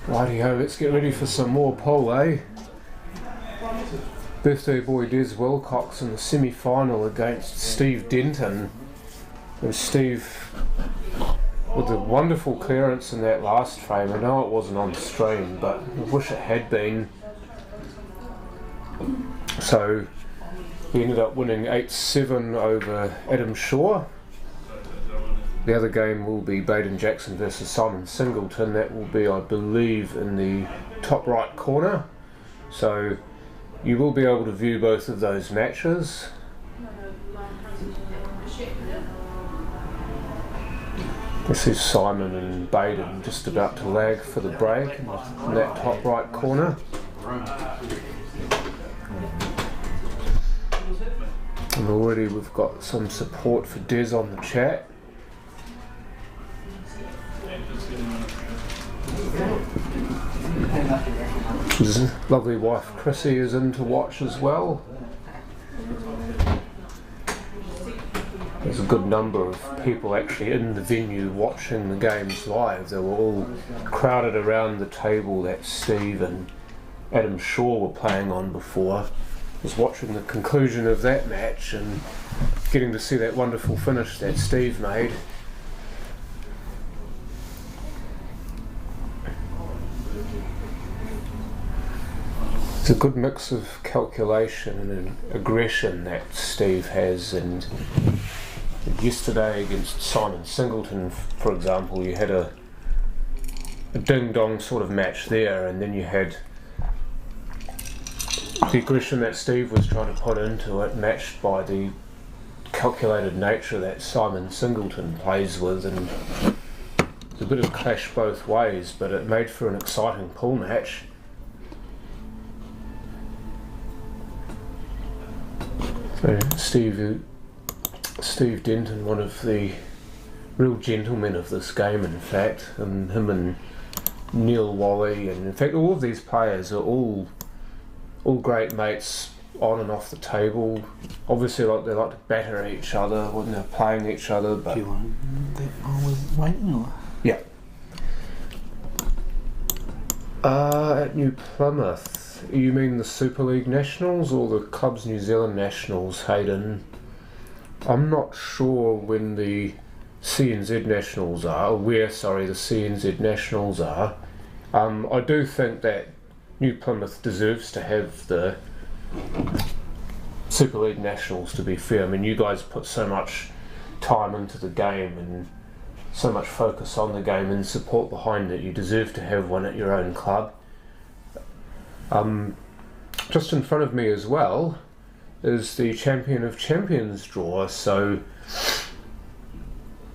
Rightio, let's get ready for some more pole, eh? Birthday boy Des Wilcox in the semi-final against Steve Denton. And Steve, with a wonderful clearance in that last frame. I know it wasn't on stream, but I wish it had been. So he ended up winning 8-7 over Adam Shaw. The other game will be Baden Jackson versus Simon Singleton. That will be, I believe, in the top right corner. So you will be able to view both of those matches. This is Simon and Baden just about to lag for the break in that top right corner. And already we've got some support for Des on the chat. His lovely wife Chrissy is in to watch as well. There's a good number of people actually in the venue watching the games live. They were all crowded around the table that Steve and Adam Shaw were playing on before. I was watching the conclusion of that match and getting to see that wonderful finish that Steve made. It's a good mix of calculation and aggression that Steve has, and yesterday against Simon Singleton, for example, you had a ding-dong sort of match there, and then you had the aggression that Steve was trying to put into it matched by the calculated nature that Simon Singleton plays with, and there's a bit of clash both ways, but it made for an exciting pool match. So Steve Denton, one of the real gentlemen of this game, in fact, and him and Neil Wally, and in fact all of these players are all great mates on and off the table. Obviously, they like to batter each other when they're playing each other. But do you want that I was waiting, or? Yeah. At New Plymouth. You mean the Superleague Nationals or the Clubs New Zealand Nationals, Hayden? I'm not sure when the CNZ Nationals are, or where, the CNZ Nationals are. I do think that New Plymouth deserves to have the Superleague Nationals, to be fair. I mean, you guys put so much time into the game and so much focus on the game and support behind it. You deserve to have one at your own club. Just in front of me as well is the Champion of Champions draw, so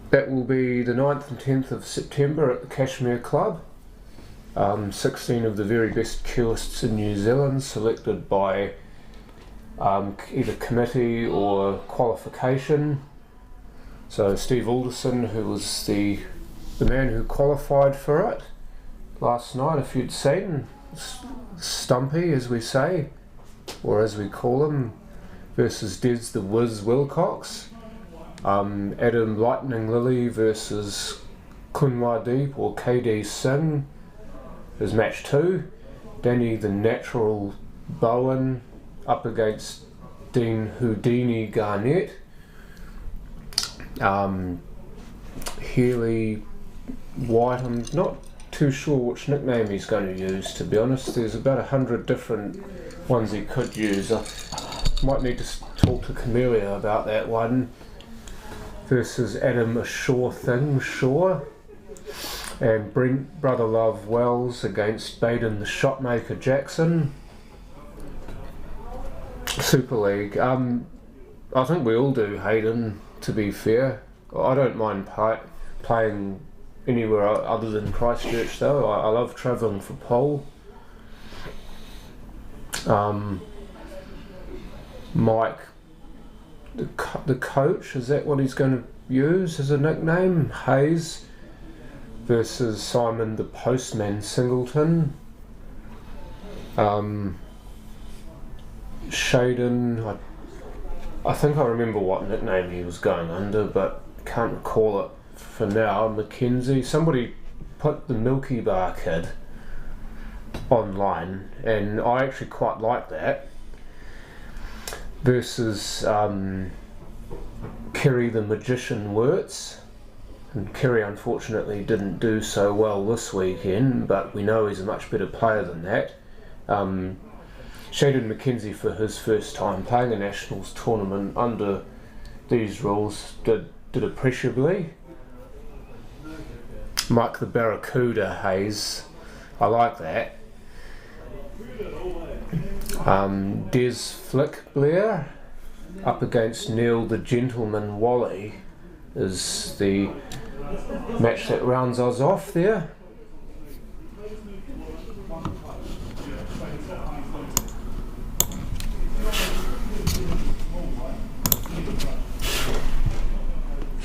that will be the 9th and 10th of September at the Cashmere Club. 16 of the very best cueists in New Zealand, selected by either committee or qualification. So Steve Alderson, who was the man who qualified for it last night, if you'd seen, Stumpy, as we say, or as we call him, versus Des the Wiz Wilcox. Adam Lightning Lily versus Kunwa Deep or KD Singh is match 2. Danny the Natural Bowen up against Dean Houdini Garnett. Healy White, I'm not too sure which nickname he's going to use, to be honest. There's about 100 different ones he could use. I might need to talk to Camellia about that one. Versus Adam A Sure Thing Shaw. And Brother Love Wells against Baden the Shotmaker Jackson. Super League. I think we all do, Hayden, to be fair. I don't mind playing anywhere other than Christchurch, though. I love travelling for pole. Mike, the coach, is that what he's going to use as a nickname? Hayes versus Simon the Postman Singleton. Shaden, I think I remember what nickname he was going under, but can't recall it for now. Mackenzie, somebody put the Milky Bar Kid online, and I actually quite like that versus Kerry the Magician Wirtz. And Kerry unfortunately didn't do so well this weekend, but we know he's a much better player than that. Shaden McKenzie, for his first time playing a Nationals tournament under these rules, did appreciably. Mike the Barracuda Hayes, I like that. Des Flick Blair up against Neil the Gentleman Wally is the match that rounds us off there.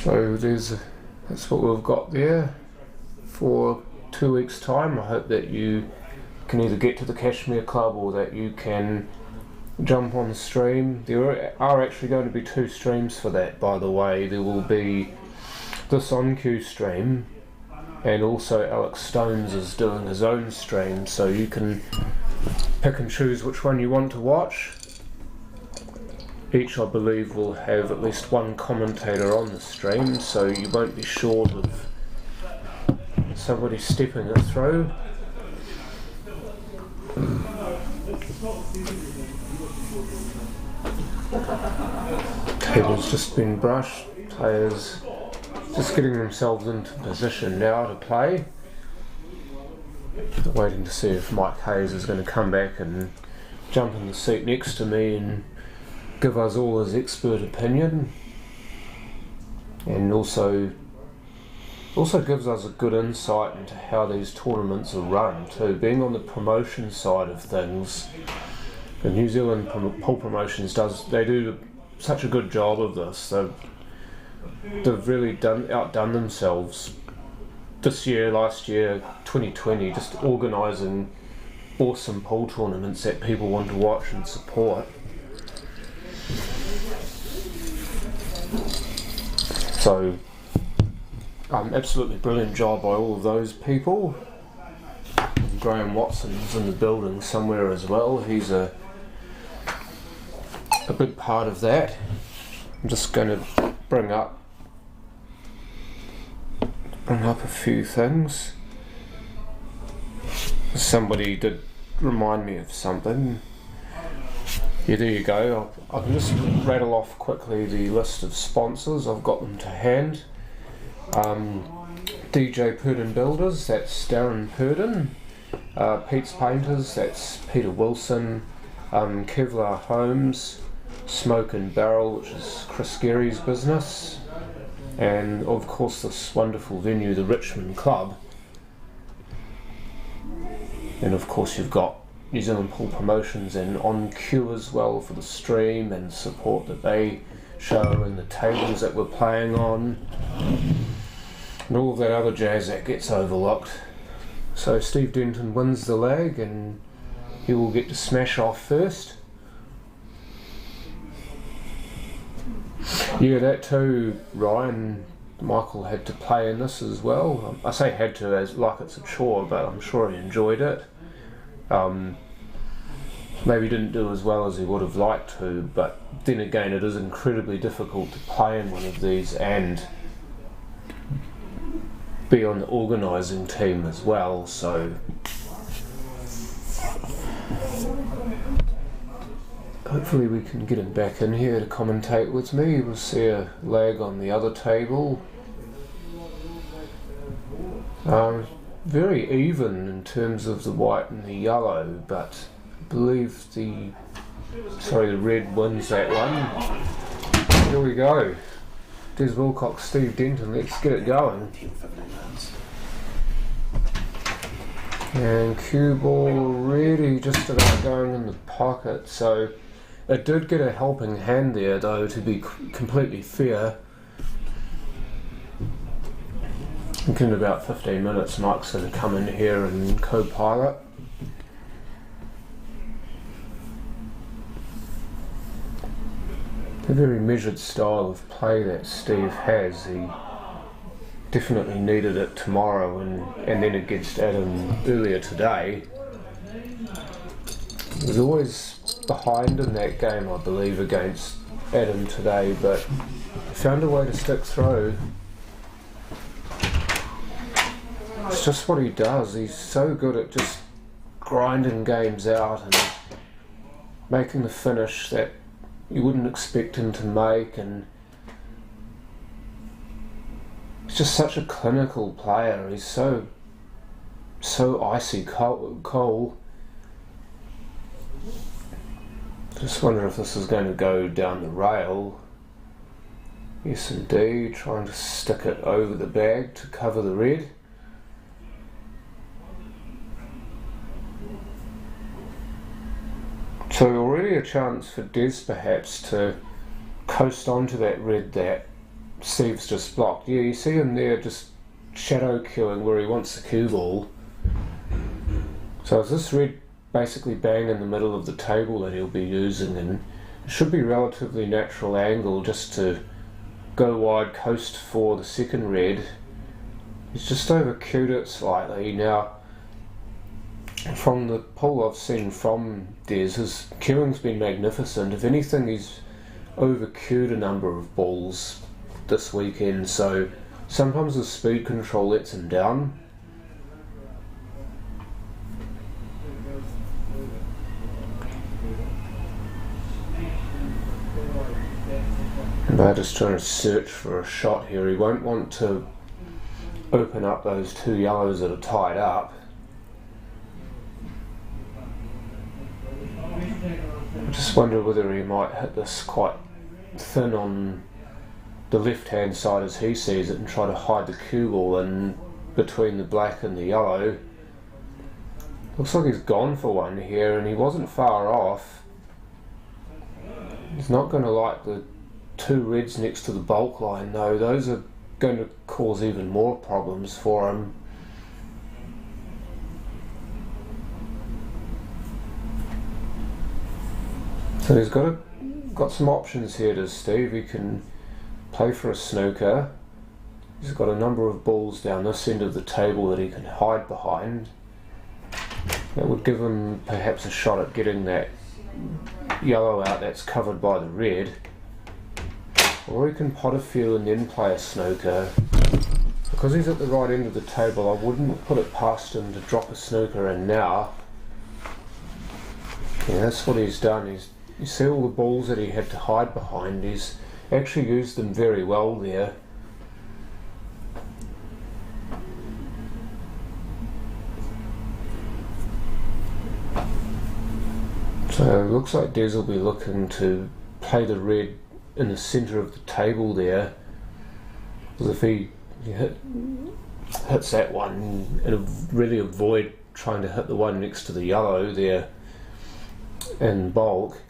So that's what we've got there for 2 weeks' time. I hope that you can either get to the Kashmir Club or that you can jump on the stream. There are actually going to be 2 streams for that, by the way. There will be this on cue stream, and also Alex Stones is doing his own stream, so you can pick and choose which one you want to watch. Each, I believe, will have at least one commentator on the stream, so you won't be short of somebody stepping it through. Table's just been brushed. Players just getting themselves into position now to play. Waiting to see if Mike Hayes is going to come back and jump in the seat next to me and give us all his expert opinion, and also gives us a good insight into how these tournaments are run too. Being on the promotion side of things, the New Zealand Pool Promotions do such a good job of this. They've really outdone themselves this year, last year, 2020, just organising awesome pool tournaments that people want to watch and support. So, absolutely brilliant job by all of those people. And Graham Watson's in the building somewhere as well. He's a big part of that. I'm just going to bring up a few things. Somebody did remind me of something. Yeah, there you go. I can just rattle off quickly the list of sponsors. I've got them to hand. DJ Purdon Builders, that's Darren Purdon. Pete's Painters, that's Peter Wilson. Kevlar Homes, Smoke and Barrel, which is Chris Gary's business. And of course this wonderful venue, the Richmond Club. And of course you've got New Zealand Pool Promotions and On Cue as well for the stream and support that they show and the tables that we're playing on and all of that other jazz that gets overlooked. So Steve Denton wins the leg and he will get to smash off first. Yeah, that too, Ryan. Michael had to play in this as well. I say had to as like it's a chore, but I'm sure he enjoyed it. Maybe didn't do as well as he would have liked to, but then again it is incredibly difficult to play in one of these and be on the organising team as well, so hopefully we can get him back in here to commentate with me. We'll see a lag on the other table. Very even in terms of the white and the yellow, but I believe the red wins that one. Here we go. Des Wilcox, Steve Denton, let's get it going. And cue ball ready, just about going in the pocket, so it did get a helping hand there though, to be completely fair. I think in about 15 minutes Mike's going to come in here and co-pilot. A very measured style of play that Steve has. He definitely needed it tomorrow and then against Adam earlier today. He was always behind in that game, I believe, against Adam today, but he found a way to stick through. It's just what he does. He's so good at just grinding games out and making the finish that you wouldn't expect him to make, and he's just such a clinical player. He's so icy cold. Just wonder if this is going to go down the rail. Yes indeed, trying to stick it over the bag to cover the red. So already a chance for Des perhaps to coast onto that red that Steve's just blocked. Yeah, you see him there just shadow queuing where he wants the cue ball. So is this red basically bang in the middle of the table that he'll be using, and it should be relatively natural angle just to go wide coast for the second red. He's just over queued it slightly. Now from the poll I've seen from Des, his queuing's been magnificent. If anything, he's over queued a number of balls this weekend, so sometimes the speed control lets him down. They're just trying to search for a shot here. He won't want to open up those two yellows that are tied up. I just wonder whether he might hit this quite thin on the left hand side as he sees it and try to hide the cue ball in between the black and the yellow. Looks like he's gone for one here, and he wasn't far off. He's not going to like the two reds next to the bulk line though. Those are going to cause even more problems for him. So he's got some options here to Steve. He can play for a snooker. He's got a number of balls down this end of the table that he can hide behind. That would give him perhaps a shot at getting that yellow out that's covered by the red. Or he can pot a few and then play a snooker. Because he's at the right end of the table, I wouldn't put it past him to drop a snooker in now. Yeah, that's what he's done. You see all the balls that he had to hide behind, he's actually used them very well there. So it looks like Des will be looking to play the red in the centre of the table there. Because if he hits that one, and really avoid trying to hit the one next to the yellow there in bulk.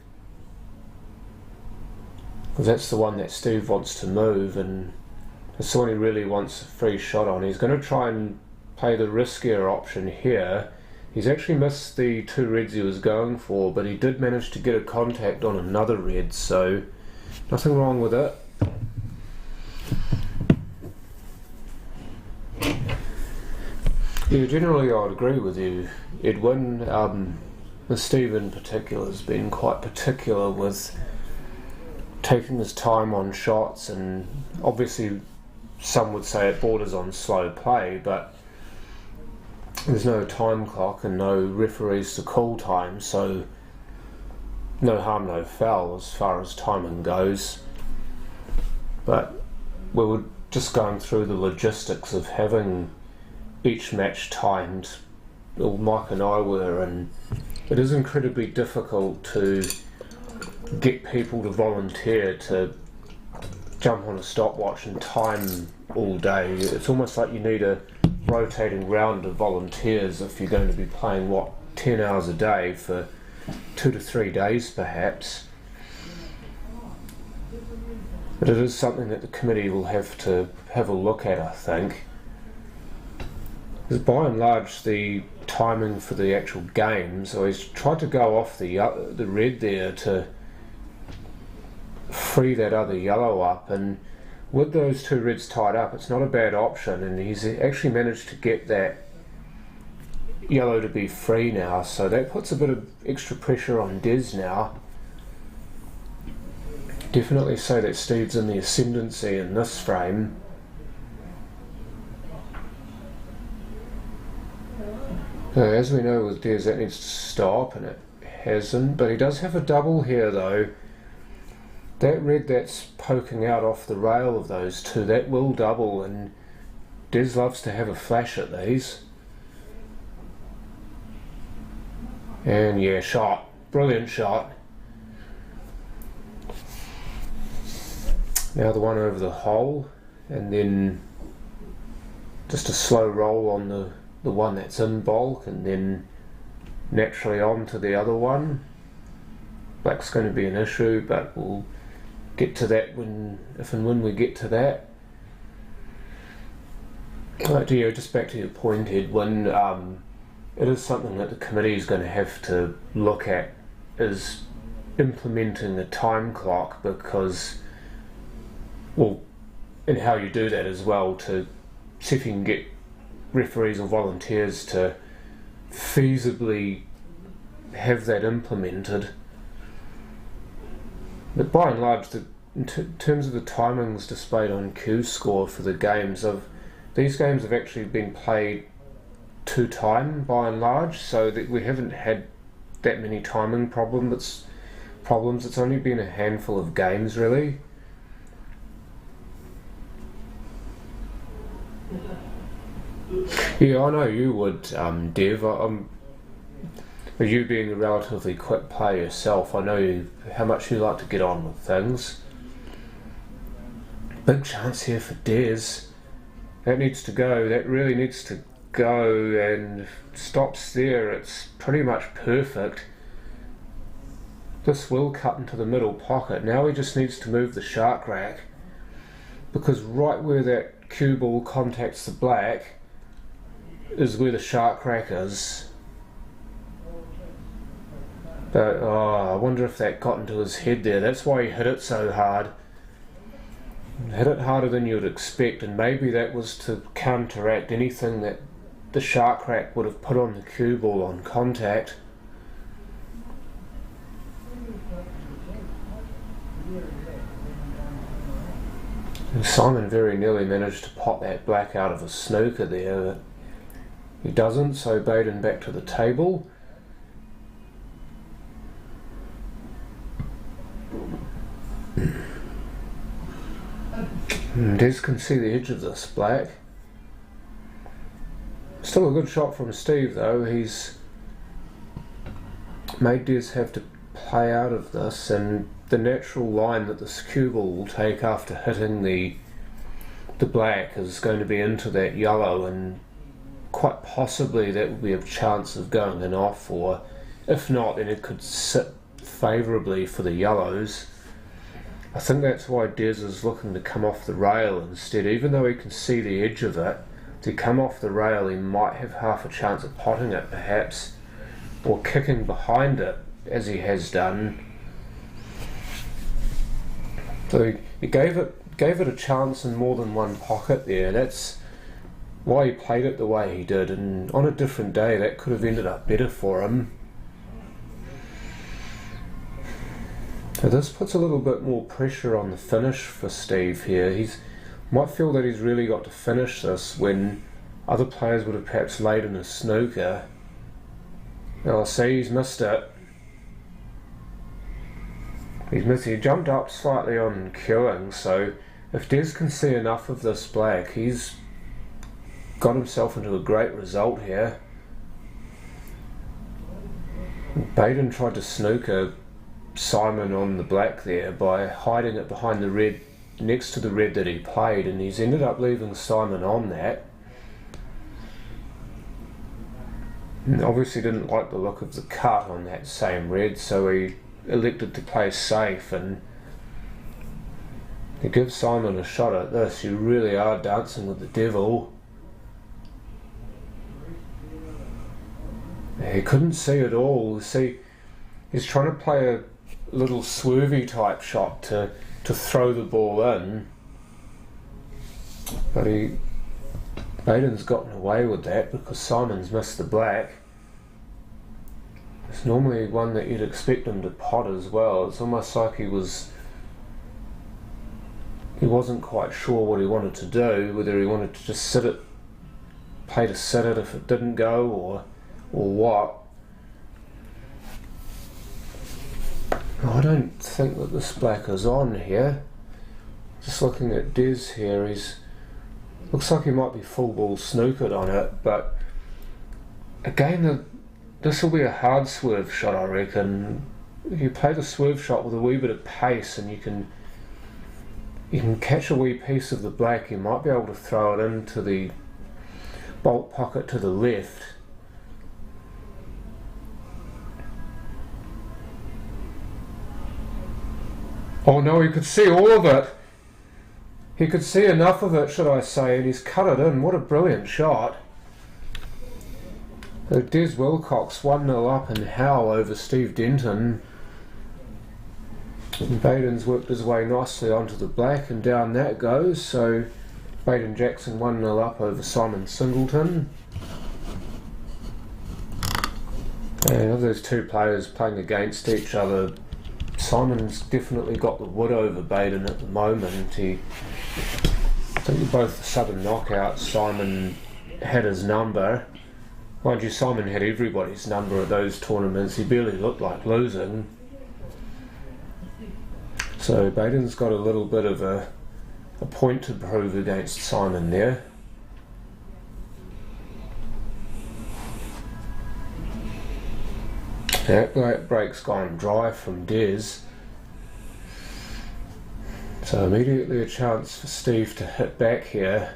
Because that's the one that Steve wants to move, and that's the one he really wants a free shot on. He's going to try and play the riskier option here. He's actually missed the two reds he was going for, but he did manage to get a contact on another red, so nothing wrong with it. Yeah, generally I would agree with you, Edwin. Steve in particular has been quite particular with taking his time on shots, and obviously some would say it borders on slow play, but there's no time clock and no referees to call time, so no harm, no foul as far as timing goes. But we were just going through the logistics of having each match timed. Well, Mike and I were, and it is incredibly difficult to get people to volunteer to jump on a stopwatch and time all day. It's almost like you need a rotating round of volunteers if you're going to be playing 10 hours a day for 2 to 3 days perhaps. But it is something that the committee will have to have a look at, I think. Because by and large the timing for the actual games, I always tried to go off the red there to free that other yellow up, and with those two reds tied up it's not a bad option, and he's actually managed to get that yellow to be free now, so that puts a bit of extra pressure on Des now. Definitely say that Steve's in the ascendancy in this frame. So as we know with Des, that needs to stop, and it hasn't, but he does have a double here though. That red that's poking out off the rail of those two, that will double, and Des loves to have a flash at these. And yeah, shot. Brilliant shot. Now the one over the hole, and then just a slow roll on the one that's in bulk, and then naturally on to the other one. Black's going to be an issue, but we'll get to that if and when we get to that. Just back to your point, Edwin, it is something that the committee is going to have to look at, is implementing a time clock, because, well, and how you do that as well, to see if you can get referees or volunteers to feasibly have that implemented. But by and large, in terms of the timings displayed on Q score for the games, these games have actually been played to time by and large, so that we haven't had that many timing problems. It's only been a handful of games really. Yeah, I know you would, Dev. You being a relatively quick player yourself, I know how much you like to get on with things. Big chance here for Des. That needs to go. That really needs to go, and stops there. It's pretty much perfect. This will cut into the middle pocket. Now he just needs to move the shark rack, because right where that cue ball contacts the black is where the shark rack is. But I wonder if that got into his head there. That's why he hit it so hard. Hit it harder than you'd expect, and maybe that was to counteract anything that the shark rack would have put on the cue ball on contact. And Simon very nearly managed to pop that black out of a snooker there, but he doesn't, so Baden back to the table. Des can see the edge of this black. Still a good shot from Steve though. He's made Des have to play out of this, and the natural line that the cue ball will take after hitting the black is going to be into that yellow, and quite possibly that will be a chance of going in off, or if not, then it could sit favourably for the yellows. I think that's why Des is looking to come off the rail instead. Even though he can see the edge of it, to come off the rail he might have half a chance of potting it perhaps, or kicking behind it as he has done. So he gave it a chance in more than one pocket there. That's why he played it the way he did, and on a different day that could have ended up better for him. So this puts a little bit more pressure on the finish for Steve here. He might feel that he's really got to finish this when other players would have perhaps laid in a snooker. Now I see he's missed it. He jumped up slightly on queuing, so if Des can see enough of this black, he's got himself into a great result here. Baden tried to snooker Simon on the black there by hiding it behind the red, next to the red that he played, and he's ended up leaving Simon on that. And obviously didn't like the look of the cut on that same red, so he elected to play safe, and to give Simon a shot at this, you really are dancing with the devil. He couldn't see it all. See, he's trying to play a little swervy type shot to throw the ball in, but Baden's gotten away with that because Simon's missed the black. It's normally one that you'd expect him to pot as well. It's almost like he wasn't quite sure what he wanted to do, whether he wanted to just sit it, pay to sit it if it didn't go, or what. I don't think that this black is on here. Just looking at Des here, looks like he might be full ball snookered on it, but again, this will be a hard swerve shot, I reckon. If you play the swerve shot with a wee bit of pace and you can catch a wee piece of the black, you might be able to throw it into the bolt pocket to the left. Oh no, he could see all of it. He could see enough of it, should I say, and he's cut it in. What a brilliant shot. Des Wilcox 1-0 up in Howe over Steve Denton. And Baden's worked his way nicely onto the black, and down that goes. So Baden Jackson 1-0 up over Simon Singleton. And of those two players playing against each other, Simon's definitely got the wood over Baden at the moment. I think they're both the Southern knockouts. Simon had his number. Mind you, Simon had everybody's number at those tournaments. He barely looked like losing. So Baden's got a little bit of a point to prove against Simon there. That break's gone dry from Des. So immediately a chance for Steve to hit back here.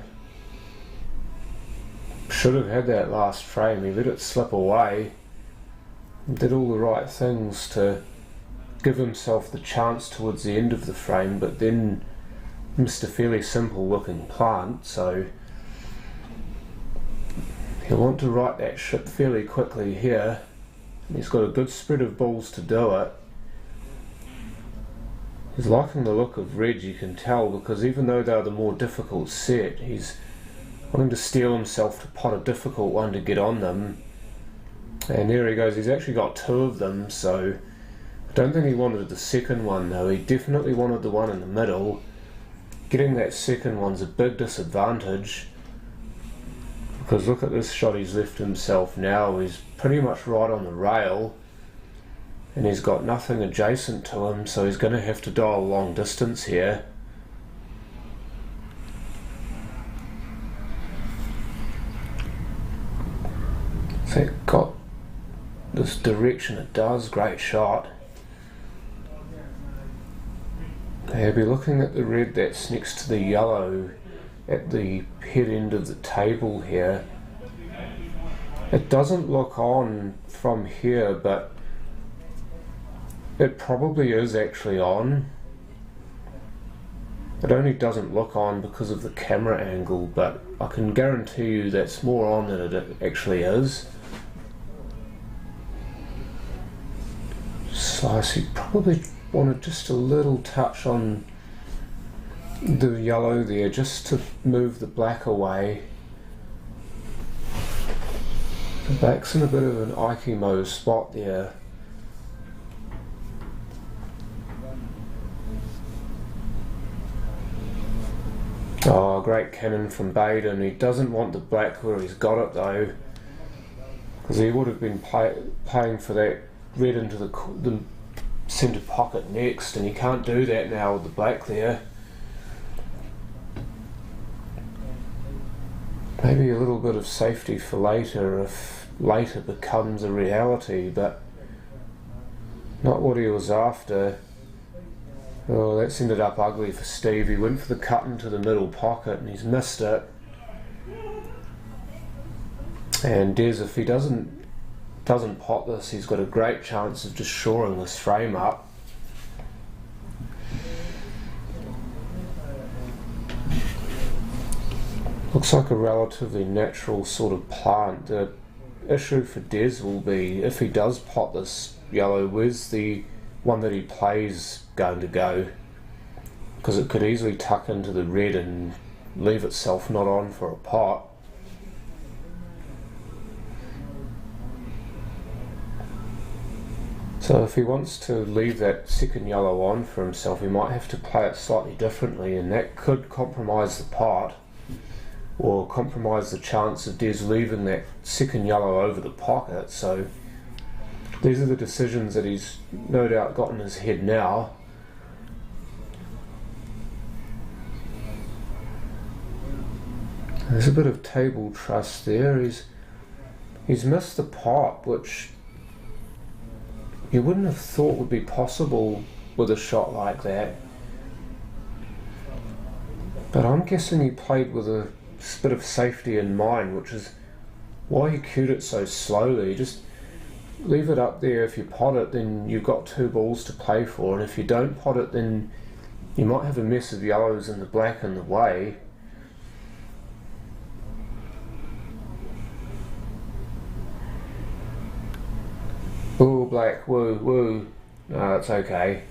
Should have had that last frame. He let it slip away. Did all the right things to give himself the chance towards the end of the frame, but then missed a fairly simple looking plant, so he'll want to right that ship fairly quickly here. He's got a good spread of balls to do it. He's liking the look of red, you can tell, because even though they're the more difficult set, he's wanting to steel himself to pot a difficult one to get on them. And there he goes, he's actually got two of them, so I don't think he wanted the second one though. He definitely wanted the one in the middle. Getting that second one's a big disadvantage, because look at this shot he's left himself now. He's pretty much right on the rail and he's got nothing adjacent to him, so he's going to have to dial a long distance here. If it got this direction, it does. Great shot. He'll be looking at the red that's next to the yellow at the head end of the table here. It doesn't look on from here, but it probably is actually on. It only doesn't look on because of the camera angle, but I can guarantee you that's more on than it actually is. Slice, you probably wanted just a little touch on the yellow there, just to move the black away. The black's in a bit of an Aikimo spot there. Oh, great cannon from Baden. He doesn't want the black where he's got it though, because he would have been playing for that red into the centre pocket next, and he can't do that now with the black there. Maybe a little bit of safety for later if later becomes a reality, but not what he was after. Oh, that's ended up ugly for Steve. He went for the cut into the middle pocket and he's missed it. And Des, if he doesn't pot this, he's got a great chance of just shoring this frame up. Looks like a relatively natural sort of plant. The issue for Des will be, if he does pot this yellow, where's the one that he plays going to go? Because it could easily tuck into the red and leave itself not on for a pot. So if he wants to leave that second yellow on for himself, he might have to play it slightly differently, and that could compromise the pot, or compromise the chance of Des leaving that second yellow over the pocket. So these are the decisions that he's no doubt got in his head now. There's a bit of table trust there. He's missed the pot, which you wouldn't have thought would be possible with a shot like that. But I'm guessing he played with a bit of safety in mind, which is why he cued it so slowly. Just leave it up there. If you pot it, then you've got 2 balls to play for, and if you don't pot it, then you might have a mess of yellows and the black in the way. Ooh, black, woo, woo. No, that's okay.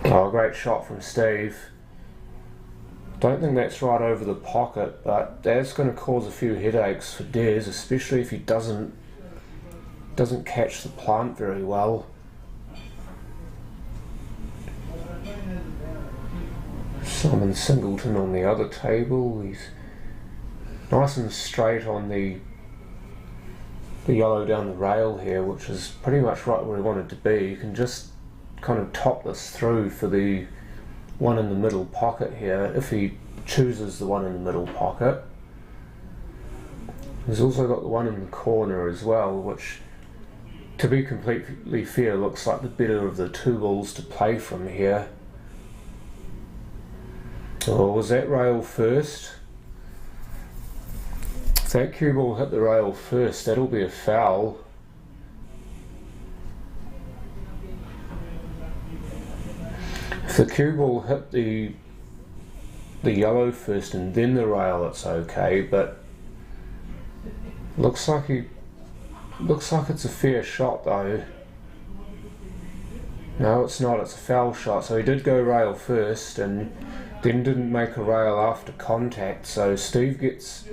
Oh, great shot from Steve. Don't think that's right over the pocket, but that's going to cause a few headaches for Des, especially if he doesn't catch the plant very well. Simon Singleton on the other table. He's nice and straight on the yellow down the rail here, which is pretty much right where he wanted to be. You can just kind of top this through for the one in the middle pocket here, if he chooses the one in the middle pocket. He's also got the one in the corner as well, which, to be completely fair, looks like the better of the 2 balls to play from here. Oh, was that rail first? If that cue ball hit the rail first, that'll be a foul. If the cue ball hit the yellow first and then the rail, it's okay, but looks like it's a fair shot though. No, it's not, it's a foul shot. So he did go rail first and then didn't make a rail after contact, so Steve gets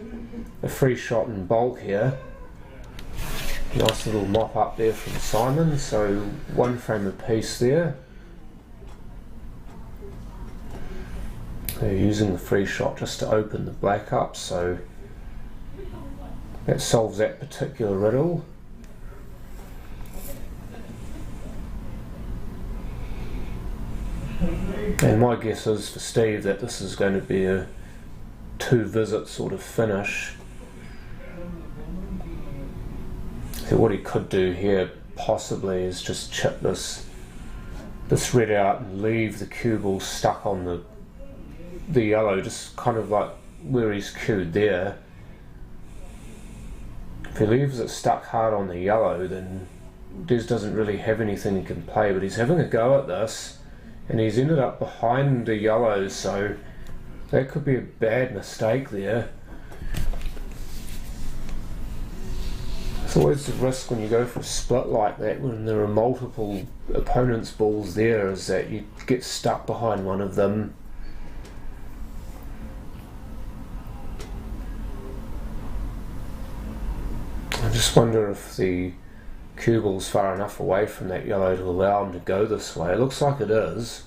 a free shot in bulk here. Nice little mop up there from Simon, so 1 frame apiece there. They're using the free shot just to open the black up, so that solves that particular riddle. And my guess is for Steve that this is going to be a 2-visit sort of finish. So what he could do here possibly is just chip this red out and leave the cue ball stuck on the yellow, just kind of like where he's cued there. If he leaves it stuck hard on the yellow, then Des doesn't really have anything he can play, but he's having a go at this. And he's ended up behind the yellows, so that could be a bad mistake there. It's always the risk when you go for a split like that, when there are multiple opponents' balls there, is that you get stuck behind one of them. I just wonder if the cue ball's far enough away from that yellow to allow him to go this way. It looks like it is.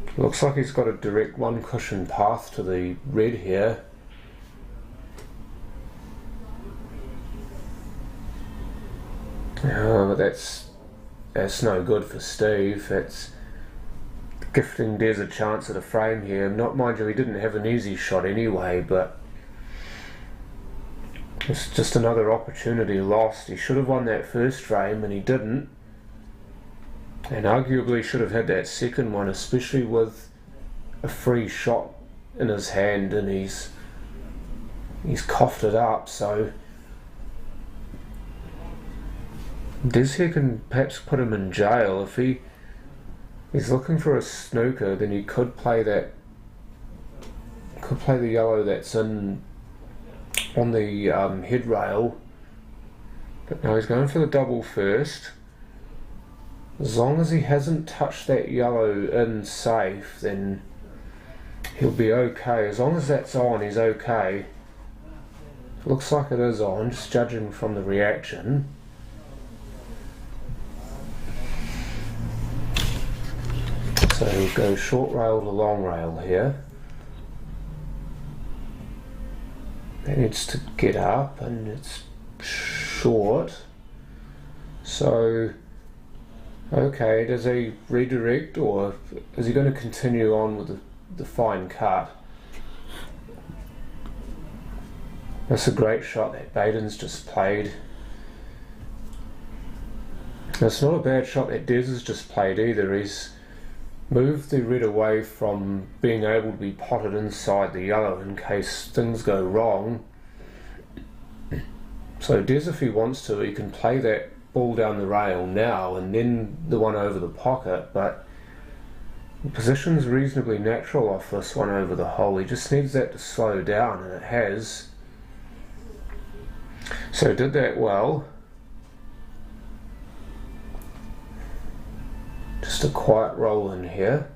It looks like he's got a direct 1 cushion path to the red here. Oh, but that's no good for Steve. That's gifting Des a chance at a frame here. Not, mind you, he didn't have an easy shot anyway, but it's just another opportunity lost. He should have won that first frame and he didn't, and arguably should have had that second one, especially with a free shot in his hand, and he's coughed it up. So Des here can perhaps put him in jail. If he's looking for a snooker, then he could play the yellow that's on the head rail. But now he's going for the double first. As long as he hasn't touched that yellow in safe, then he'll be okay. As long as that's on, he's okay. Looks like it is on, just judging from the reaction. So we'll go short rail to long rail here. That needs to get up and it's short. So, okay, does he redirect or is he going to continue on with the fine cut? That's a great shot that Baden's just played. It's not a bad shot that Des has just played either. He's moved the red away from being able to be potted inside the yellow in case things go wrong. So Des, if he wants to, he can play that ball down the rail now and then the one over the pocket, but the position's reasonably natural off this one over the hole. He just needs that to slow down, and it has. So did that well. Just a quiet roll in here.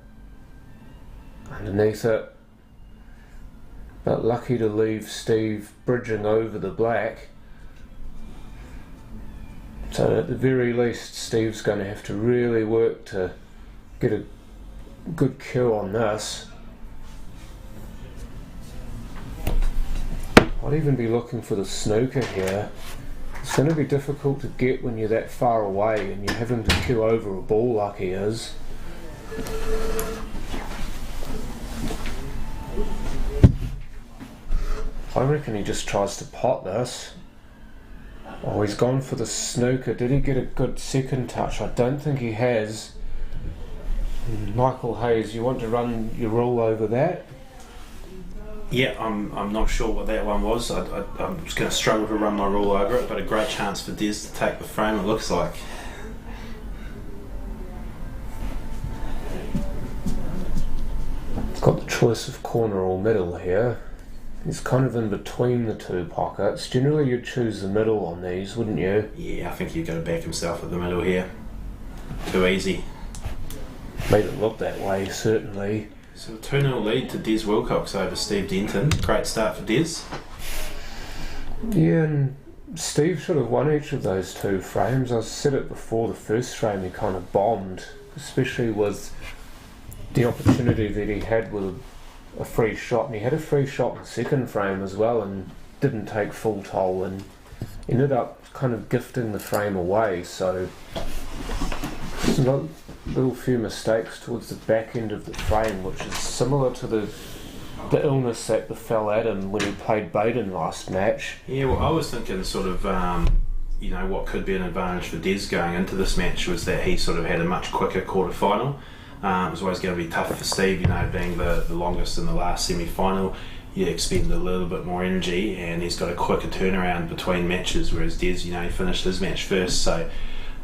Underneath it. But lucky to leave Steve bridging over the black. So at the very least, Steve's going to have to really work to get a good kill on this. I'd even be looking for the snooker here. It's going to be difficult to get when you're that far away and you're having to queue over a ball like he is. I reckon he just tries to pot this. Oh, he's gone for the snooker. Did he get a good second touch? I don't think he has. Michael Hayes, you want to run your rule over that? Yeah, I'm not sure what that one was. I'm just going to struggle to run my rule over it, but a great chance for Des to take the frame, it looks like. He's got the choice of corner or middle here. He's kind of in between the two pockets. Generally you'd choose the middle on these, wouldn't you? Yeah, I think you've got to back himself at the middle here. Too easy. Made it look that way, certainly. So a 2-0 lead to Des Wilcox over Steve Denton. Great start for Des. Yeah, and Steve should have won each of those two frames. I said it before, the first frame he kind of bombed, especially with the opportunity that he had with a free shot. And he had a free shot in the second frame as well and didn't take full toll and ended up kind of gifting the frame away. So there's a little few mistakes towards the back end of the frame, which is similar to the illness that befell Adam when he played Baden last match. Yeah, well, I was thinking sort of, what could be an advantage for Des going into this match was that he sort of had a much quicker quarter-final. It was always going to be tough for Steve, being the longest in the last semi-final. You expend a little bit more energy, and he's got a quicker turnaround between matches, whereas Des, he finished his match first, so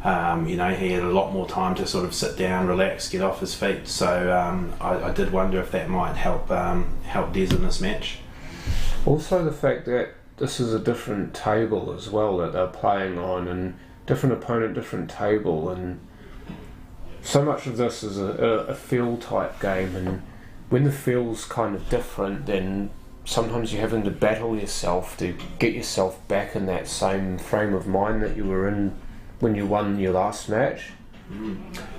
he had a lot more time to sort of sit down, relax, get off his feet. So I did wonder if that might help Des in this match. Also the fact that this is a different table as well that they're playing on, and different opponent, different table, and so much of this is a feel type game, and when the feel's kind of different, then sometimes you're having to battle yourself to get yourself back in that same frame of mind that you were in when you won your last match.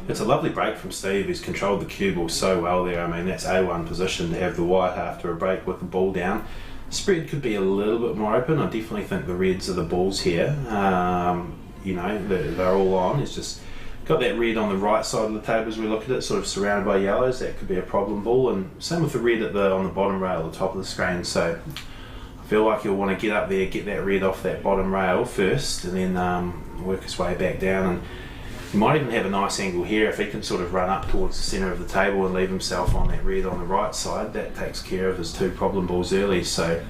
It's a lovely break from Steve. He's controlled the cue ball so well there. I mean, that's A1 position to have the white after a break with the ball down. Spread could be a little bit more open. I definitely think the reds are the balls here. They're all on. It's just got that red on the right side of the table as we look at it, sort of surrounded by yellows. That could be a problem ball, and same with the red on the bottom rail at the top of the screen. So I feel like you'll want to get up there, get that red off that bottom rail first, and then work his way back down. And he might even have a nice angle here if he can sort of run up towards the centre of the table and leave himself on that red on the right side. That takes care of his two problem balls early. So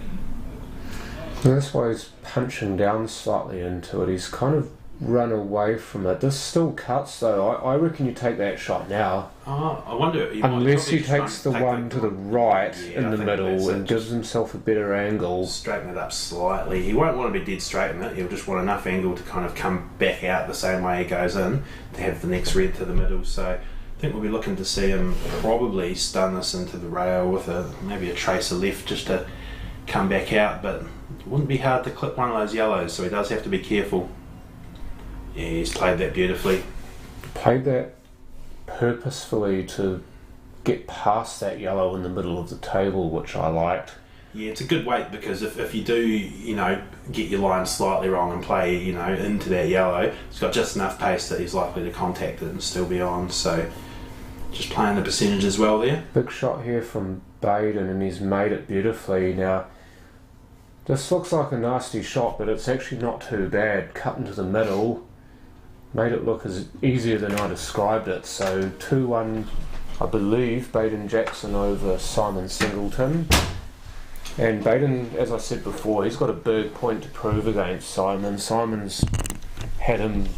that's why he's punching down slightly into it. He's kind of run away from it. This still cuts though. I reckon you take that shot now. I wonder. Unless he takes the one to the right in the middle and gives himself a better angle. Straighten it up slightly. He won't want to be dead straight in it. He'll just want enough angle to kind of come back out the same way he goes in to have the next red to the middle. So I think we'll be looking to see him probably stun this into the rail with maybe a tracer left just to come back out, but it wouldn't be hard to clip one of those yellows, so he does have to be careful. Yeah, he's played that beautifully. Played that purposefully to get past that yellow in the middle of the table, which I liked. Yeah, it's a good weight, because if you do, get your line slightly wrong and play, into that yellow, it's got just enough pace that he's likely to contact it and still be on. So just playing the percentages well there. Big shot here from Baden, and he's made it beautifully. Now, this looks like a nasty shot, but it's actually not too bad. Cut into the middle, made it look as easier than I described it. So 2-1, I believe, Baden Jackson over Simon Singleton. And Baden, as I said before, he's got a big point to prove against Simon. Simon's had him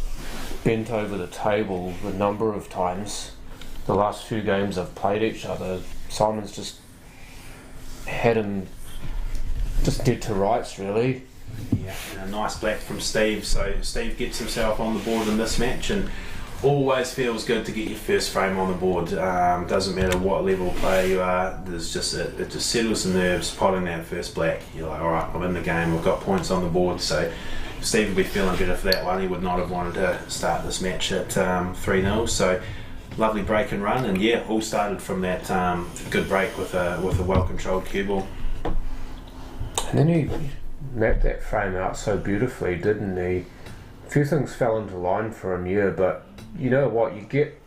bent over the table a number of times. The last few games they've played each other, Simon's just had him just dead to rights, really. Yeah, and a nice black from Steve. So Steve gets himself on the board in this match, and always feels good to get your first frame on the board. Doesn't matter what level of player you are. There's just it just settles the nerves. Potting that first black, you're like, all right, I'm in the game. I've got points on the board. So Steve will be feeling better for that one. He would not have wanted to start this match at 3-0. So lovely break and run, and yeah, all started from that good break with a well-controlled cue ball. And then he mapped that frame out so beautifully, didn't he? A few things fell into line for him, yeah, but you know what, you get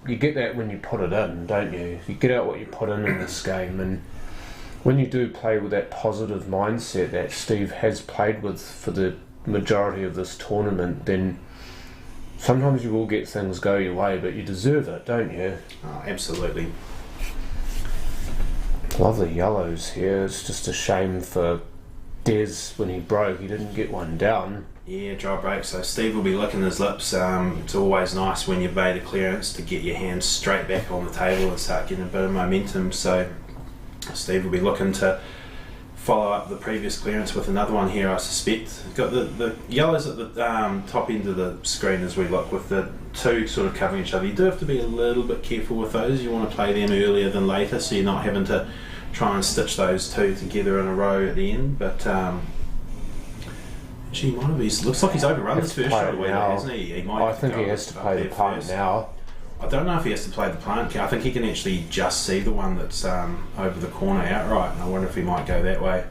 that when you put it in, don't you? You get out what you put in this game, and when you do play with that positive mindset that Steve has played with for the majority of this tournament, then sometimes you will get things go your way, but you deserve it, don't you? Oh, absolutely. Lovely yellows here. It's just a shame for Des when he broke, he didn't get one down. Yeah, dry break, so Steve will be licking his lips. It's always nice when you bait a clearance to get your hands straight back on the table and start getting a bit of momentum. So Steve will be looking to follow up the previous clearance with another one here, I suspect. Got the yellows at the top end of the screen as we look, with the two sort of covering each other. You do have to be a little bit careful with those. You want to play them earlier than later, so you're not having to try and stitch those two together in a row at the end. But actually, looks like he's overrun this first shot away, hasn't he? I think he has to play the punt now. I don't know if he has to play the plant. I think he can actually just see the one that's over the corner outright, and I wonder if he might go that way.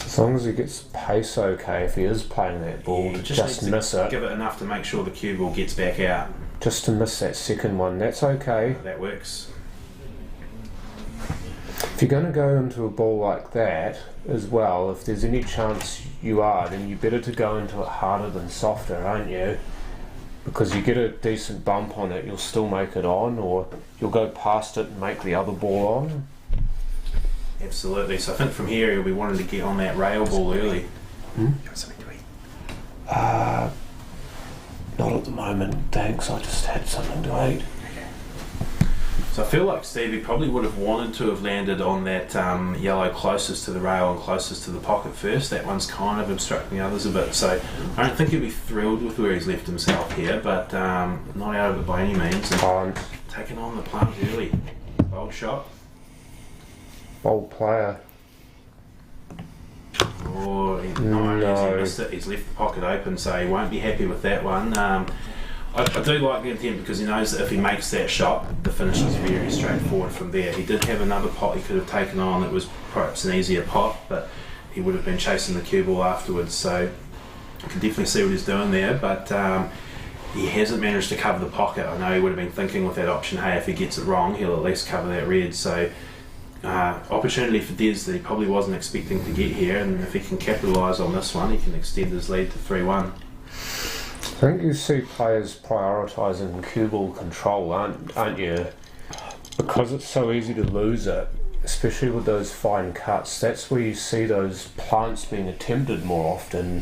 As long as he gets the pace okay, if he is playing that ball, to just miss it. Give it enough to make sure the cue ball gets back out. Just to miss that second one, that's okay. That works. If you're going to go into a ball like that as well, if there's any chance you are, then you better to go into it harder than softer, aren't you? Because you get a decent bump on it, you'll still make it on, or you'll go past it and make the other ball on. Absolutely. So I think from here he'll be wanting to get on that rail ball early. Got something to eat? Not at the moment, thanks. I just had something to eat. So I feel like Stevie probably would have wanted to have landed on that yellow closest to the rail and closest to the pocket first. That one's kind of obstructing the others a bit, so I don't think he'll be thrilled with where he's left himself here, but not out of it by any means. And taking on the plant early. Bold shot. Bold player. Oh, he missed it. He's left the pocket open, so he won't be happy with that one. I do like the intent, because he knows that if he makes that shot, the finish is very straightforward from there. He did have another pot he could have taken on that was perhaps an easier pot, but he would have been chasing the cue ball afterwards, so I can definitely see what he's doing there, but he hasn't managed to cover the pocket. I know he would have been thinking with that option, hey, if he gets it wrong, he'll at least cover that red, so opportunity for Des that he probably wasn't expecting to get here, and if he can capitalise on this one, he can extend his lead to 3-1. I think you see players prioritising cue ball control, aren't you? Because it's so easy to lose it, especially with those fine cuts. That's where you see those plants being attempted more often.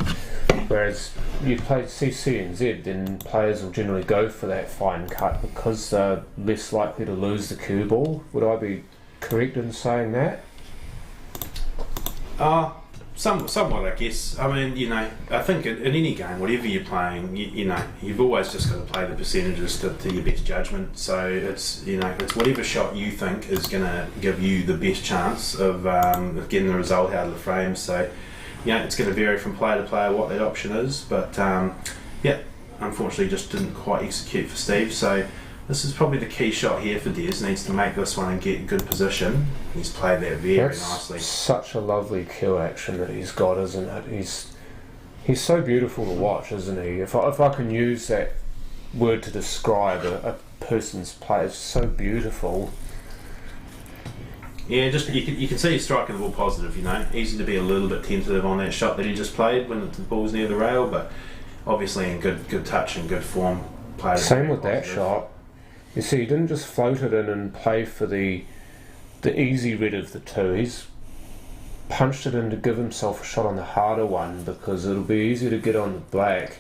Whereas you play CC and Z, then players will generally go for that fine cut because they're less likely to lose the cue ball. Would I be correct in saying that? Somewhat, I guess. I mean, I think in any game, whatever you're playing, you've always just got to play the percentages to your best judgment. So it's whatever shot you think is going to give you the best chance of getting the result out of the frame. So, it's going to vary from player to player what that option is. But unfortunately, just didn't quite execute for Steve. So this is probably the key shot here for Des. Needs to make this one and get good position. He's played that very nicely. Such a lovely kill action that he's got, isn't it? He's so beautiful to watch, isn't he? If I can use that word to describe a person's play, it's so beautiful. Yeah, just you can see he's striking the ball positive. Easy to be a little bit tentative on that shot that he just played when the ball's near the rail, but obviously in good touch and good form. Same with that shot. You see, he didn't just float it in and play for the easy red of the two. He's punched it in to give himself a shot on the harder one, because it'll be easier to get on the black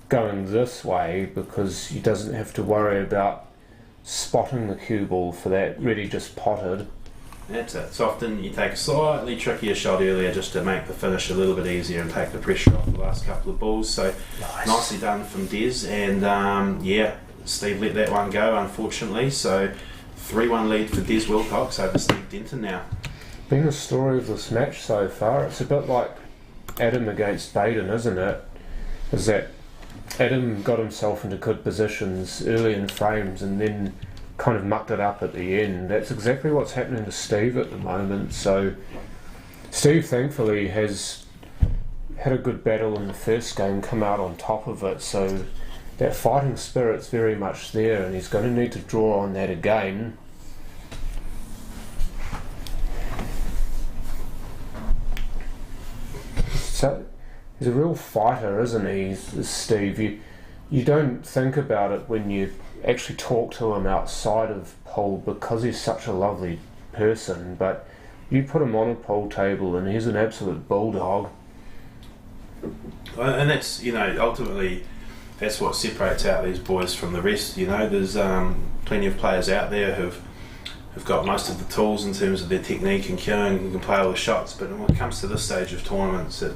going this way, because he doesn't have to worry about spotting the cue ball for that red he just potted. That's it. So often you take a slightly trickier shot earlier just to make the finish a little bit easier and take the pressure off the last couple of balls. So nicely done from Des, and Steve let that one go, unfortunately. So 3-1 lead for Des Wilcox over Steve Denton now. Being the story of this match so far, it's a bit like Adam against Baden, isn't it? Is that Adam got himself into good positions early in frames and then kind of mucked it up at the end. That's exactly what's happening to Steve at the moment. So Steve thankfully has had a good battle in the first game, come out on top of it, so that fighting spirit's very much there, and he's going to need to draw on that again. So he's a real fighter, isn't he, Steve? You don't think about it when you actually talk to him outside of pool, because he's such a lovely person, but you put him on a pool table and he's an absolute bulldog. And that's, ultimately that's what separates out these boys from the rest. There's plenty of players out there who've got most of the tools in terms of their technique and cueing and can play all the shots, but when it comes to this stage of tournaments, it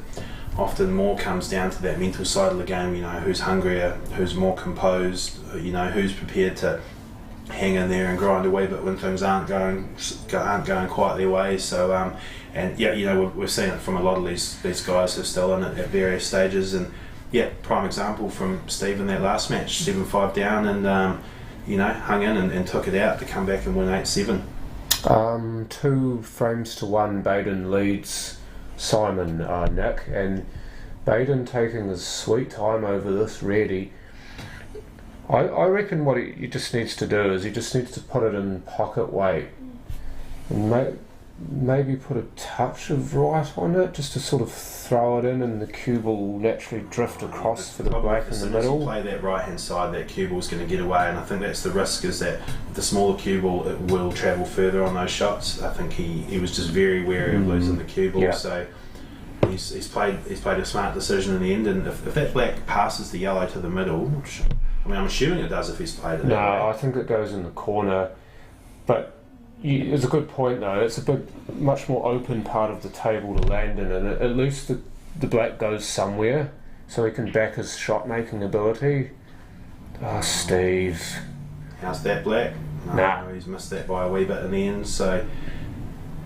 often more comes down to that mental side of the game. Who's hungrier, who's more composed, who's prepared to hang in there and grind a wee bit when things aren't going quite their way. So we've seen it from a lot of these guys who are still in it at various stages, and prime example from Steve in that last match, 7-5 down, and hung in and took it out to come back and win 8-7. 2 frames to 1 Baden leads Simon, Nick, and Baden taking his sweet time over this ready. I reckon what he just needs to do is he just needs to put it in pocket weight and maybe put a touch of right on it, just to sort of throw it in, and the cue ball will naturally drift across for the black in the middle. As you play that right hand side, that cue ball's going to get away, and I think that's the risk, is that with the smaller cue ball it will travel further on those shots. I think he was just very wary of losing the cue ball, so he's played a smart decision in the end. And if that black passes the yellow to the middle, which, I'm assuming it does if he's played it. No, I think it goes in the corner, but it's a good point though. It's a much more open part of the table to land in, and at least the black goes somewhere, so he can back his shot making ability. Steve. How's that black? No, he's missed that by a wee bit in the end, so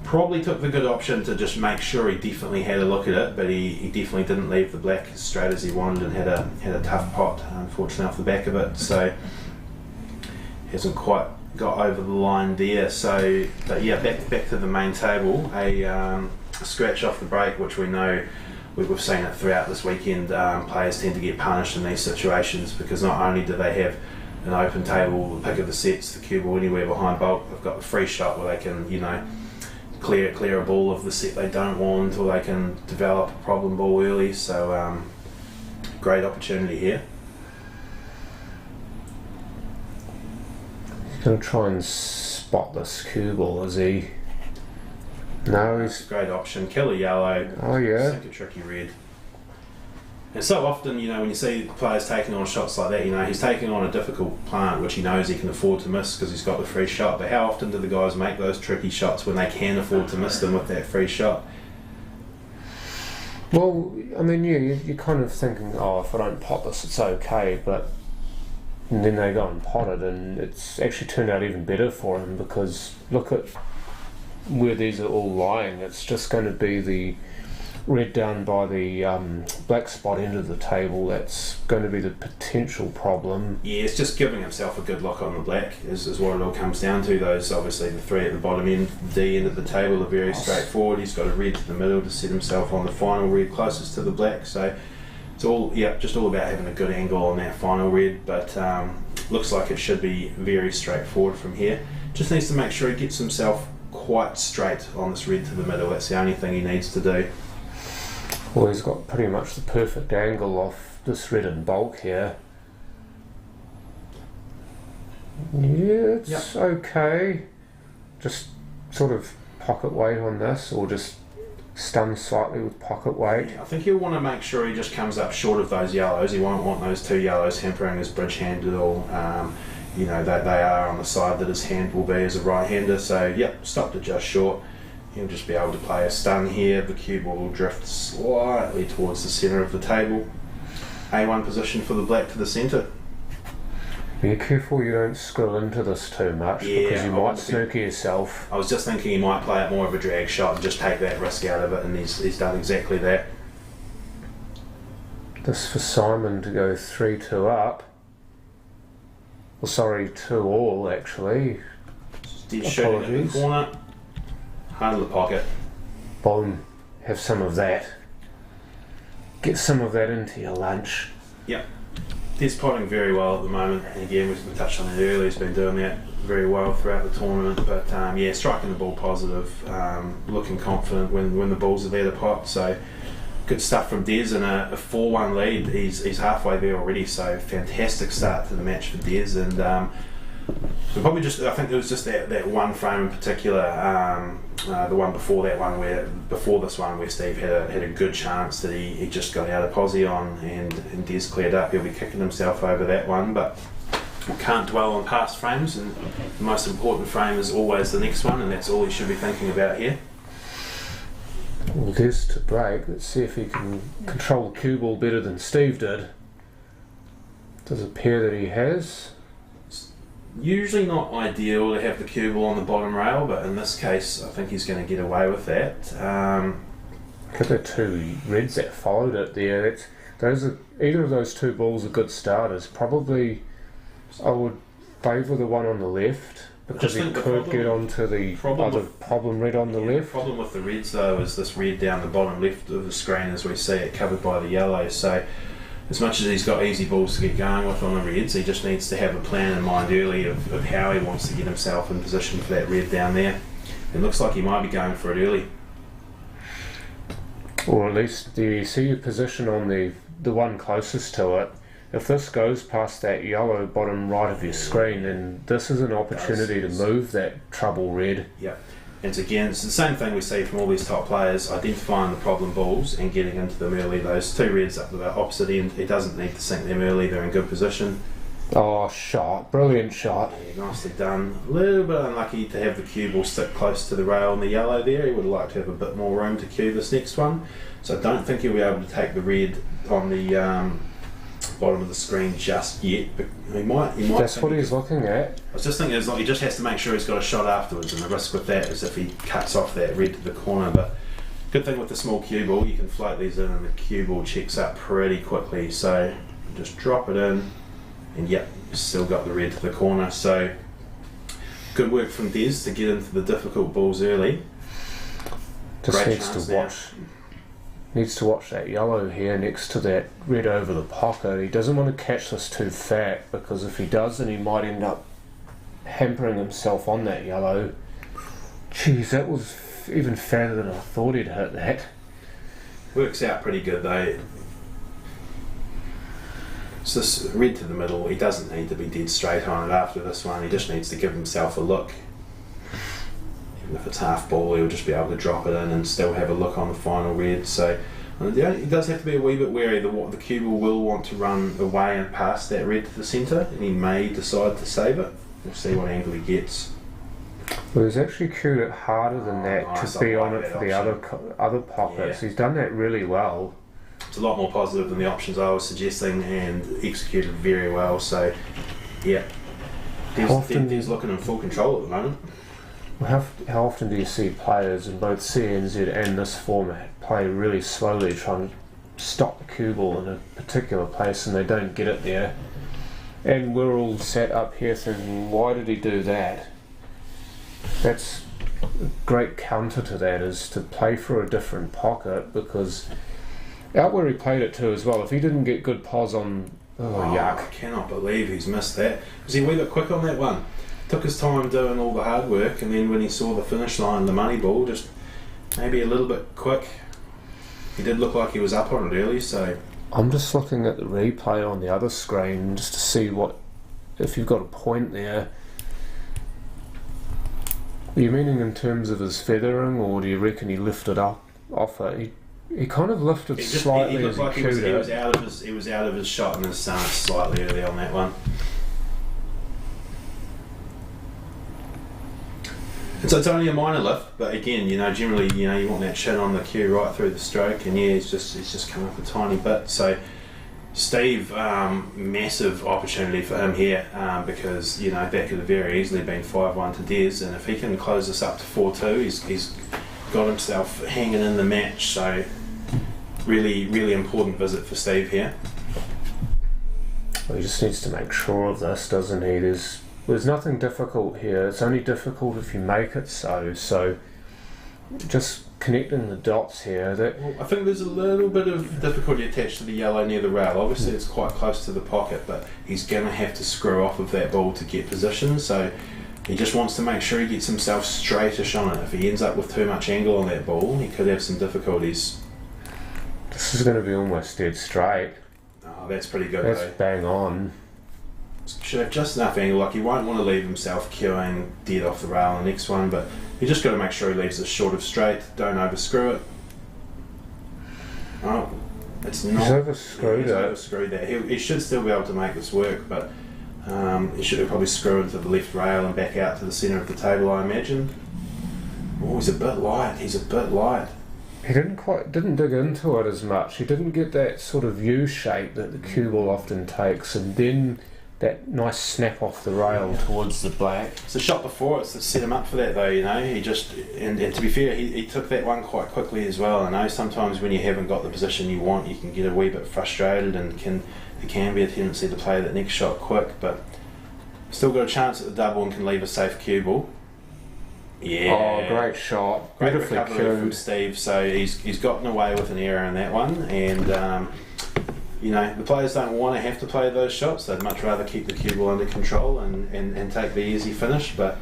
probably took the good option to just make sure he definitely had a look at it, but he definitely didn't leave the black as straight as he wanted, and had a tough pot, unfortunately, off the back of it. So hasn't quite got over the line there. So, but back to the main table. A scratch off the break, which we know we've seen it throughout this weekend. Players tend to get punished in these situations, because not only do they have an open table, the pick of the sets, the cue ball anywhere behind bulk, they've got the free shot where they can clear a ball of the set they don't want, or they can develop a problem ball early. So great opportunity here. He's going to try and spot this cue ball, is he? No, It's a great option. Kill a yellow. Oh yeah. Sink a tricky red. And so often, when you see players taking on shots like that, he's taking on a difficult plant which he knows he can afford to miss because he's got the free shot. But how often do the guys make those tricky shots when they can afford to miss them with that free shot? Well, I mean, yeah, you're kind of thinking, oh, if I don't pot this, it's okay, but and then they go and pot it, and it's actually turned out even better for him because look at where these are all lying. It's just going to be the red down by the black spot end of the table that's going to be the potential problem. Yeah, it's just giving himself a good look on the black is what it all comes down to. Those, obviously, the three at the bottom end, D end of the table are very straightforward. He's got a red to the middle to set himself on the final red closest to the black. So it's all, just all about having a good angle on that final red. But looks like it should be very straightforward from here. Just needs to make sure he gets himself quite straight on this red to the middle. That's the only thing he needs to do. Well, he's got pretty much the perfect angle off this red in bulk here. Yeah, it's okay. Just sort of pocket weight on this, or just stun slightly with pocket weight. I think he'll want to make sure he just comes up short of those yellows. He won't want those two yellows hampering his bridge hand at all. They are on the side that his hand will be as a right-hander. So, yep, stopped it just short. He'll just be able to play a stun here. The cue ball will drift slightly towards the centre of the table. A1 position for the black to the centre. Be careful you don't screw into this too much because you might snooker yourself. I was just thinking he might play it more of a drag shot and just take that risk out of it, and he's done exactly that. This for Simon to go 3-2 up. Well, sorry, 2-all actually. Dead shooting in the corner. Heart of the pocket. Boom. Have some of that. Get some of that into your lunch. Yep. He's potting very well at the moment. And again, we touched on it earlier. He's been doing that very well throughout the tournament. But striking the ball positive, looking confident when the balls are there to pot. So good stuff from Des, and a 4-1 lead. He's halfway there already. So fantastic start to the match for Des. And I think it was just that one frame in particular, the one before this one where Steve had a good chance that he just got out of posi on, and Des cleared up. He'll be kicking himself over that one, but we can't dwell on past frames, and the most important frame is always the next one, and that's all he should be thinking about here. Well, Des to break. Let's see if he can control the cue ball better than Steve did. Does appear that he has. Usually not ideal to have the cue ball on the bottom rail, but in this case I think he's going to get away with that. Look at the two reds that followed it there. Either of those two balls are good starters. Probably I would favour the one on the left because he could get onto the other problem red on the left. The problem with the reds though is this red down the bottom left of the screen as we see it covered by the yellow. So as much as he's got easy balls to get going with on the reds, he just needs to have a plan in mind early of how he wants to get himself in position for that red down there. It looks like he might be going for it early. Or at least you see your position on the one closest to it. If this goes past that yellow bottom right of your screen, then this is an opportunity to move that trouble red. Yep. And it's the same thing we see from all these top players, identifying the problem balls and getting into them early. Those two reds up the opposite end, he doesn't need to sink them early, they're in good position. Oh, shot. Brilliant shot. Yeah, nicely done. A little bit unlucky to have the cue ball stick close to the rail in the yellow there. He would like to have a bit more room to cue this next one. So I don't think he'll be able to take the red on the bottom of the screen just yet, but he might. That's what he's looking at. I was just thinking, he just has to make sure he's got a shot afterwards, and the risk with that is if he cuts off that red to the corner. But good thing with the small cue ball, you can float these in, and the cue ball checks up pretty quickly. So just drop it in, and yep, you've still got the red to the corner. So good work from Des to get into the difficult balls early. Just needs to watch that yellow here next to that red over the pocket. He doesn't want to catch this too fat, because if he does, then he might end up hampering himself on that yellow. Jeez, that was even fatter than I thought he'd hit that. Works out pretty good though. It's this red to the middle. He doesn't need to be dead straight on it after this one. He just needs to give himself a look. Even if it's half ball, he'll just be able to drop it in and still have a look on the final red. So he does have to be a wee bit wary. The cue ball will want to run away and past that red to the centre, and he may decide to save it. We'll see what angle he gets. Well, he's actually cued it harder than that nice. to be I on like it for that the option. other pockets. He's done that really well. It's a lot more positive than the options I was suggesting and executed very well. So, yeah, he's looking in full control at the moment. How often do you see players in both CNZ and this format play really slowly, trying to stop the cue ball in a particular place, and they don't get it there? And we're all sat up here thinking, why did he do that? That's a great counter to that, is to play for a different pocket, because out where he played it to as well, if he didn't get good pos on, yuck. I cannot believe he's missed that. Was he a wee bit quick on that one? Took his time doing all the hard work, and then when he saw the finish line, the money ball, just maybe a little bit quick. He did look like he was up on it early, so... I'm just looking at the replay on the other screen just to see if you've got a point there. Are you meaning in terms of his feathering, or do you reckon he lifted up off it? He kind of lifted slightly. He looked as like he was out of his shot in his stance slightly early on that one. And so it's only a minor lift, but again, generally, you want that shin on the cue right through the stroke, and yeah, he's just come up a tiny bit. So Steve, massive opportunity for him here, because that could have very easily been 5-1 to Des, and if he can close this up to 4-2, he's got himself hanging in the match. So really, really important visit for Steve here. Well, he just needs to make sure of this, doesn't he? There's nothing difficult here. It's only difficult if you make it so. So just connecting the dots here. Well, I think there's a little bit of difficulty attached to the yellow near the rail. Obviously it's quite close to the pocket, but he's going to have to screw off of that ball to get position. So he just wants to make sure he gets himself straightish on it. If he ends up with too much angle on that ball, he could have some difficulties. This is going to be almost dead straight. Oh, that's pretty good. That's though. bang on. Should have just enough angle. Like, he won't want to leave himself queuing dead off the rail on the next one, but you just got to make sure he leaves it short of straight. Don't overscrew it. Oh, it's not. He's overscrewed that. He should still be able to make this work, but he should have probably screwed into the left rail and back out to the centre of the table, I imagine. Oh, he's a bit light. He didn't dig into it as much. He didn't get that sort of U shape that the cue ball often takes, and then that nice snap off the rail towards the black. It's a shot before it's to set him up for that, though. He just and to be fair, he took that one quite quickly as well. I know sometimes when you haven't got the position you want, you can get a wee bit frustrated, and there can be a tendency to play that next shot quick, but still got a chance at the double and can leave a safe cue ball. Yeah. Oh, great shot. Great Beautifully recovery from cued. Steve. So he's gotten away with an error in that one, and the players don't want to have to play those shots. They'd much rather keep the cue ball under control and take the easy finish, but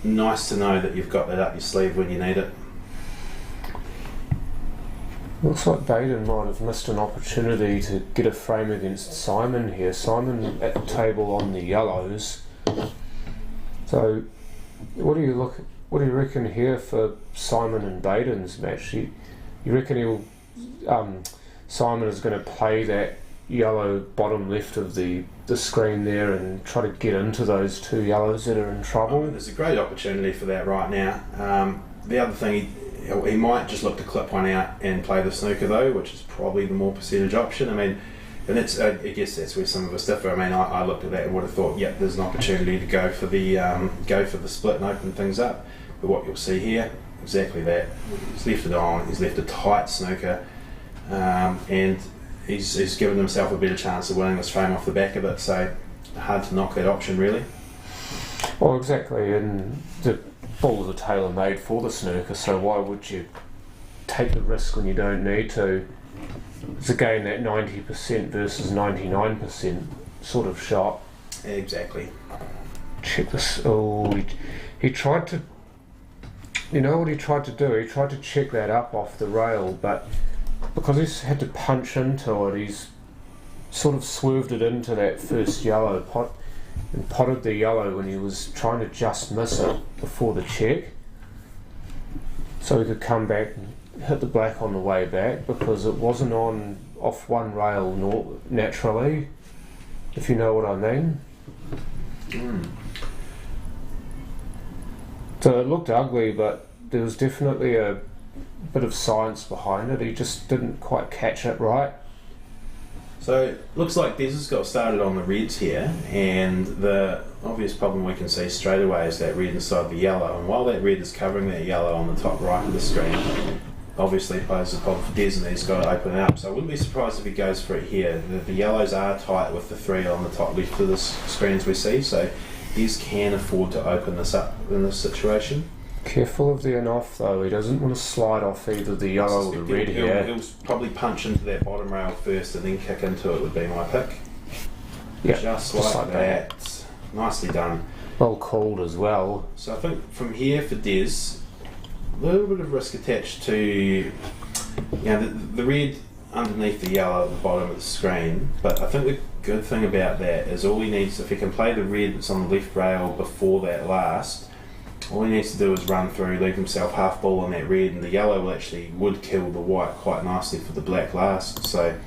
nice to know that you've got that up your sleeve when you need it. Looks like Baden might have missed an opportunity to get a frame against Simon here. Simon at the table on the yellows. So what do you reckon here for Simon and Baden's match? You reckon Simon is going to play that yellow bottom left of the screen there and try to get into those two yellows that are in trouble? There's a great opportunity for that right now. The other thing, he might just look to clip one out and play the snooker though, which is probably the more percentage option. And that's, I guess that's where some of us differ. I looked at that and would have thought, yep, there's an opportunity to go for the split and open things up. But what you'll see here, exactly that. He's left it on. He's left a tight snooker, and he's given himself a better chance of winning this frame off the back of it. So hard to knock that option, really. Well, exactly, and the balls are tailor-made for the snooker. So why would you take the risk when you don't need to? It's again that 90% versus 99% sort of shot. Exactly. Check this. Oh, he tried to. You know what he tried to do? He tried to check that up off the rail, but because he's had to punch into it, he's sort of swerved it into that first yellow pot and potted the yellow when he was trying to just miss it before the check, so he could come back and hit the black on the way back, because it wasn't on off one rail naturally, if you know what I mean. So it looked ugly, but there was definitely a bit of science behind it. He just didn't quite catch it right. So looks like Des has got started on the reds here, and the obvious problem we can see straight away is that red inside the yellow, and while that red is covering that yellow on the top right of the screen, obviously it poses a problem for Des, and he's got to open it up. So I wouldn't be surprised if he goes for it here. The yellows are tight with the 3 on the top left of the screen as we see, so Des can afford to open this up in this situation. Careful of the on-off though, he doesn't want to slide off either the yellow or the red here. He'll probably punch into that bottom rail first and then kick into it would be my pick. Yeah, just like that. Nicely done. Well called as well. So I think from here for Des, a little bit of risk attached to the red underneath the yellow at the bottom of the screen, but I think the good thing about that is all he needs, if he can play the red that's on the left rail before that last, all he needs to do is run through, leave himself half ball on that red, and the yellow would kill the white quite nicely for the black last. So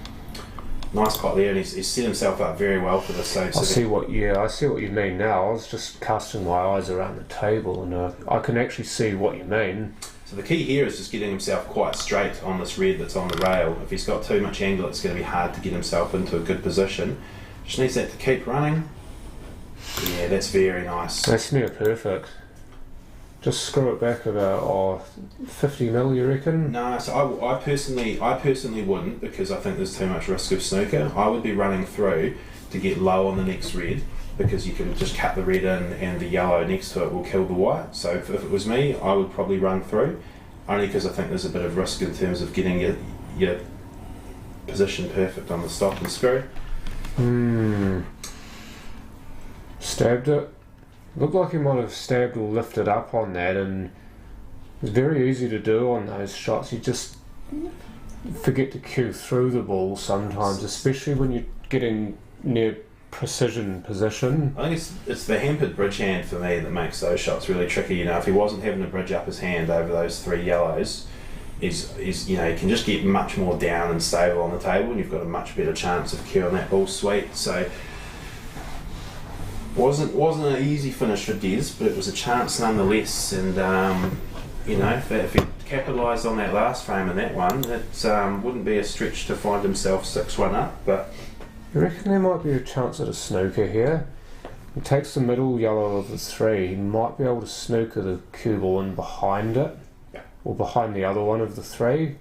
nice pot there, and he's set himself up very well for this. So I see what you mean now. I was just casting my eyes around the table, and I can actually see what you mean. So the key here is just getting himself quite straight on this red that's on the rail. If he's got too much angle, it's going to be hard to get himself into a good position. Just needs that to keep running. Yeah, that's very nice. That's near perfect. Just screw it back about 50 mil, you reckon? No, so I personally wouldn't, because I think there's too much risk of snooker. I would be running through to get low on the next red, because you can just cut the red in and the yellow next to it will kill the white. So if it was me, I would probably run through, only because I think there's a bit of risk in terms of getting your position perfect on the stop and screw. Stabbed it. Looked like he might have stabbed or lifted up on that, and it's very easy to do on those shots. You just forget to cue through the ball sometimes, especially when you're getting near precision position. I think it's the hampered bridge hand for me that makes those shots really tricky. You know, if he wasn't having to bridge up his hand over those 3 yellows, is you know, you can just get much more down and stable on the table, and you've got a much better chance of cueing that ball sweet. So wasn't an easy finish for Des, but it was a chance nonetheless. And you know, if he capitalised on that last frame in that one, it wouldn't be a stretch to find himself 6-1 up. But you reckon there might be a chance at a snooker here? He takes the middle yellow of the 3. He might be able to snooker the cue ball in behind it, or behind the other one of the 3.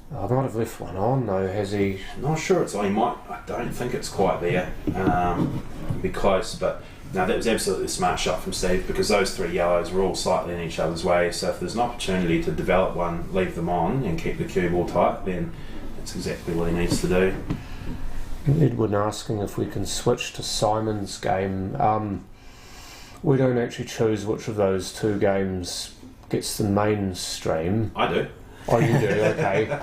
I might have left one on though, has he? Not sure it's on. He might. I don't think it's quite there. It'd be close, but no, that was absolutely a smart shot from Steve, because those 3 yellows were all slightly in each other's way. So if there's an opportunity to develop one, leave them on and keep the cue ball tight, then that's exactly what he needs to do. Edwin asking if we can switch to Simon's game. We don't actually choose which of those 2 games gets the mainstream. I do. Oh, you do? Okay.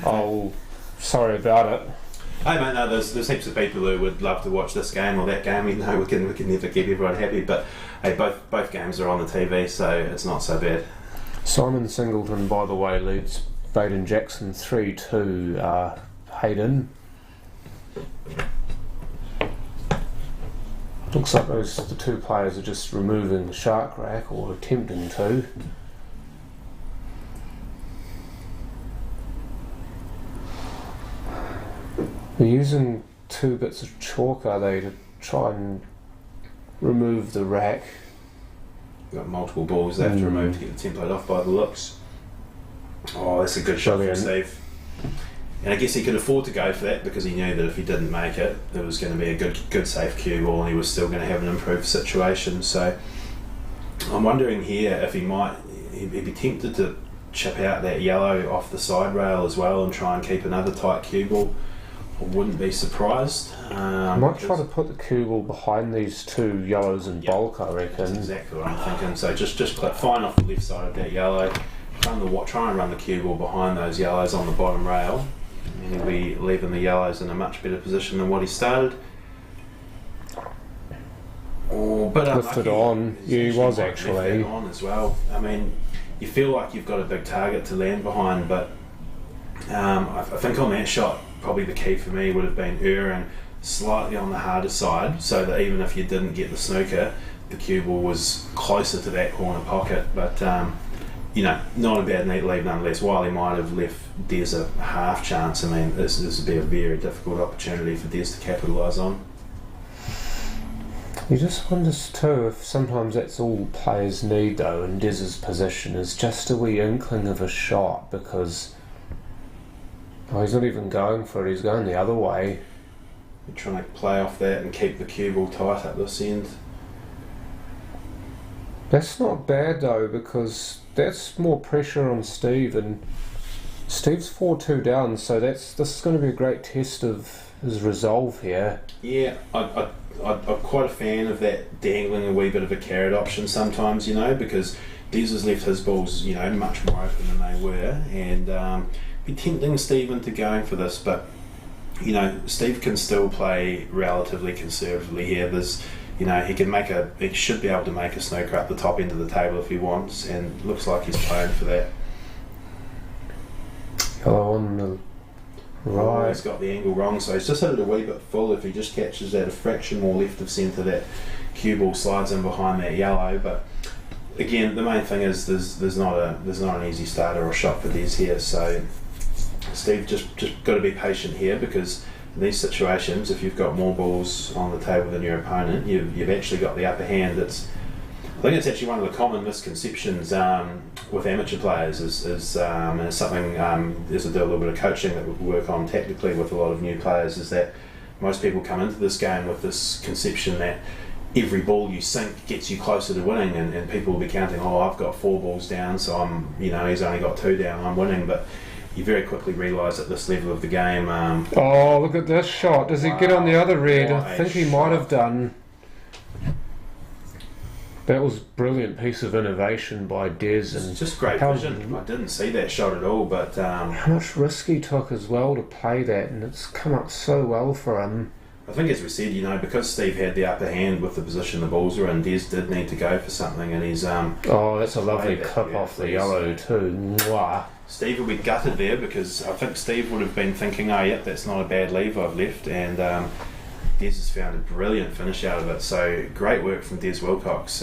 Oh, sorry about it. Hey mate, no, there's heaps of people who would love to watch this game or that game. You know, we can never keep everyone happy, but hey, both games are on the TV, so it's not so bad. Simon Singleton, by the way, leads Baden Jackson 3-2. Hayden. Looks like the 2 players are just removing the shark rack, or attempting to. They're using 2 bits of chalk, are they, to try and remove the rack? Got multiple balls they have to remove to get the template off by the looks. Oh, that's a good shot from Steve. And I guess he could afford to go for that, because he knew that if he didn't make it, there was going to be a good safe cue ball, and he was still going to have an improved situation. So I'm wondering here if he'd be tempted to chip out that yellow off the side rail as well and try and keep another tight cue ball. I wouldn't be surprised. I might try to put the cue ball behind these 2 yellows in bulk, I reckon. That's exactly what I'm thinking. So just clip fine off the left side of that yellow. Try and run the cue ball behind those yellows on the bottom rail, and he'll be leaving the yellows in a much better position than what he started. Oh, but lifted on. Yeah, he was actually on as well. I mean, you feel like you've got a big target to land behind, but I think on that shot, probably the key for me would have been erring slightly on the harder side, so that even if you didn't get the snooker, the cue ball was closer to that corner pocket, but not a bad neat lead nonetheless. While he might have left Des a half chance, I mean, this would be a very difficult opportunity for Des to capitalise on. You just wonder too if sometimes that's all players need though in Des's position, is just a wee inkling of a shot, because he's not even going for it, he's going the other way. You're trying to play off that and keep the cue ball tight at this end. That's not bad though, because that's more pressure on Steve, and Steve's 4-2 down, so this is going to be a great test of his resolve here. Yeah, I'm quite a fan of that dangling a wee bit of a carrot option sometimes, because Des has left his balls, much more open than they were, and be tempting Steve into going for this, but Steve can still play relatively conservatively here. There's, he should be able to make a snooker up the top end of the table if he wants, and looks like he's playing for that. Yellow on the right. He's got the angle wrong, so he's just hit it a wee bit full. If he just catches that a fraction more left of centre, that cue ball slides in behind that yellow. But again, the main thing is there's not an easy starter or shot for Des here. So Steve just got to be patient here, because in these situations, if you've got more balls on the table than your opponent, you've actually got the upper hand. I think it's actually one of the common misconceptions with amateur players is something there's a little bit of coaching that we work on tactically with a lot of new players, is that most people come into this game with this conception that every ball you sink gets you closer to winning, and people will be counting, I've got 4 balls down, so he's only got 2 down, I'm winning. But you very quickly realise at this level of the game. Look at this shot. Does he get on the other red? I think he might have done. That was a brilliant piece of innovation by Des, and just great vision. I didn't see that shot at all, but how much risk he took as well to play that, and it's come up so well for him. I think, as we said, because Steve had the upper hand with the position the balls were in, Des did need to go for something, and he's that's a lovely clip off the yellow too. Mwah. Steve will be gutted there, because I think Steve would have been thinking, that's not a bad leave I've left, and Des has found a brilliant finish out of it. So great work from Des Wilcox.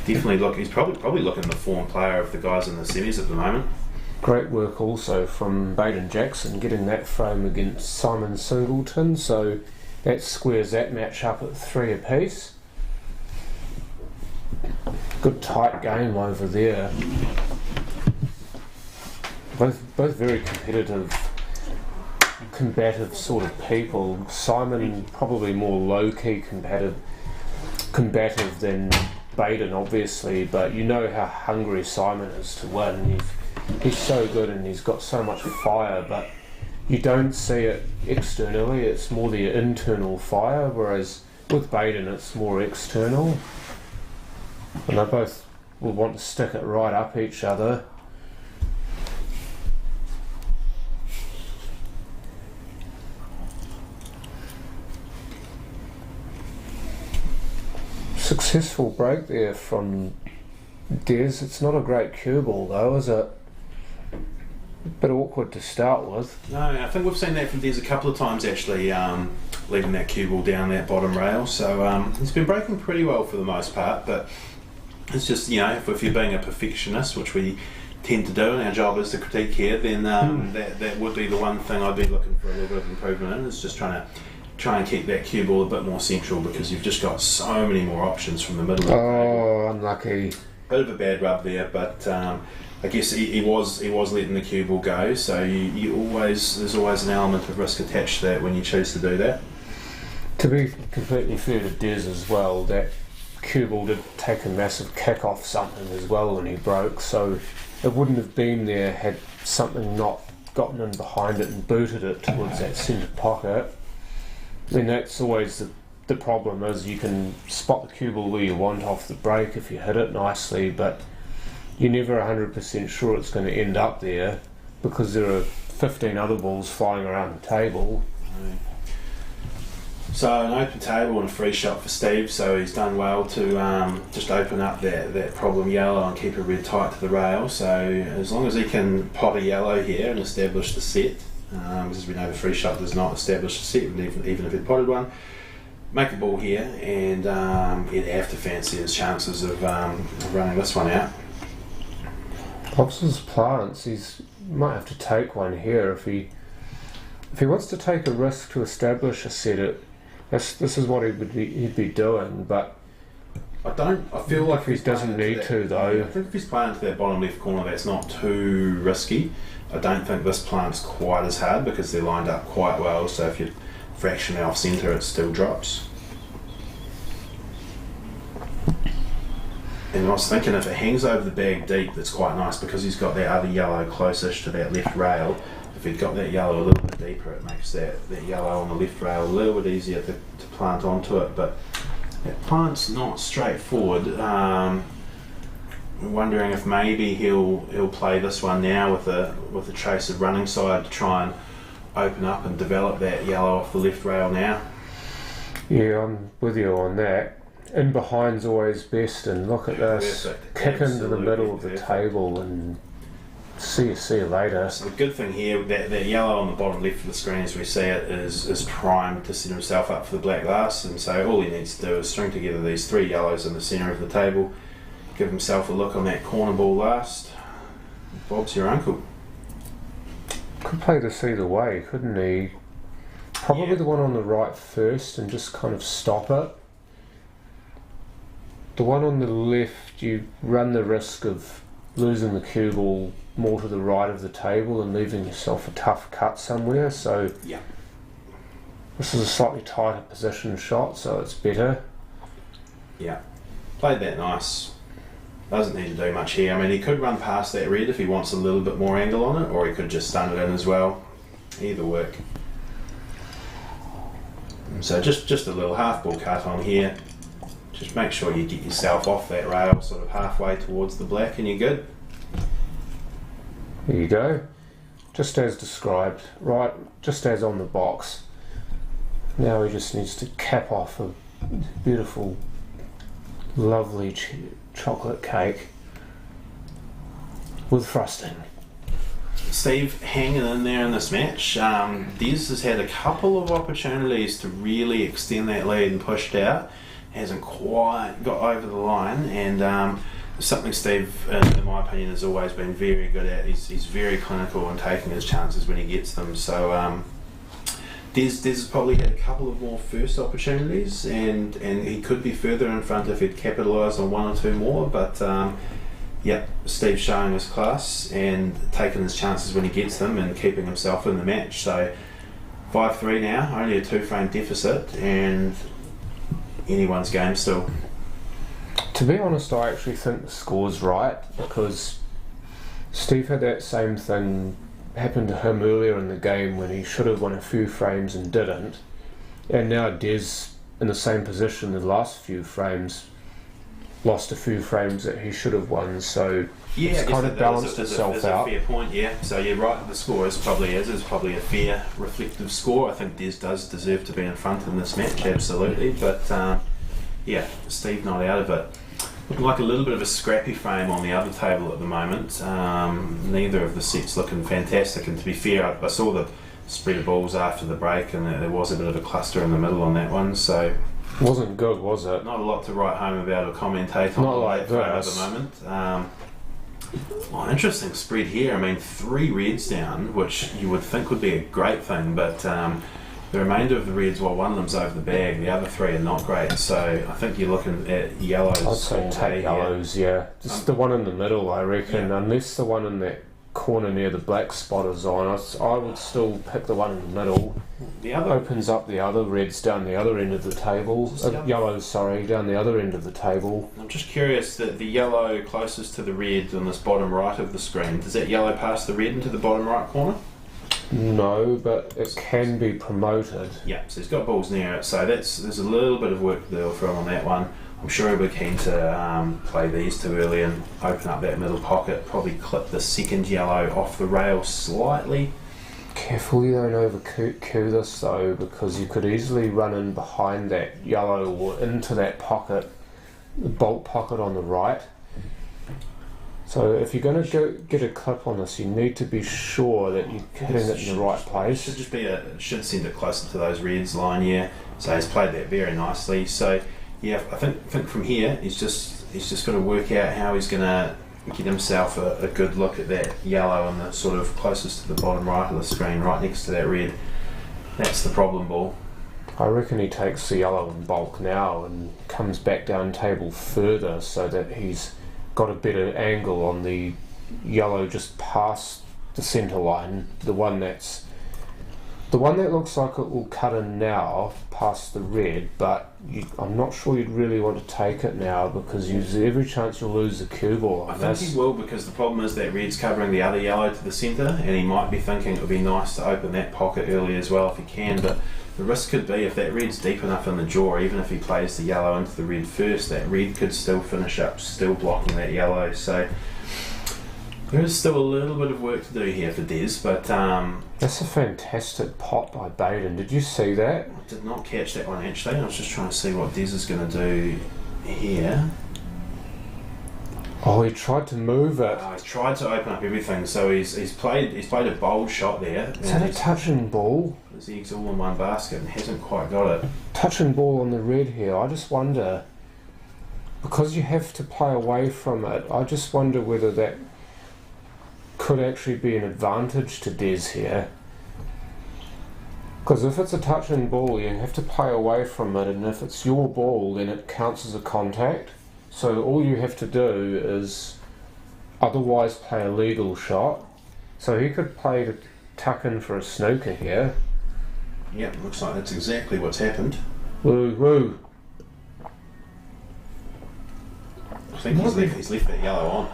Definitely he's probably looking the form player of the guys in the semis at the moment. Great work also from Baden Jackson, getting that frame against Simon Singleton, so that squares that match up at 3 apiece. Good tight game over there. Both very competitive, combative sort of people. Simon probably more low-key combative than Baden, obviously, but you know how hungry Simon is to win. He's so good and he's got so much fire, but you don't see it externally. It's more the internal fire, whereas with Baden it's more external, and they both will want to stick it right up each other. Successful break there from Des. It's not a great cue ball though, is it? A bit awkward to start with. No, I think we've seen that from Des a couple of times actually, leaving that cue ball down that bottom rail. So he's been breaking pretty well for the most part, but it's just, if you're being a perfectionist, which we tend to do, and our job is to critique here, then that would be the one thing I'd be looking for a little bit of improvement in, is just try and keep that cue ball a bit more central, because you've just got so many more options from the middle of the table. Unlucky. Bit of a bad rub there, but I guess he was letting the cue ball go, so there's always an element of risk attached to that when you choose to do that. To be completely fair to Des as well, that cue ball did take a massive kick off something as well when he broke, so it wouldn't have been there had something not gotten in behind it and booted it towards that centre pocket. Then that's always the problem, is you can spot the cue ball where you want off the break if you hit it nicely, but you're never 100% sure it's going to end up there, because there are 15 other balls flying around the table. So an open table and a free shot for Steve, so he's done well to just open up that problem yellow and keep a red tight to the rail. So as long as he can pot a yellow here and establish the set, because as we know the free shot does not establish a set, even if he potted one, make a ball here, and he'd have to fancy his chances of running this one out. Pops's plants, he's might have to take one here if he wants to take a risk to establish a set. This is what he'd be doing, but I feel like he doesn't need to though. I think if he's playing to that bottom left corner, that's not too risky. I don't think this plant's quite as hard because they're lined up quite well. So if you're fractionally off centre, it still drops. And I was thinking if it hangs over the bag deep, that's quite nice because he's got that other yellow closest to that left rail. If he'd got that yellow a little bit deeper, it makes that yellow on the left rail a little bit easier to plant onto it. But that plant's not straightforward. I'm wondering if maybe he'll play this one now with a trace of running side to try and open up and develop that yellow off the left rail now. Yeah, I'm with you on that. In behind's always best, and look at this. Perfect. Kick Absolutely into the middle of the perfect. table and see you later. So the good thing here, that yellow on the bottom left of the screen as we see it is primed to set himself up for the black glass, and so all he needs to do is string together these three yellows in the centre of the table, give himself a look on that corner ball last. Bob's your uncle. Could play this either way, couldn't he? Probably the one on the right first and just kind of stop it. The one on the left, you run the risk of losing the cue ball more to the right of the table and leaving yourself a tough cut somewhere, so Yeah. this is a slightly tighter position shot, so it's better. Yeah. Played that nice. Doesn't need to do much here. I mean, he could run past that red if he wants a little bit more angle on it, or he could just stun it in as well. Either work. So just a little half ball cut on here. Just make sure you get yourself off that rail sort of halfway towards the black and you're good. There you go. Just as described, right, just as on the box. Now he just needs to cap off a beautiful, lovely chocolate cake with frosting. Steve hanging in there in this match. Des has had a couple of opportunities to really extend that lead and pushed out. Hasn't quite got over the line, and something Steve, in my opinion, has always been very good at. He's very clinical in taking his chances when he gets them. So Des has probably had a couple of more first opportunities, and he could be further in front if he'd capitalised on one or two more. But yeah, Steve's showing his class and taking his chances when he gets them and keeping himself in the match. So 5-3 now, only a 2-frame deficit, and anyone's game still. To be honest, I actually think the score's right, because Steve had that same thing happen to him earlier in the game when he should have won a few frames and didn't, and now Des, in the same position the last few frames, lost a few frames that he should have won, so Yeah, it's kind of balanced itself out. A fair point, yeah. So you're right, the score is probably a fair reflective score. I think Des does deserve to be in front in this match, absolutely. But yeah, Steve not out of it. Looking like a little bit of a scrappy frame on the other table at the moment. Neither of the sets looking fantastic, and to be fair, I saw the spread of balls after the break, and there was a bit of a cluster in the middle on that one, so Wasn't good, was it? not a lot to write home about or commentate on Not like that frame at this. the moment. Well, interesting spread here. I mean, 3 reds down, which you would think would be a great thing, but the remainder of the reds, well, one of them's over the bag, the other 3 are not great. So I think you're looking at yellows. I'd say all take day yellows, yeah. Just the one in the middle, I reckon. Yeah. Unless the one in that corner near the black spot is on, I would still pick the one in the middle. The other Opens up the other reds down the other end of the table. Yellows, sorry, down the other end of the table. I'm just curious that the yellow closest to the red on this bottom right of the screen, does that yellow pass the red into the bottom right corner? No, but it can be promoted. Yeah, so he's got balls near it, so there's a little bit of work to do for him on that one. I'm sure he'll be keen to play these too early and open up that middle pocket, probably clip the second yellow off the rail slightly. Careful you don't over-cue this though, because you could easily run in behind that yellow or into that pocket, the bolt pocket on the right. So if you're going to get a clip on this, you need to be sure that you're hitting it in the right place. Should send it closer to those reds line, yeah. So he's played that very nicely. So yeah, I think from here he's just got to work out how he's going to get himself a good look at that yellow and the sort of closest to the bottom right of the screen, right next to that red. That's the problem ball. I reckon he takes the yellow in bulk now and comes back down table further so that he's got a better angle on the yellow just past the centre line, the one that looks like it will cut in now past the red, but I'm not sure you'd really want to take it now because there's every chance you'll lose the cue ball. I think he will, because the problem is that red's covering the other yellow to the centre, and he might be thinking it would be nice to open that pocket early as well if he can, but the risk could be if that red's deep enough in the jaw, even if he plays the yellow into the red first, that red could still finish up, still blocking that yellow. So there is still a little bit of work to do here for Des, but that's a fantastic pot by Baden. Did you see that? I did not catch that one actually. I was just trying to see what Des is going to do here. Oh, he tried to move it. He's tried to open up everything, so he's played a bold shot there. Is that a touch and ball? His eggs all in one basket and hasn't quite got it. Touch and ball on the red here. I just wonder, because you have to play away from it, I just wonder whether that could actually be an advantage to Des here. Because if it's a touch and ball, you have to play away from it, and if it's your ball, then it counts as a contact. So all you have to do is otherwise play a legal shot. So he could play to tuck in for a snooker here. Yep, looks like that's exactly what's happened. Woo woo. I think he's left that yellow on.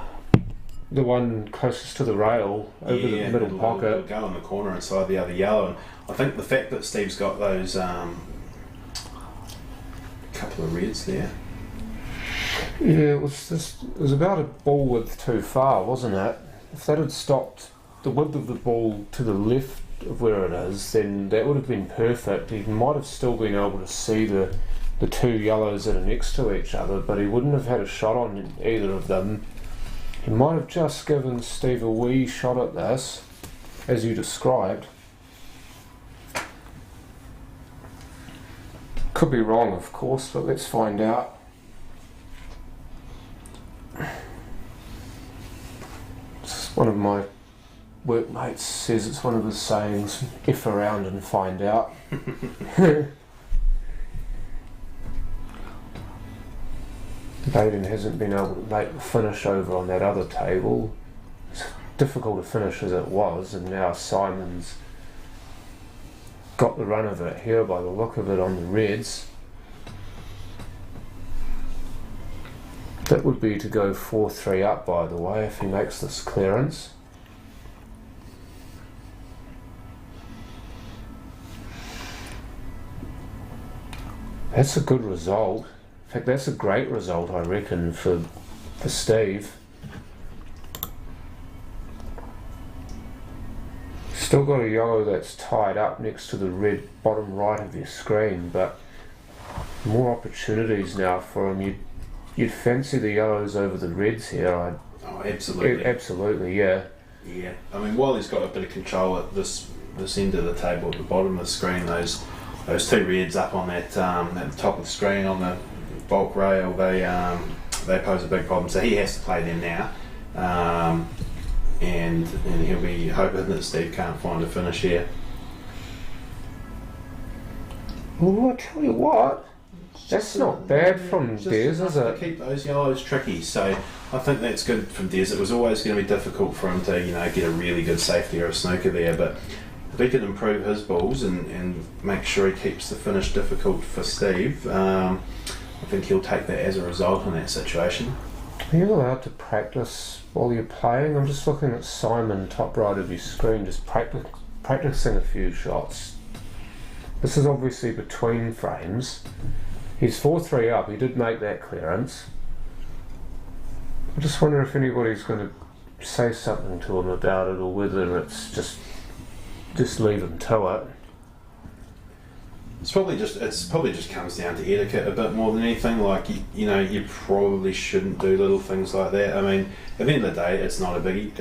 The one closest to the rail, over the middle pocket. It'll go in the corner inside the other yellow. And I think the fact that Steve's got those couple of reds there. Yeah, it was about a ball width too far, wasn't it? If that had stopped the width of the ball to the left of where it is, then that would have been perfect. He might have still been able to see the two yellows that are next to each other, but he wouldn't have had a shot on either of them. He might have just given Steve a wee shot at this, as you described. Could be wrong, of course, but let's find out. One of my workmates says it's one of his sayings, F around and find out. Baden hasn't been able to make the finish over on that other table. It's difficult to finish as it was, and now Simon's got the run of it here by the look of it on the reds. That would be to go 4-3 up, by the way, if he makes this clearance. That's a good result. In fact, that's a great result, I reckon, for Steve. Still got a yellow that's tied up next to the red bottom right of your screen, but more opportunities now for him. You'd fancy the yellows over the reds here. Oh, absolutely. Absolutely, yeah. Yeah. I mean, while he's got a bit of control at this end of the table, at the bottom of the screen, those two reds up on that at the top of the screen on the bulk rail, they pose a big problem. So he has to play them now, and he'll be hoping that Steve can't find a finish here. Well, I tell you what. That's not bad from Des, is it? To keep those yellows tricky, so I think that's good from Des. It was always going to be difficult for him to, get a really good safety or a snooker there, but if he can improve his balls and make sure he keeps the finish difficult for Steve, I think he'll take that as a result in that situation. Are you allowed to practice while you're playing? I'm just looking at Simon, top right of your screen, just practicing a few shots. This is obviously between frames. He's 4-3 up, he did make that clearance. I just wonder if anybody's going to say something to him about it, or whether it's just leave him to it. It's probably just comes down to etiquette a bit more than anything. Like you probably shouldn't do little things like that. I mean, at the end of the day, it's not a biggie.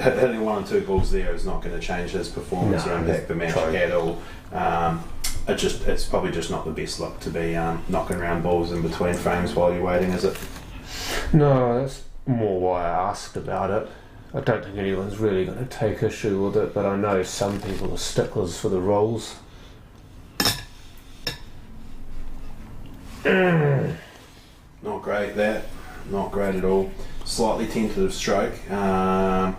Hitting 1 or 2 balls there is not going to change his performance or impact the match at all. It's probably just not the best look to be knocking around balls in between frames while you're waiting, is it? No, that's more why I asked about it. I don't think anyone's really going to take issue with it, but I know some people are sticklers for the rules. Not great, that. Not great at all. Slightly tentative stroke. Wanted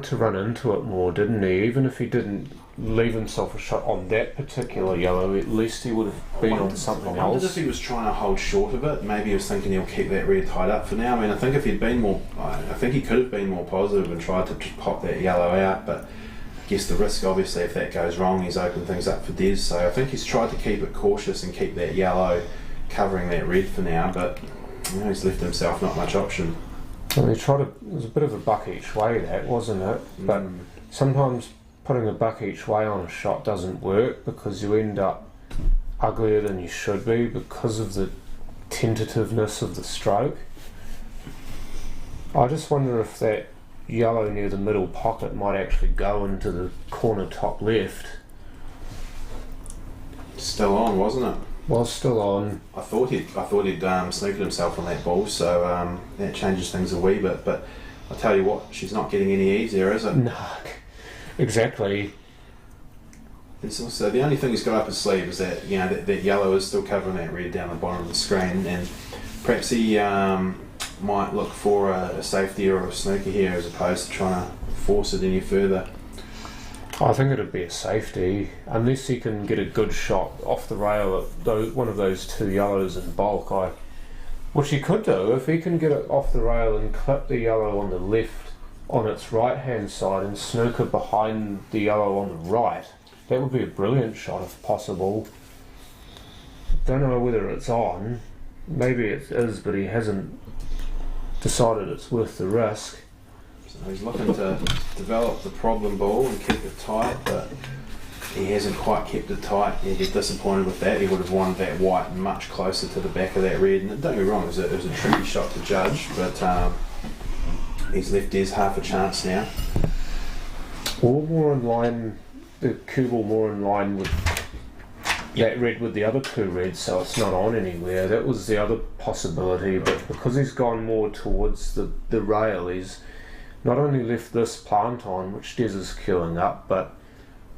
to run into it more, didn't he? Even if he didn't leave himself a shot on that particular yellow, at least he would have been on something I wondered else. if he was trying to hold short of it. Maybe he was thinking he'll keep that red tied up for now. I mean, I think if he'd been more, I think he could have been more positive and tried to just pop that yellow out. But I guess the risk, obviously, if that goes wrong, he's opened things up for Des. So I think he's tried to keep it cautious and keep that yellow covering that red for now. But he's left himself not much option. Well, he tried it was a bit of a buck each way, that wasn't it? But sometimes putting a buck each way on a shot doesn't work because you end up uglier than you should be because of the tentativeness of the stroke. I just wonder if that yellow near the middle pocket might actually go into the corner top left. Still on, wasn't it? Was still on. I thought he'd snooked himself on that ball, so that changes things a wee bit. But I tell you what, she's not getting any easier, is it? No, exactly. And so the only thing he's got up his sleeve is that that yellow is still covering that red down the bottom of the screen, and perhaps he might look for a safety or a snooker here as opposed to trying to force it any further. I think it'd be a safety, unless he can get a good shot off the rail at one of those 2 yellows in bulk. Which he could do if he can get it off the rail and clip the yellow on the left on its right hand side and snooker behind the yellow on the right. That would be a brilliant shot if possible. Don't know whether it's on. Maybe it is, but he hasn't decided it's worth the risk. So he's looking to develop the problem ball and keep it tight, but he hasn't quite kept it tight. He'd be disappointed with that. He would have wanted that white much closer to the back of that red. And don't get me wrong, it was a tricky shot to judge, but he's left Des half a chance now. Or more in line, the cue ball more in line with that red with the other 2 reds, so it's not on anywhere. That was the other possibility, but because he's gone more towards the rail, he's not only left this plant on, which Des is queuing up, but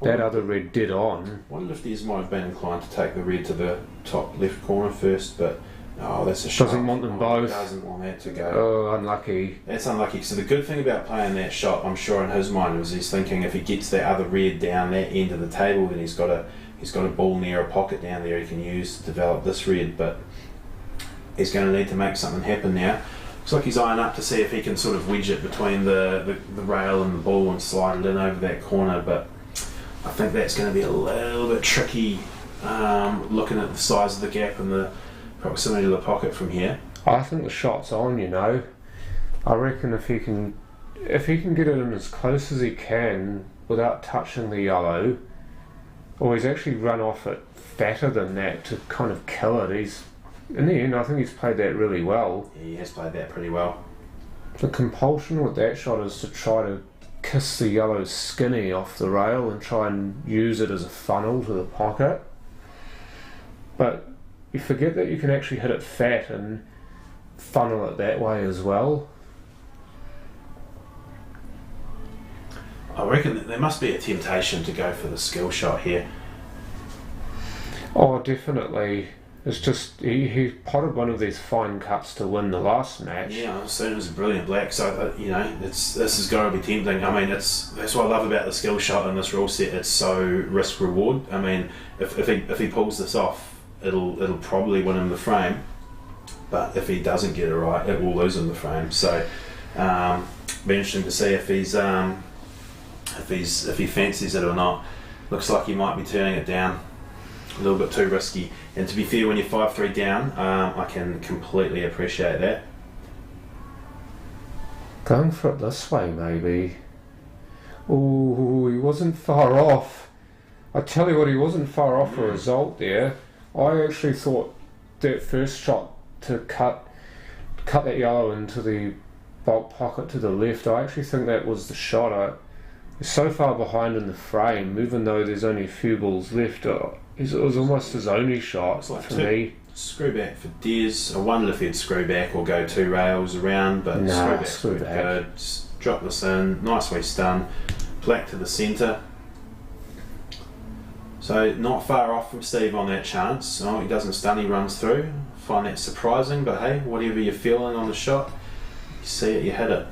that other red dead on. I wonder if Des might have been inclined to take the red to the top left corner first, but that's a shot. Doesn't want them both. Doesn't want that to go. Oh, unlucky. That's unlucky. So the good thing about playing that shot, I'm sure in his mind, was he's thinking if he gets that other red down that end of the table, then he's got a ball near a pocket down there he can use to develop this red, but he's going to need to make something happen now. Looks like he's eyeing up to see if he can sort of wedge it between the rail and the ball and slide it in over that corner, but I think that's going to be a little bit tricky looking at the size of the gap and the proximity to the pocket from here. I think the shot's on, I reckon if he can get it in as close as he can without touching the yellow, or he's actually run off it fatter than that to kind of kill it. In the end, I think he's played that really well. Yeah, he has played that pretty well. The compulsion with that shot is to try to kiss the yellow skinny off the rail and try and use it as a funnel to the pocket. But you forget that you can actually hit it fat and funnel it that way as well. I reckon that there must be a temptation to go for the skill shot here. Oh, definitely. It's just he potted one of these fine cuts to win the last match. Yeah, I've seen it was a brilliant black. So this has got to be tempting. I mean, that's what I love about the skill shot in this rule set. It's so risk reward. I mean, if he pulls this off, it'll probably win him the frame. But if he doesn't get it right, it will lose him the frame. So, be interesting to see if he fancies it or not. Looks like he might be turning it down. A little bit too risky. And to be fair, when you're 5-3 down, I can completely appreciate that. Going for it this way, maybe. Oh, he wasn't far off. I tell you what, he wasn't far off a result there. I actually thought that first shot to cut that yellow into the bulk pocket to the left, I actually think that was the shot. He's so far behind in the frame, even though there's only a few balls left. It was almost his only shot for me. Screw back for Des. I wondered if he'd screw back or go 2 rails around, but screw back. Good. Drop this in. Nicely stun. Black to the centre. So not far off from Steve on that chance. Oh, he doesn't stun, he runs through. Find that surprising, but hey, whatever you're feeling on the shot, you see it, you hit it.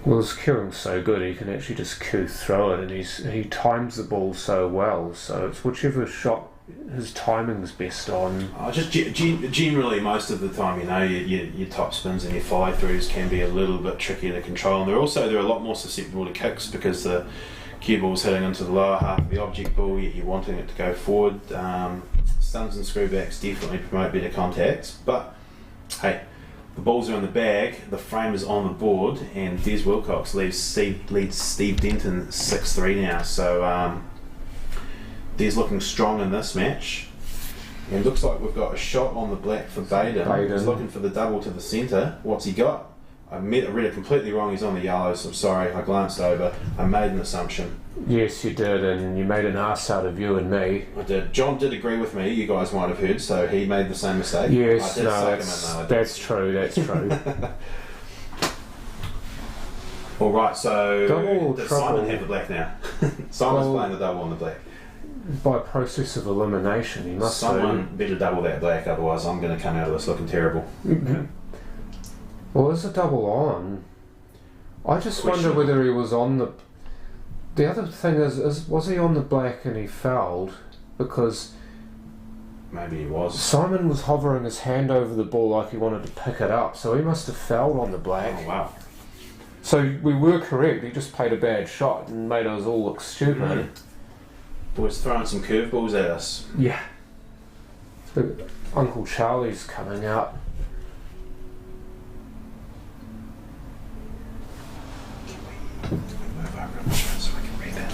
Well, his cueing's so good, he can actually just cue through it, and he times the ball so well. So it's whichever shot his timing's best on. Just generally, most of the time, your top spins and your follow throughs can be a little bit trickier to control, and they're a lot more susceptible to kicks because the cue ball's hitting into the lower half of the object ball, yet you're wanting it to go forward. Stuns and screwbacks definitely promote better contacts, but hey, the balls are in the bag, the frame is on the board, and Des Wilcox leads Steve Denton 6-3 now. So Des looking strong in this match. And looks like we've got a shot on the black for Baden. He's looking for the double to the centre. What's he got? I read it completely wrong. He's on the yellows. I'm sorry, I glanced over. I made an assumption. Yes, you did, and you made an ass out of you and me. I did. John did agree with me, you guys might have heard, so he made the same mistake. Yes, that's true. Alright, so does Simon have the black now? Simon's playing the double on the black. By process of elimination, he must Someone better double that black, otherwise I'm going to come out of this looking terrible. Well, is a double on? I just wonder whether he was on the... The other thing is was he on the black and he fouled? Because... Maybe he was. Simon was hovering his hand over the ball like he wanted to pick it up, so he must have fouled on the black. Oh, wow. So we were correct, he just played a bad shot and made us all look stupid. Boys throwing some curveballs at us. Yeah. Uncle Charlie's coming out. Can we move over a bit so I can read that,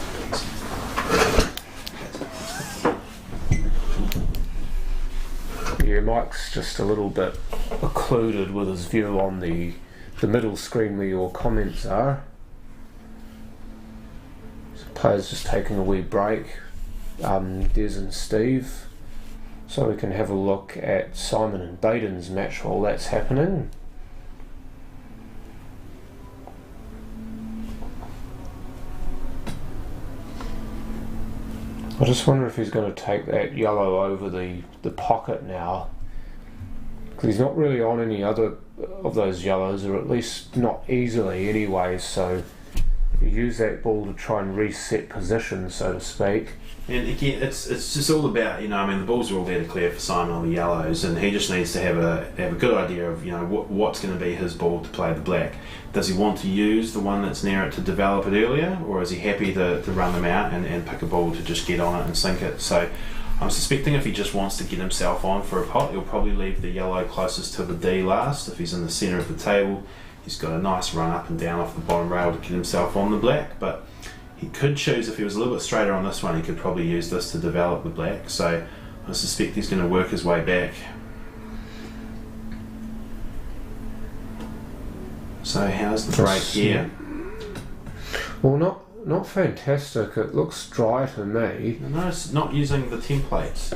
please? Yeah, Mike's just a little bit occluded with his view on the middle screen where your comments are. So players just taking a wee break. Des and Steve. So we can have a look at Simon and Baden's match while that's happening. I just wonder if he's going to take that yellow over the pocket now, because he's not really on any other of those yellows, or at least not easily anyway, so you use that ball to try and reset position, so to speak. And again, it's just all about, the balls are all there to clear for Simon on the yellows, and he just needs to have a good idea of, what's going to be his ball to play the black. Does he want to use the one that's near it to develop it earlier, or is he happy to run them out and pick a ball to just get on it and sink it? So I'm suspecting if he just wants to get himself on for a pot, he'll probably leave the yellow closest to the D last. If he's in the centre of the table, he's got a nice run up and down off the bottom rail to get himself on the black, but he could choose, if he was a little bit straighter on this one, he could probably use this to develop the black. So I suspect he's going to work his way back. So how's the break here? Well, not fantastic. It looks dry to me. No, it's not using the templates.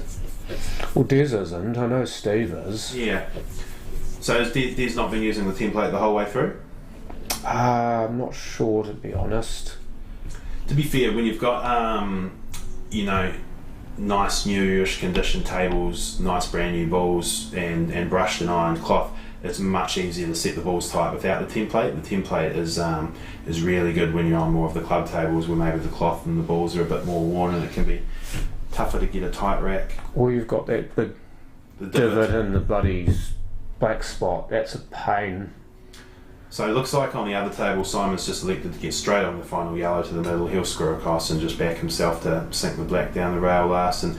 Well, Des isn't. I know Steve is. Yeah. So has Des not been using the template the whole way through? I'm not sure, to be honest. To be fair, when you've got, nice newish conditioned tables, nice brand new balls, and brushed and ironed cloth, it's much easier to set the balls tight without the template. The template is really good when you're on more of the club tables where maybe the cloth and the balls are a bit more worn and it can be tougher to get a tight rack. Or you've got that big divot in the bloody black spot. That's a pain. So it looks like on the other table, Simon's just elected to get straight on the final yellow to the middle. He'll screw across and just back himself to sink the black down the rail last. And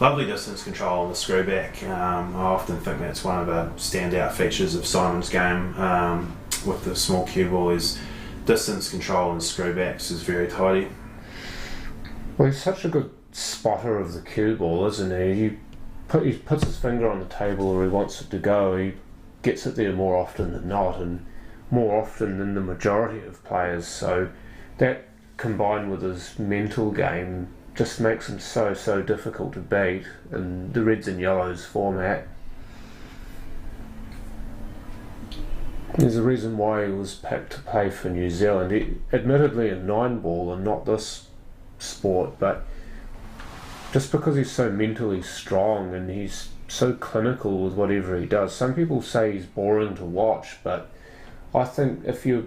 lovely distance control on the screw back. I often think that's one of the standout features of Simon's game with the small cue ball. Is distance control and screw backs is very tidy. Well, he's such a good spotter of the cue ball, isn't he? He puts his finger on the table where he wants it to go. He gets it there more often than not, and more often than the majority of players. So that, combined with his mental game, just makes him so difficult to beat in the Reds and Yellows format. There's a reason why he was picked to play for New Zealand. Admittedly in 9-ball and not this sport, but just because he's so mentally strong and he's so clinical with whatever he does. Some people say he's boring to watch, but I think if you're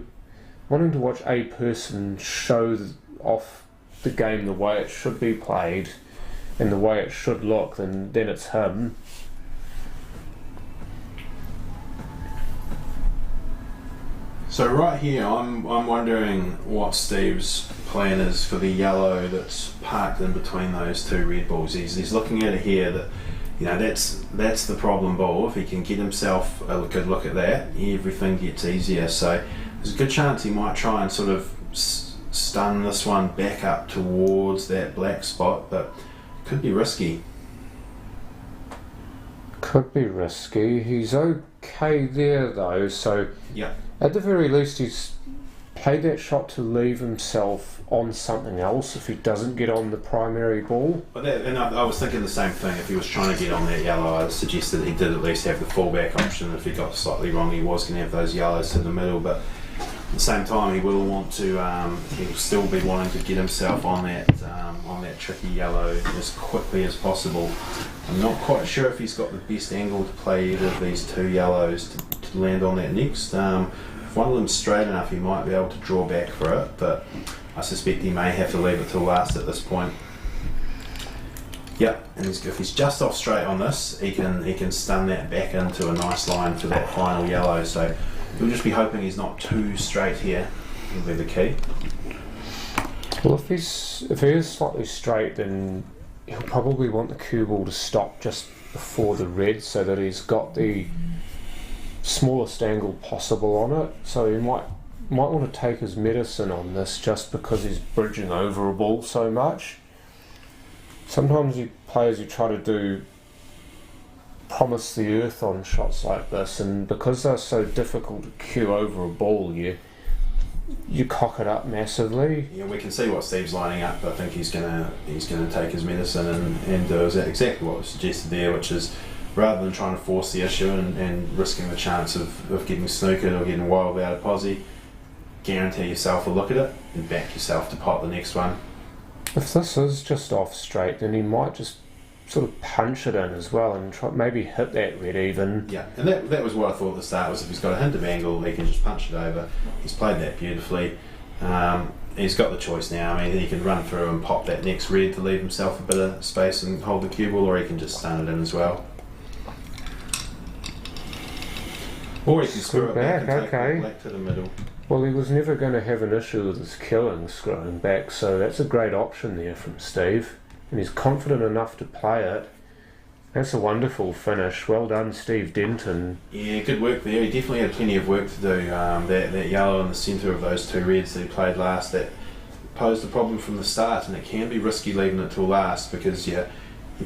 wanting to watch a person show off the game the way it should be played and the way it should look, then it's him. So right here, I'm wondering what Steve's plan is for the yellow that's parked in between those two red balls. He's looking at it here that, you know, that's the problem ball. If he can get himself a good look at that, everything gets easier. So there's a good chance he might try and sort of stun this one back up towards that black spot, but could be risky. Could be risky. He's okay there though, so yeah. At the very least he's played that shot to leave himself on something else if he doesn't get on the primary ball. But I was thinking the same thing. If he was trying to get on that yellow, I suggested he did at least have the fallback option. If he got slightly wrong, he was going to have those yellows to the middle, but at the same time he will want to, he'll still be wanting to get himself on that tricky yellow as quickly as possible. I'm not quite sure if he's got the best angle to play either of these two yellows to land on that next. If one of them's straight enough, he might be able to draw back for it, but I suspect he may have to leave it till last at this point. Yep, and if he's just off straight on this, he can stun that back into a nice line for that final yellow. So we'll just be hoping he's not too straight here. Will be the key. Well, if he is slightly straight, then he'll probably want the cue ball to stop just before the red, so that he's got the smallest angle possible on it. So he might want to take his medicine on this just because he's bridging over a ball so much. Sometimes players try to promise the earth on shots like this, and because they're so difficult to cue over a ball, you cock it up massively. Yeah, we can see what Steve's lining up. I think he's gonna take his medicine and do exactly what was suggested there, which is rather than trying to force the issue and risking the chance of getting snookered or getting wild out of posse, guarantee yourself a look at it and back yourself to pot the next one. If this is just off straight, then he might just sort of punch it in as well and maybe hit that red even. Yeah, and that was what I thought at the start, was if he's got a hint of angle, he can just punch it over. He's played that beautifully. He's got the choice now. I mean, he can run through and pop that next red to leave himself a bit of space and hold the cue ball, or he can just stun it in as well. Or he can screw it back and take the black to the middle. Well, he was never going to have an issue with his killing screwing back, so that's a great option there from Steve. And he's confident enough to play it. That's a wonderful finish. Well done, Steve Denton. Yeah, good work there. He definitely had plenty of work to do. That yellow in the centre of those two reds that he played last, that posed a problem from the start, and it can be risky leaving it till last, because you're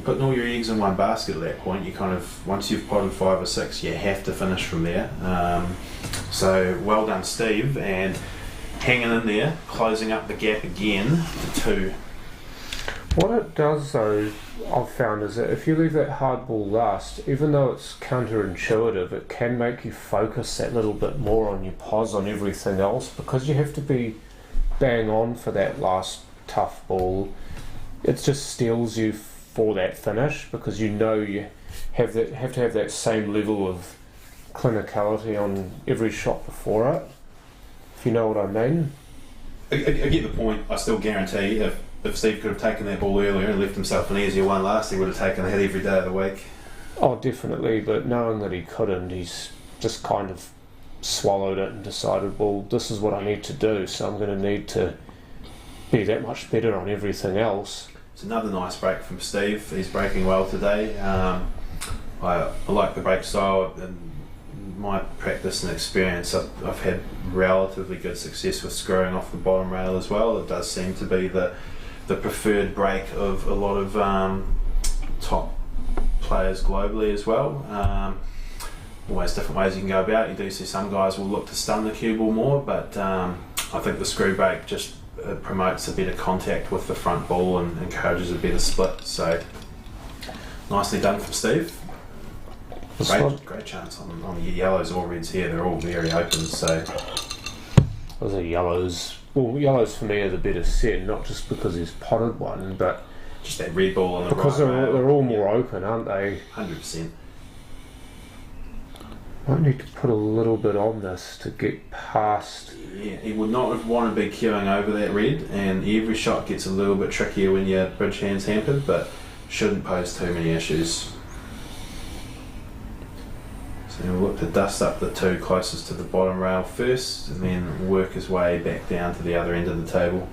putting all your eggs in one basket at that point. You kind of, once you've potted 5 or 6, you have to finish from there. So well done, Steve, and hanging in there, closing up the gap again to 2. What it does though, I've found, is that if you leave that hard ball last, even though it's counterintuitive, it can make you focus that little bit more on your pos on everything else, because you have to be bang on for that last tough ball. It just steals you for that finish, because you know you have to have that same level of clinicality on every shot before it, if you know what I mean. I get the point. I still guarantee if Steve could have taken that ball earlier and left himself an easier one last, he would have taken the hit every day of the week. Oh, definitely, but knowing that he couldn't, he's just kind of swallowed it and decided, well, this is what I need to do, so I'm going to need to be that much better on everything else. It's another nice break from Steve. He's breaking well today. I like the break style. In my practice and experience, I've had relatively good success with screwing off the bottom rail as well. It does seem to be the the preferred break of a lot of top players globally as well. Always different ways you can go about it. You do see some guys will look to stun the cue ball more, but I think the screw break just promotes a better contact with the front ball and encourages a better split. So nicely done from Steve. Great chance on the yellows or reds here. They're all very open. So those are yellows. Well, yellows for me are the better set, not just because he's potted one, but just that red ball on the because right. they're all more open, aren't they? 100%. Might need to put a little bit on this to get past. Yeah, he would not want to be queuing over that red, and every shot gets a little bit trickier when your bridge hand's hampered, but shouldn't pose too many issues. So he'll look to dust up the two closest to the bottom rail first, and then work his way back down to the other end of the table.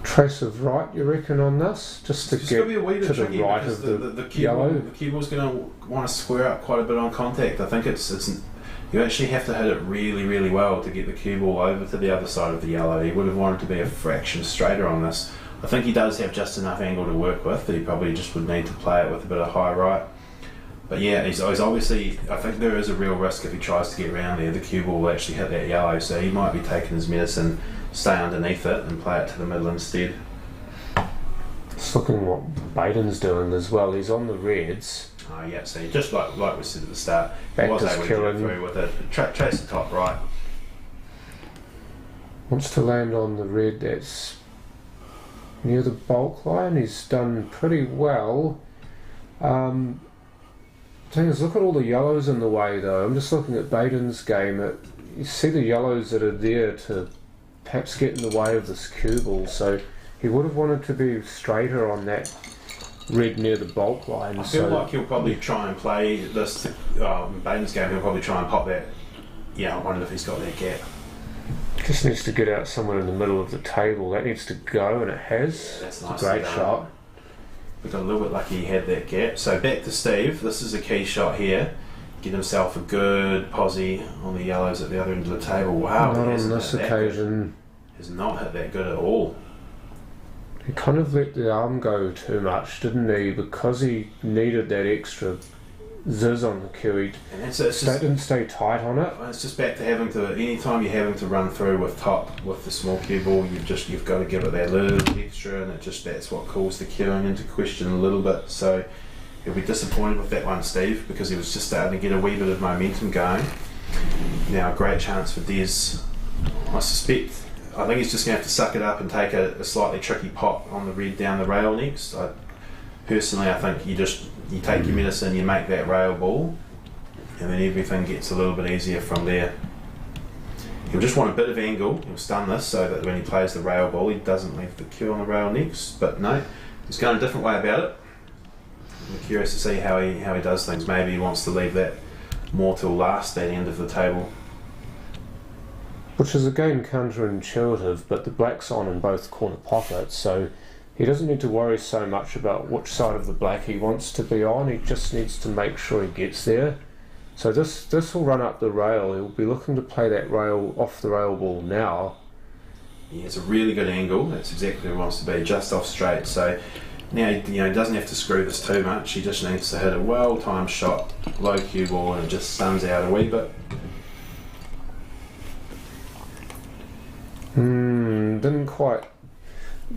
Trace of right, you reckon, on this? Just to get be a wee bit to the tricky right because of the yellow. yellow. The cue ball's going to want to square up quite a bit on contact. I think it's you actually have to hit it really, really well to get the cue ball over to the other side of the yellow. He would have wanted to be a fraction straighter on this. I think he does have just enough angle to work with, but he probably just would need to play it with a bit of high right. But yeah, he's obviously, I think there is a real risk if he tries to get around there, the cue ball will actually hit that yellow, so he might be taking his medicine, stay underneath it and play it to the middle instead. Just looking at what Baden's doing as well. He's on the reds. Oh yeah, so just like we said at the start, Back he was to able to get killing. through with it. Trace the top right. Wants to land on the red that's near the bulk line. He's done pretty well. Thing is, look at all the yellows in the way though. I'm just looking at Baden's game. You see the yellows that are there to perhaps get in the way of this cue ball, so he would have wanted to be straighter on that red near the bulk line. I feel like he'll probably try and play this Baden's game. He'll probably try and pop that. Yeah, I wonder if he's got that gap. Just needs to get out somewhere in the middle of the table. That needs to go, and it has. That's It's nice. a great shot. We got a little bit lucky he had that gap. So back to Steve. This is a key shot here. Get himself a good posse on the yellows at the other end of the table. Wow, Not he on hasn't this hit that occasion. good. Has not hit that good at all. He kind of let the arm go too much, didn't he? Because he needed that extra zizz on the cue. He And it's just, didn't stay tight on it. it's just back to having to. Anytime you're having to run through with top with the small cue ball, you've got to give it that little extra, and that's what calls the queuing into question a little bit. So he'll be disappointed with that one, Steve, because he was just starting to get a wee bit of momentum going. Now, a great chance for Des. I think he's just going to have to suck it up and take a slightly tricky pot on the red down the rail next. Personally, I think you take your medicine, you make that rail ball, and then everything gets a little bit easier from there. He'll just want a bit of angle. He'll stun this so that when he plays the rail ball, he doesn't leave the cue on the rail next. But no, he's going a different way about it. I'm curious to see how he does things. Maybe he wants to leave that more till last, that end of the table. Which is again counterintuitive, but the black's on in both corner pockets, so he doesn't need to worry so much about which side of the black he wants to be on. He just needs to make sure he gets there. So this will run up the rail. He'll be looking to play that rail off the rail ball now. Yeah, it's a really good angle. That's exactly where he wants to be, just off straight. So now he doesn't have to screw this too much. He just needs to hit a well-timed shot, low cue ball, and it just stuns out a wee bit.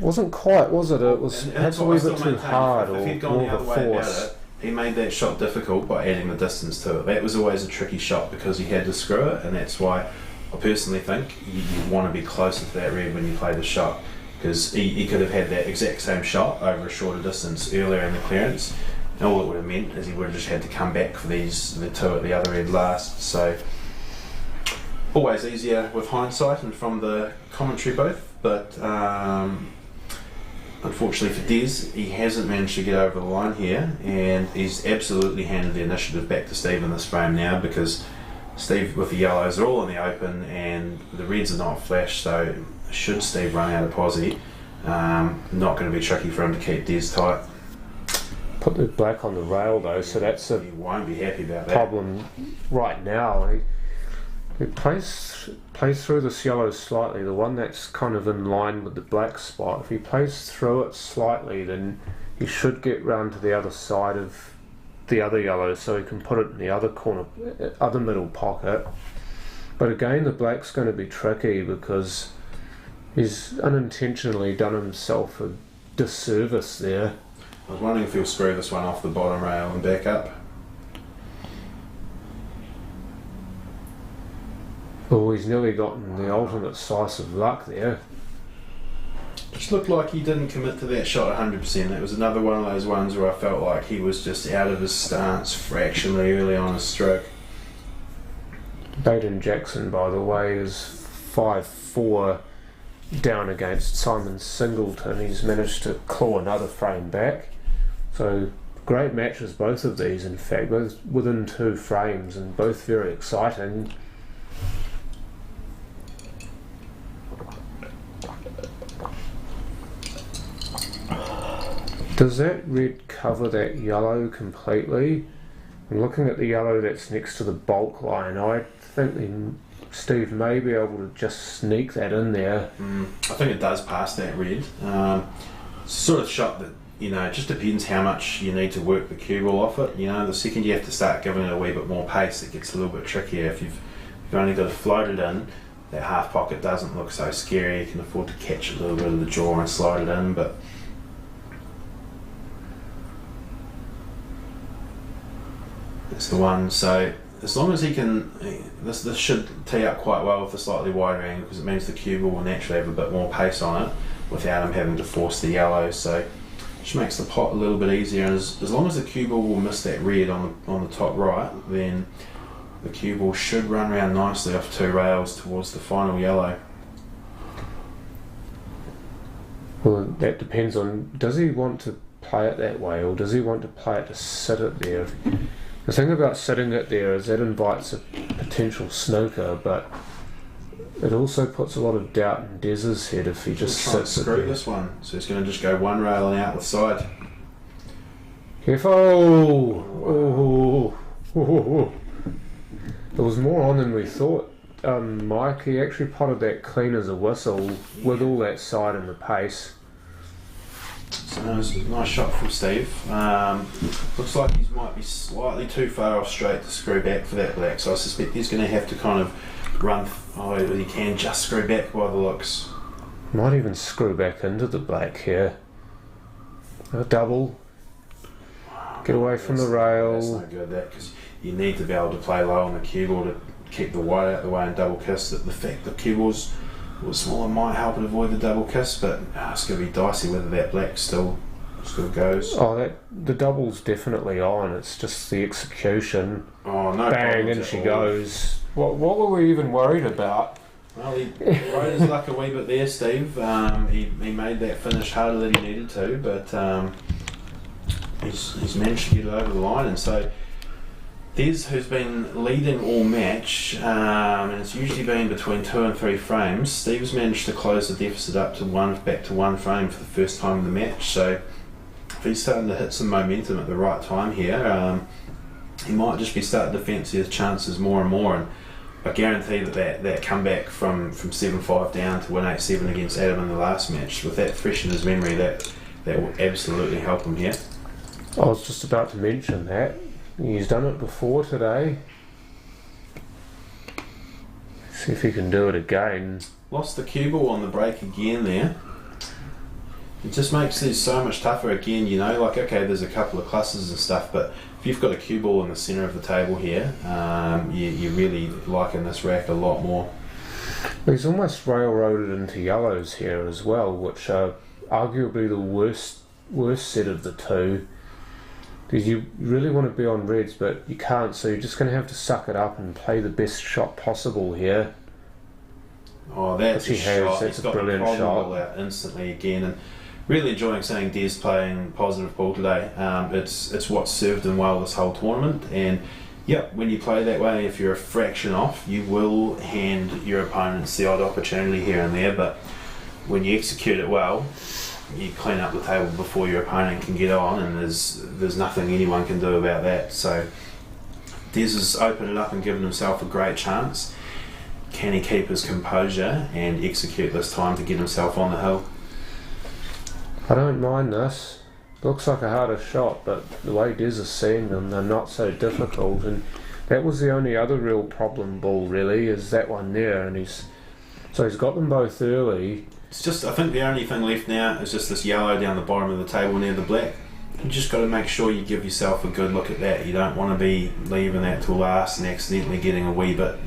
Wasn't quite, was it? It was And perhaps that's a what wee I still bit too maintain. hard, If or he'd gone more the of other a way about force. it, he made that shot difficult by adding the distance to it. That was always a tricky shot because he had to screw it, and that's why I personally think you want to be closer to that red when you play the shot, because he could have had that exact same shot over a shorter distance earlier in the clearance, and all it would have meant is he would have just had to come back for the two at the other end last. So always easier with hindsight and from the commentary booth, but unfortunately for Des, he hasn't managed to get over the line here, and he's absolutely handed the initiative back to Steve in this frame now, because Steve with the yellows are all in the open and the reds are not flash, so should Steve run out of posse, not going to be tricky for him to keep Des tight. Put the black on the rail though, so that's a He won't be happy about that. problem right now. He plays through this yellow slightly, the one that's kind of in line with the black spot. If he plays through it slightly, then he should get round to the other side of the other yellow, so he can put it in the other corner, other middle pocket. But again, the black's going to be tricky because he's unintentionally done himself a disservice there. I was wondering if he'll screw this one off the bottom rail and back up. Oh, he's nearly gotten the ultimate slice of luck there. Just looked like he didn't commit to that shot 100%. It was another one of those ones where I felt like he was just out of his stance fractionally early on his stroke. Baden Jackson, by the way, is 5-4 down against Simon Singleton. He's managed to claw another frame back. So great matches, both of these, in fact, both within 2 frames and both very exciting. Does that red cover that yellow completely? I'm looking at the yellow that's next to the bulk line. I think Steve may be able to just sneak that in there. I think it does pass that red. It's sort of shot that, you know, it just depends how much you need to work the cue ball off it. You know, the second you have to start giving it a wee bit more pace, it gets a little bit trickier. If you've only got to float it in, that half pocket doesn't look so scary. You can afford to catch a little bit of the jaw and slide it in, but that's the one. So as long as he can, this should tee up quite well with a slightly wider angle, because it means the cue ball will naturally have a bit more pace on it without him having to force the yellow. So which makes the pot a little bit easier. And as long as the cue ball will miss that red on the top right, then the cue ball should run around nicely off 2 rails towards the final yellow. Well, that depends on, does he want to play it that way, or does he want to play it to sit it there? The thing about sitting it there is that invites a potential snooker, but it also puts a lot of doubt in Dez's head if he just sits it there. Screw this one, so he's going to just go 1 rail and out the side. Careful! Oh. There was more on than we thought. Mike, he actually potted that clean as a whistle with all that side and the pace. So it was a nice shot from Steve. Looks like he might be slightly too far off straight to screw back for that black, so I suspect he's going to have to kind of run. He can just screw back by the looks. Might even screw back into the black here. A double. Get away from the rail. That's no good, that, because you need to be able to play low on the cue ball to keep the white out of the way and double kiss. The fact the cue balls was smaller might help it avoid the double kiss, but it's going to be dicey whether that black still goes. Oh, the double's definitely on. It's just the execution. Oh no! Bang, and she goes. What were we even worried about? Well, he rode his luck a wee bit there, Steve. He made that finish harder than he needed to, but he's managed to get it over the line, and so Des, who's been leading all match, and it's usually been between 2 and 3 frames, Steve's managed to close the deficit up to back to 1 frame for the first time in the match. So if he's starting to hit some momentum at the right time here, he might just be starting to fancy his chances more and more. And I guarantee that comeback from 7-5 down to 1-8-7 against Adam in the last match, with that fresh in his memory, that will absolutely help him here. I was just about to mention that. He's done it before today. See if he can do it again. Lost the cue ball on the break again there. It just makes these so much tougher again, you know, like, okay, there's a couple of clusters and stuff, but if you've got a cue ball in the centre of the table here, you're really liking this rack a lot more. He's almost railroaded into yellows here as well, which are arguably the worst set of the two. Because you really want to be on reds, but you can't, so you're just going to have to suck it up and play the best shot possible here. Oh, that's a shot. That's He's a got brilliant the shot. ball out instantly again, and really enjoying seeing Des playing positive ball today. It's what served him well this whole tournament, and yep, when you play that way, if you're a fraction off, you will hand your opponents the odd opportunity here and there, but when you execute it well, you clean up the table before your opponent can get on, and there's nothing anyone can do about that. So Des has opened it up and given himself a great chance, can he keep his composure and execute this time to get himself on the hill? I don't mind this. Looks like a harder shot, but the way Des is seeing them, they're not so difficult. And that was the only other real problem ball, really, is that one there. And he's got them both early. It's just, I think the only thing left now is just this yellow down the bottom of the table near the black. You just got to make sure you give yourself a good look at that. You don't want to be leaving that till last and accidentally getting a wee bit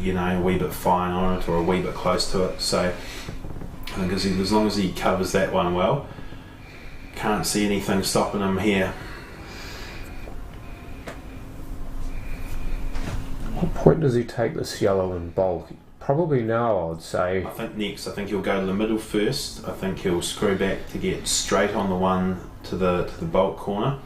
fine on it or a wee bit close to it. So I think as long as he covers that one well, can't see anything stopping him here. What point does he take this yellow in bulk? Probably now, I would say. I think next. I think he'll go to the middle first. I think he'll screw back to get straight on the one to the bulk corner.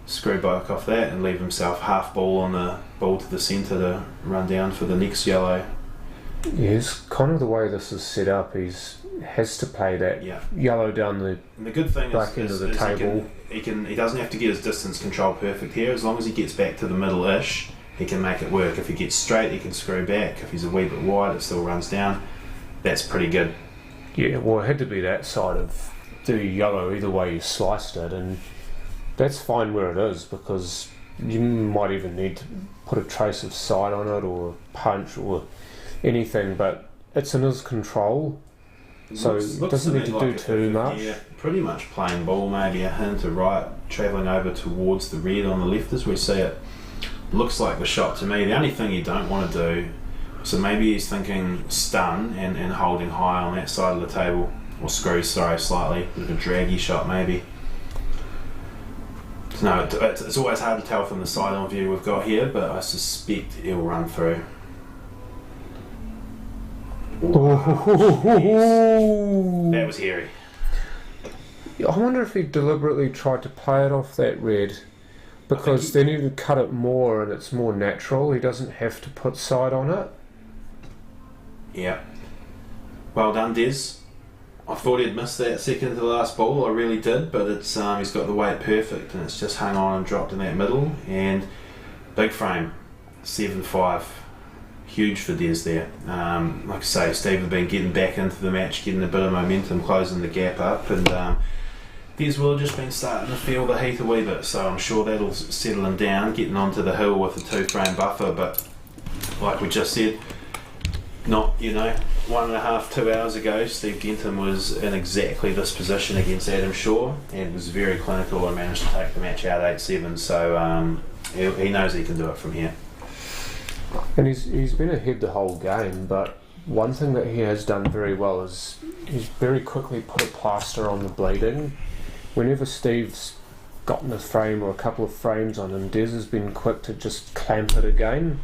Screw back off that and leave himself half ball on the ball to the centre to run down for the next yellow. Yes, kind of the way this is set up, has to play that yellow down the and the good thing back end of the table. He doesn't have to get his distance control perfect here. As long as he gets back to the middle-ish, he can make it work. If he gets straight, he can screw back. If he's a wee bit wide, it still runs down. That's pretty good. Yeah, well, it had to be that side of the yellow either way you sliced it, and that's fine where it is, because you might even need to put a trace of side on it or punch or anything, but it's in his control, so it doesn't need to do too much. Yeah, pretty much plain ball, maybe a hint to right, travelling over towards the red on the left as we see it. Looks like the shot to me. The only thing you don't want to do, so maybe he's thinking stun and holding high on that side of the table, or screw, slightly, bit of a draggy shot maybe. No, it's always hard to tell from the side-on view we've got here, but I suspect he'll run through. That was hairy. I wonder if he deliberately tried to play it off that red, because then he would cut it more and it's more natural. He doesn't have to put side on it. Yeah. Well done, Des. I thought he'd missed that second to the last ball, I really did, but it's he's got the weight perfect and it's just hung on and dropped in that middle. And big frame, 7-5. Huge for Des there. Like I say, Steve have been getting back into the match, getting a bit of momentum, closing the gap up, and Des will have just been starting to feel the heat a wee bit, so I'm sure that'll settle him down, getting onto the hill with a 2-frame buffer. But like we just said, not 1.5, 2 hours ago, Steve Genton was in exactly this position against Adam Shaw and was very clinical and managed to take the match out 8-7, so he knows he can do it from here. And he's been ahead the whole game, but one thing that he has done very well is he's very quickly put a plaster on the bleeding. Whenever Steve's gotten a frame or a couple of frames on him, Des has been quick to just clamp it again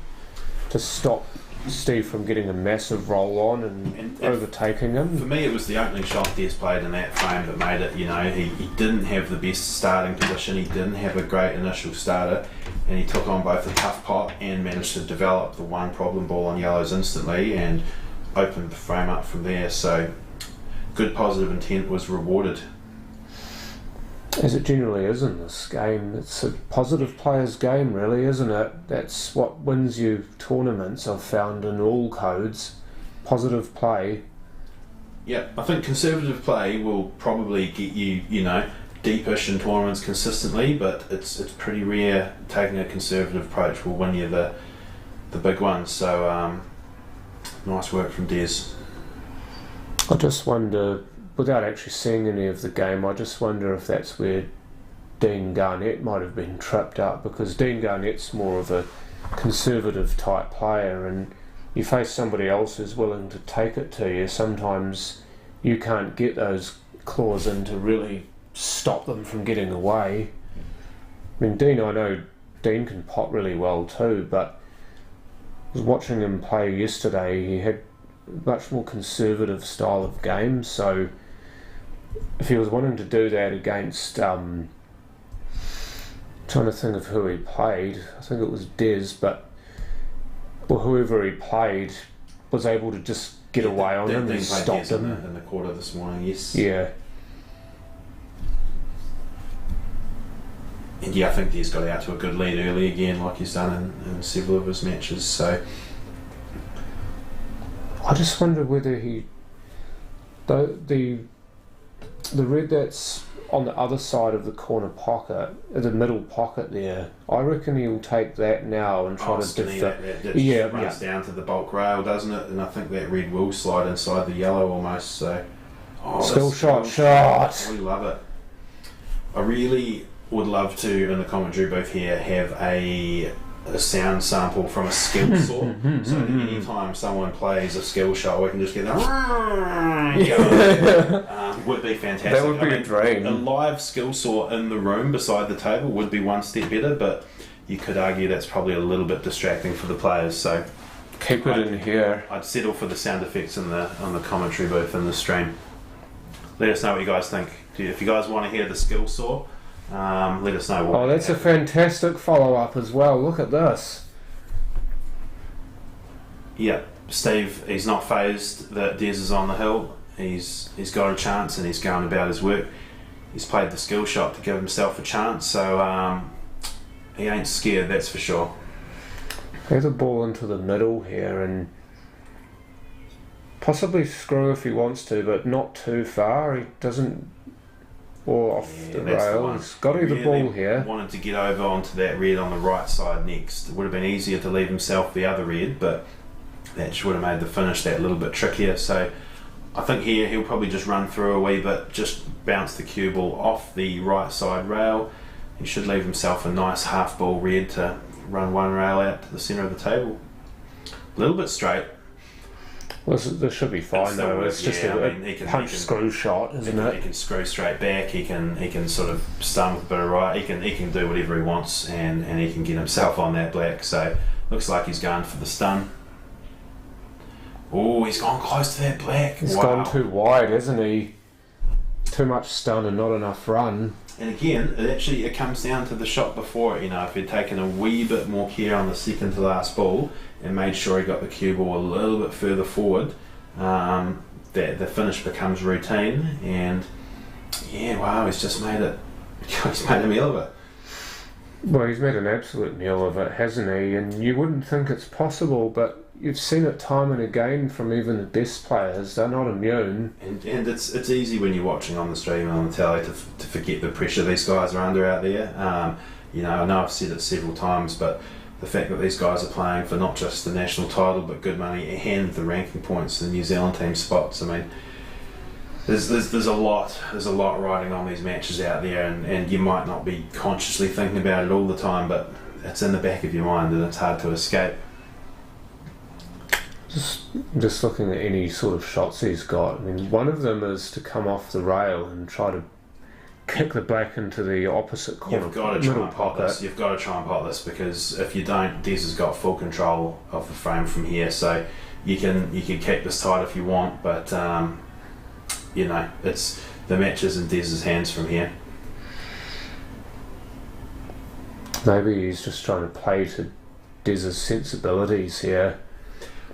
to stop Steve from getting a massive roll on and overtaking him. For me, it was the opening shot Des played in that frame that made it. He didn't have the best starting position, he didn't have a great initial starter, and he took on both a tough pot and managed to develop the one problem ball on yellows instantly and opened the frame up from there. So good positive intent was rewarded. As it generally is in this game, it's a positive player's game, really, isn't it? That's what wins you tournaments, I've found, in all codes. Positive play. Yeah, I think conservative play will probably get you, deepish in tournaments consistently, but it's pretty rare taking a conservative approach will win you the big ones. So nice work from Des. I just wonder, without actually seeing any of the game, I just wonder if that's where Dean Garnett might have been tripped up, because Dean Garnett's more of a conservative type player, and you face somebody else who's willing to take it to you. Sometimes you can't get those claws in to really stop them from getting away. I mean, I know Dean can pot really well too, but I was watching him play yesterday. He had a much more conservative style of game, so if he was wanting to do that against trying to think of who he played, I think it was Des, but whoever he played was able to just get away on him and stop him in the quarter this morning. Yes. Yeah. And I think he's got out to a good lead early again, like he's done in several of his matches. So I just wonder whether the red that's on the other side of the corner pocket, the middle pocket there, I reckon he'll take that now and try to skinny, defend. that runs down to the bulk rail, doesn't it? And I think that red will slide inside the yellow almost. So, skill shot. We love it. I really would love to, in the commentary booth here, have a sound sample from a skill saw. So that anytime someone plays a skill shot, we can just get that. Would be fantastic. That would be a dream. A live skill saw in the room beside the table would be one step better, but you could argue that's probably a little bit distracting for the players. So keep it in here. I'd settle for the sound effects on the commentary booth in the stream. Let us know what you guys think. If you guys want to hear the skill saw, let us know. Oh, that's a fantastic follow-up as well. Look at this. Yeah, Steve, he's not phased that Des is on the hill. He's got a chance and he's going about his work. He's played the skill shot to give himself a chance, so he ain't scared, that's for sure. Get the ball into the middle here and possibly screw if he wants to, but not too far. He doesn't... Or off the rail. He's got to the ball here. Wanted to get over onto that red on the right side next. It would have been easier to leave himself the other red, but that would have made the finish that little bit trickier. So I think here he'll probably just run through a wee bit, just bounce the cue ball off the right side rail. He should leave himself a nice half ball red to run one rail out to the centre of the table. A little bit straight. Well, this should be fine though. It's just a punch screw shot, isn't it? He can screw straight back. He can sort of stun with a bit of right. He can do whatever he wants, and he can get himself on that black. So looks like he's going for the stun. Oh, he's gone close to that black. He's gone too wide, hasn't he? Too much stun and not enough run. And again, it comes down to the shot before it. You know, if he'd taken a wee bit more care on the second to last ball and made sure he got the cue ball a little bit further forward, the finish becomes routine. And yeah, wow, he's just made it. He's made a meal of it. Well, he's made an absolute meal of it, hasn't he? And you wouldn't think it's possible, but you've seen it time and again from even the best players. They're not immune. And it's easy when you're watching on the stream and on the telly to forget the pressure these guys are under out there. You know, I know I've said it several times, but the fact that these guys are playing for not just the national title but good money and the ranking points, the New Zealand team spots. I mean, there's a lot riding on these matches out there, and you might not be consciously thinking about it all the time, but it's in the back of your mind and it's hard to escape. Just looking at any sort of shots he's got, I mean, one of them is to come off the rail and try to kick the black into the opposite corner. You've got to try and pot this. You've got to try and pot this, because if you don't, Des has got full control of the frame from here. So you can keep this tight if you want, but you know, it's the match is in Des's hands from here. Maybe he's just trying to play to Des's sensibilities here.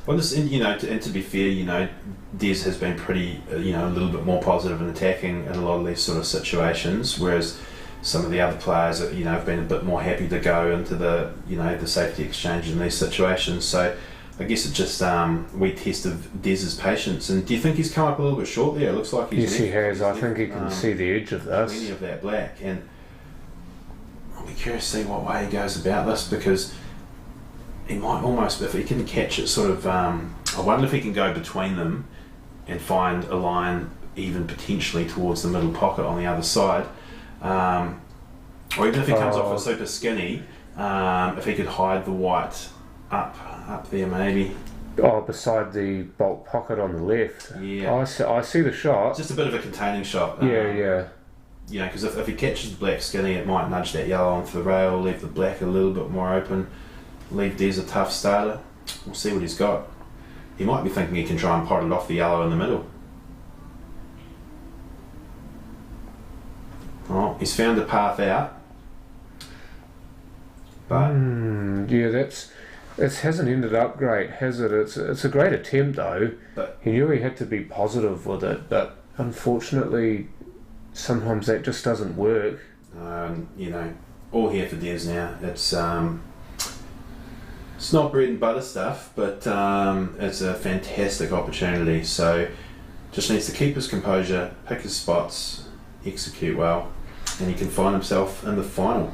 Well, to be fair, Des has been pretty, a little bit more positive in attacking in a lot of these sort of situations, whereas some of the other players, have been a bit more happy to go into the safety exchange in these situations. So I guess it's just we tested Des's patience. And do you think he's come up a little bit short there? It looks like he's yes, he has. I think he can see the edge of this. Plenty of that black, and I'll be curious to see what way he goes about this, because he might almost, if he can catch it sort of, I wonder if he can go between them and find a line even potentially towards the middle pocket on the other side, or even if he comes off it super skinny, if he could hide the white up there maybe. Oh, beside the bulk pocket on the left. Yeah. I see the shot. It's just a bit of a containing shot. Yeah. Because if he catches the black skinny, it might nudge that yellow onto the rail, leave the black a little bit more open, leave Des a tough starter. We'll see what he's got. He might be thinking he can try and pot it off the yellow in the middle. Oh, he's found a path out. But it hasn't ended up great, has it? It's a great attempt though. But he knew he had to be positive with it, but unfortunately sometimes that just doesn't work. all here for Des now. It's It's not bread and butter stuff, but it's a fantastic opportunity. So just needs to keep his composure, pick his spots, execute well, and he can find himself in the final.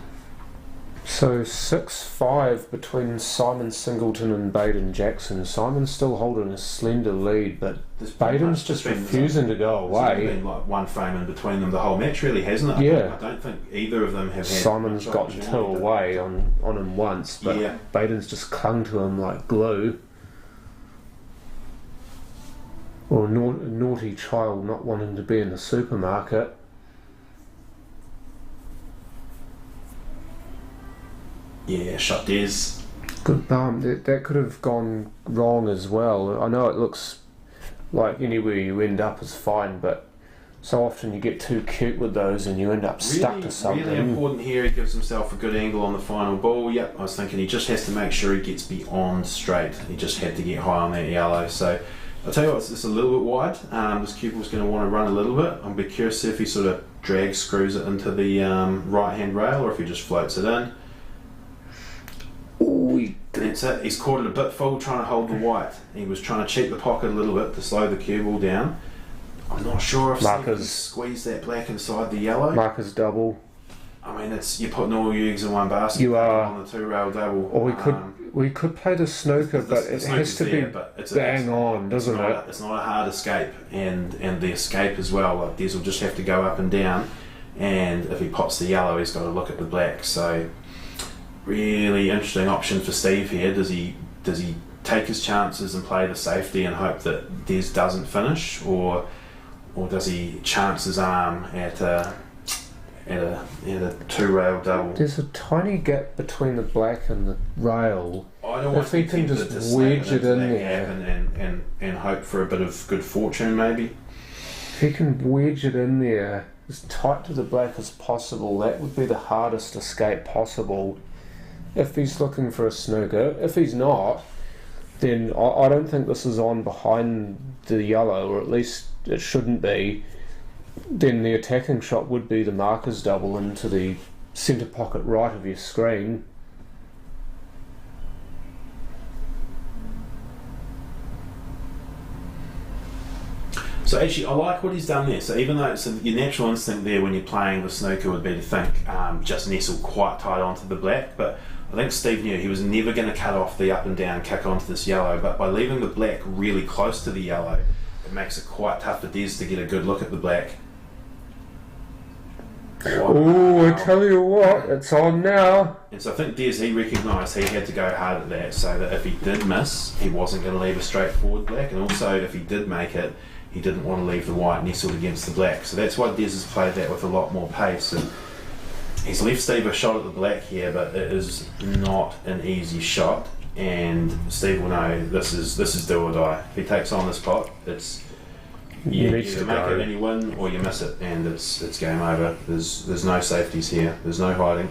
So 6-5 between Simon Singleton and Baden Jackson. Simon's still holding a slender lead, but Baden's just refusing to go away. There's been like one frame in between them the whole match, really, hasn't it? Yeah. I don't think either of them have had. Simon's gotten two away on him once, but yeah. Baden's just clung to him like glue. Or a naughty child not wanting to be in the supermarket. Yeah, shot Des. Good bum. That could have gone wrong as well. I know it looks like anywhere you end up is fine, but so often you get too cute with those and you end up stuck to something. Really important here. He gives himself a good angle on the final ball. Yep, I was thinking he just has to make sure he gets beyond straight. He just had to get high on that yellow. So I'll tell you what, it's a little bit wide. This pupil's going to want to run a little bit. I'll be curious to see if he sort of drag screws it into the right hand rail or if he just floats it in. That's it. He's caught it a bit full trying to hold the white. He was trying to cheat the pocket a little bit to slow the cue ball down. I'm not sure if Steve can squeeze that black inside the yellow. Marker's double. I mean, you're putting all your eggs in one basket. You are on the 2-rail double. Or we could play the snooker, but it has to be bang on, doesn't it? It's not a hard escape, and the escape as well. Like Des will just have to go up and down, and if he pops the yellow, he's got to look at the black. So. Really interesting option for Steve here. Does he take his chances and play the safety and hope that Des doesn't finish, or does he chance his arm at a 2-rail double? There's a tiny gap between the black and the rail. I don't want if he can just wedge it in there and hope for a bit of good fortune, maybe. If he can wedge it in there as tight to the black as possible, that would be the hardest escape possible. If he's looking for a snooker. If he's not, then I don't think this is on behind the yellow, or at least it shouldn't be. Then the attacking shot would be the marker's double into the centre pocket right of your screen. So actually, I like what he's done there. So even though your natural instinct there when you're playing the snooker would be to think just nestle quite tight onto the black, but I think Steve knew he was never going to cut off the up and down kick onto this yellow, but by leaving the black really close to the yellow, it makes it quite tough for Des to get a good look at the black. Oh, I tell you what, it's on now. And so I think Des, he recognised he had to go hard at that, so that if he did miss, he wasn't going to leave a straightforward black, and also if he did make it, he didn't want to leave the white nestled against the black. So that's why Des has played that with a lot more pace. And he's left Steve a shot at the black here, but it is not an easy shot. And Steve will know this is do or die. If he takes on this pot, it's you either make it and you win, or you miss it, and it's game over. There's no safeties here. There's no hiding.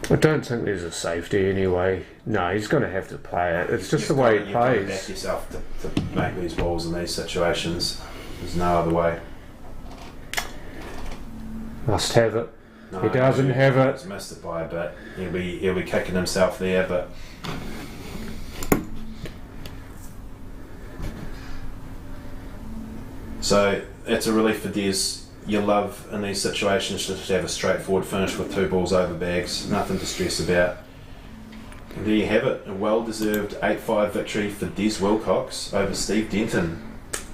I don't think there's a safety anyway. No, he's going to have to play it. It's just the way he plays. You've got to back yourself to make these balls in these situations. There's no other way. Must have it. No, he doesn't have it. He's missed it by a bit. He'll be kicking himself there, but so it's a relief for Des. You love in these situations just to have a straightforward finish with 2 balls over bags, nothing to stress about. And there you have it, a well-deserved 8-5 victory for Des Wilcox over Steve Denton.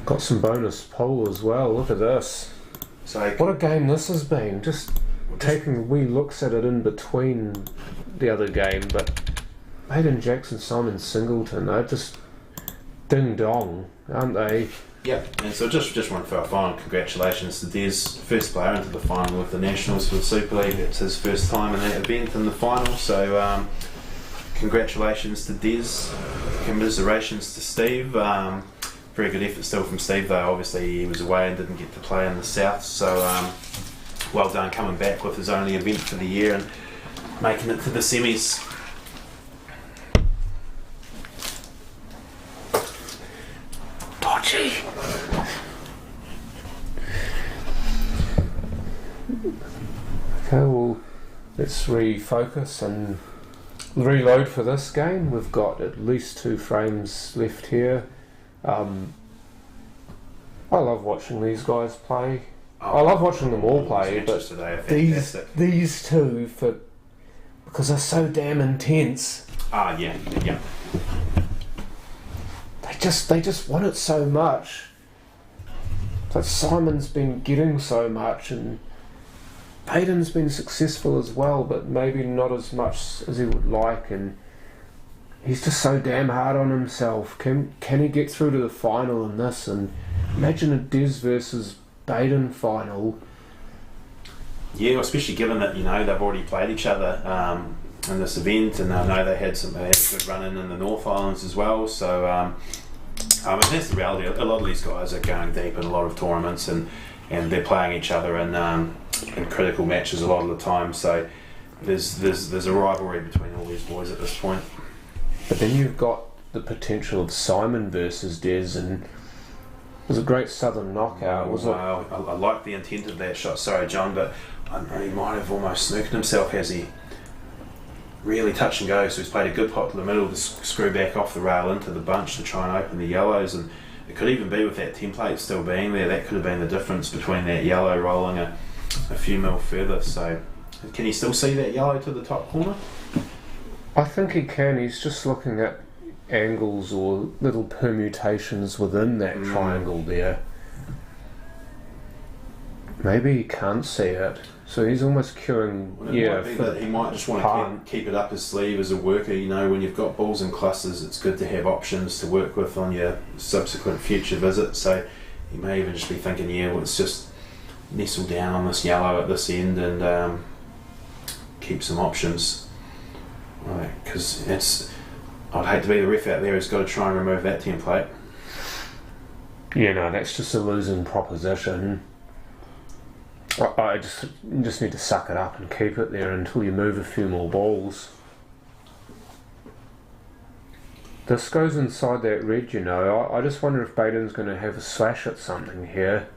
Got some bonus pole as well, look at this. So what a game this has been, just taking wee looks at it in between the other game, but Baden Jackson, Simon Singleton, they're just ding-dong, aren't they? Yeah, and so just one for our final congratulations to Des, first player into the final of the Nationals for the Superleague. It's his first time in that event in the final, so congratulations to Des, commiserations to Steve. Very good effort still from Steve though, obviously he was away and didn't get to play in the South, so well done coming back with his only event for the year and making it to the semis. Dodgy! Okay, well, let's refocus and reload for this game. We've got at least 2 frames left here. I love watching these guys play. I love watching them all play, but today are fantastic. these two, because they're so damn intense. Yeah. They just want it so much. But Simon's been getting so much, and Hayden's been successful as well, but maybe not as much as he would like, and he's just so damn hard on himself. Can he get through to the final in this? And imagine a Des versus Baden final. Yeah, especially given that they've already played each other in this event, and I know they had a good run in the North Islands as well. So that's the reality. A lot of these guys are going deep in a lot of tournaments, and they're playing each other in critical matches a lot of the time. So there's a rivalry between all these boys at this point. But then you've got the potential of Simon versus Des, and it was a great Southern knockout, wasn't it? I like the intent of that shot. Sorry, John, but he might have almost snooked himself, has he? Really touch and go, so he's played a good pot to the middle to screw back off the rail into the bunch to try and open the yellows, and it could even be with that template still being there, that could have been the difference between that yellow rolling a few mil further. So can he still see that yellow to the top corner? I think he can. He's just looking at angles or little permutations within that triangle there. Maybe he can't see it, so he's almost queuing. Might be that he might just want to keep it up his sleeve as a worker. When you've got balls and clusters, it's good to have options to work with on your subsequent future visits. So he may even just be thinking, let's just nestle down on this yellow at this end and keep some options. Right, because I'd hate to be the ref out there who's got to try and remove that template. Yeah, no, that's just a losing proposition. I just need to suck it up and keep it there until you move a few more balls. This goes inside that red, I just wonder if Baden's going to have a slash at something here.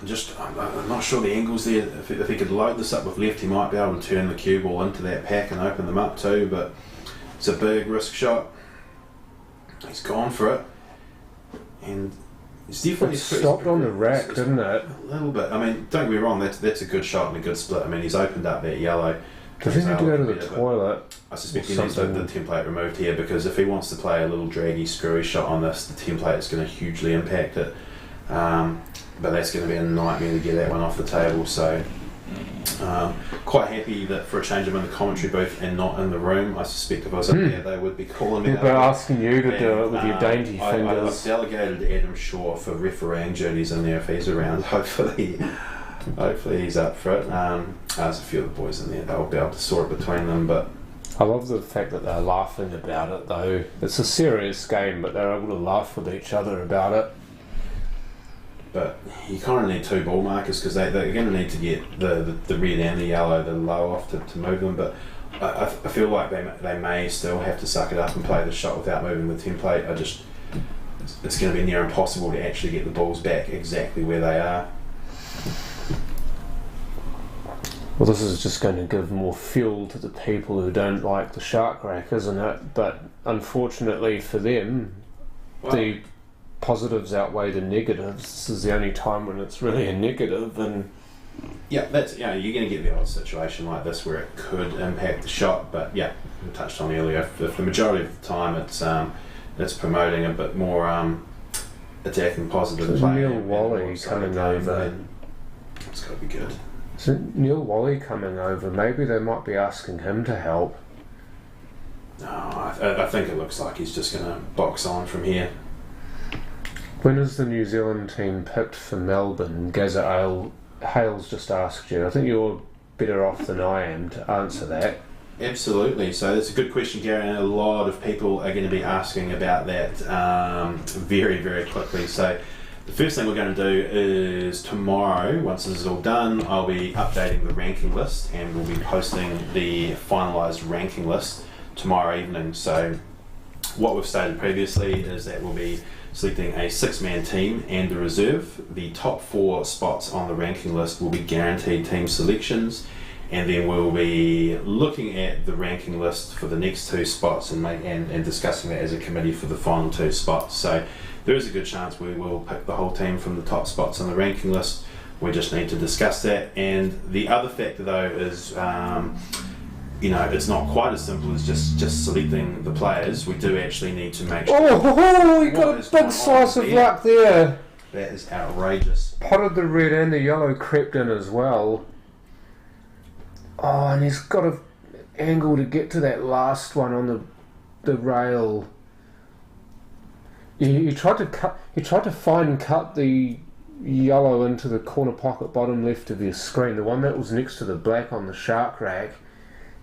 I'm not sure the angles there. If he could load this up with left, he might be able to turn the cue ball into that pack and open them up too, but it's a big risk shot. He's gone for it, and it's definitely stopped on the rack, didn't it? A little bit. Don't get me wrong, that's a good shot and a good split. He's opened up that yellow. Does he need to go to the toilet? I suspect he needs the template removed here, because if he wants to play a little draggy, screwy shot on this, the template is going to hugely impact it. But that's going to be a nightmare to get that one off the table. So quite happy that for a change I'm in the commentary booth and not in the room. I suspect if I was up there, they would be calling me. They're asking you to do it with your dainty fingers. I've delegated Adam Shaw for refereeing duties in there if he's around. Hopefully he's up for it. There's a few of the boys in there, they'll be able to sort it between them. But I love the fact that they're laughing about it though. It's a serious game, but they're able to laugh with each other about it. But you kind of need 2 ball markers, because they're going to need to get the red and the yellow, the low off to move them. But I feel like they may still have to suck it up and play the shot without moving the template. It's going to be near impossible to actually get the balls back exactly where they are. Well, this is just going to give more fuel to the people who don't like the shark rack, isn't it? But unfortunately for them, the positives outweigh the negatives. This is the only time when it's really a negative, and you're going to get the odd situation like this where it could impact the shot. But we touched on earlier, for the majority of the time it's promoting a bit more attacking positive play. Neil Wally coming over. It's got to be good. So Neil Wally coming over, maybe they might be asking him to help. No, I think it looks like he's just going to box on from here. When is the New Zealand team picked for Melbourne? Gaza Hales just asked you. I think you're better off than I am to answer that. Absolutely. So that's a good question, Gary, and a lot of people are going to be asking about that very, very quickly. So the first thing we're going to do is tomorrow, once this is all done, I'll be updating the ranking list, and we'll be posting the finalised ranking list tomorrow evening. So what we've stated previously is that we'll be selecting a 6-man team and a reserve. The top 4 spots on the ranking list will be guaranteed team selections, and then we'll be looking at the ranking list for the next 2 spots and discussing that as a committee for the final 2 spots. So there is a good chance we will pick the whole team from the top spots on the ranking list. We just need to discuss that. And the other factor though is, it's not quite as simple as just selecting the players. We do actually need to make sure. You got a big slice of luck there. That is outrageous. Potted the red and the yellow crept in as well. Oh, and he's got an angle to get to that last one on the rail. He tried to fine cut the yellow into the corner pocket bottom left of your screen, the one that was next to the black on the shark rack.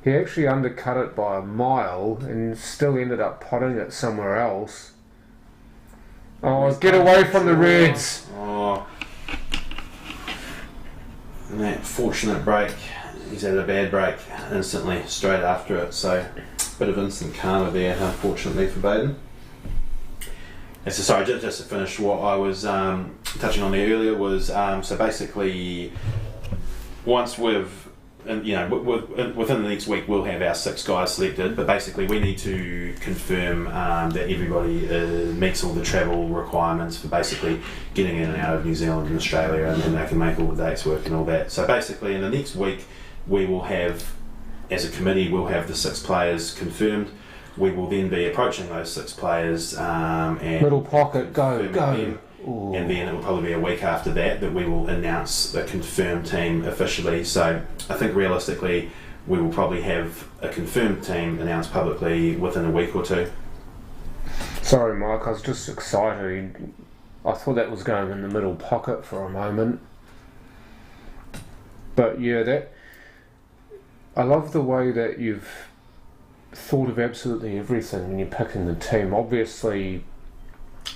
He actually undercut it by a mile and still ended up potting it somewhere else. Oh, get away from the reds! Oh. And that fortunate break. He's had a bad break instantly, straight after it. So, a bit of instant karma there, unfortunately, for Baden. And so, sorry, just to finish what I was touching on there earlier was, so basically, once within the next week we'll have our 6 guys selected, but basically we need to confirm that everybody meets all the travel requirements for basically getting in and out of New Zealand and Australia, and then they can make all the dates work and all that. So basically in the next week we will have, as a committee, we'll have the 6 players confirmed. We will then be approaching those 6 players and middle pocket, go. Them. And then it will probably be a week after that we will announce the confirmed team officially. So I think realistically we will probably have a confirmed team announced publicly within a week or 2. Sorry Mike, I was just excited. I thought that was going in the middle pocket for a moment. But yeah, I love the way that you've thought of absolutely everything when you're picking the team. Obviously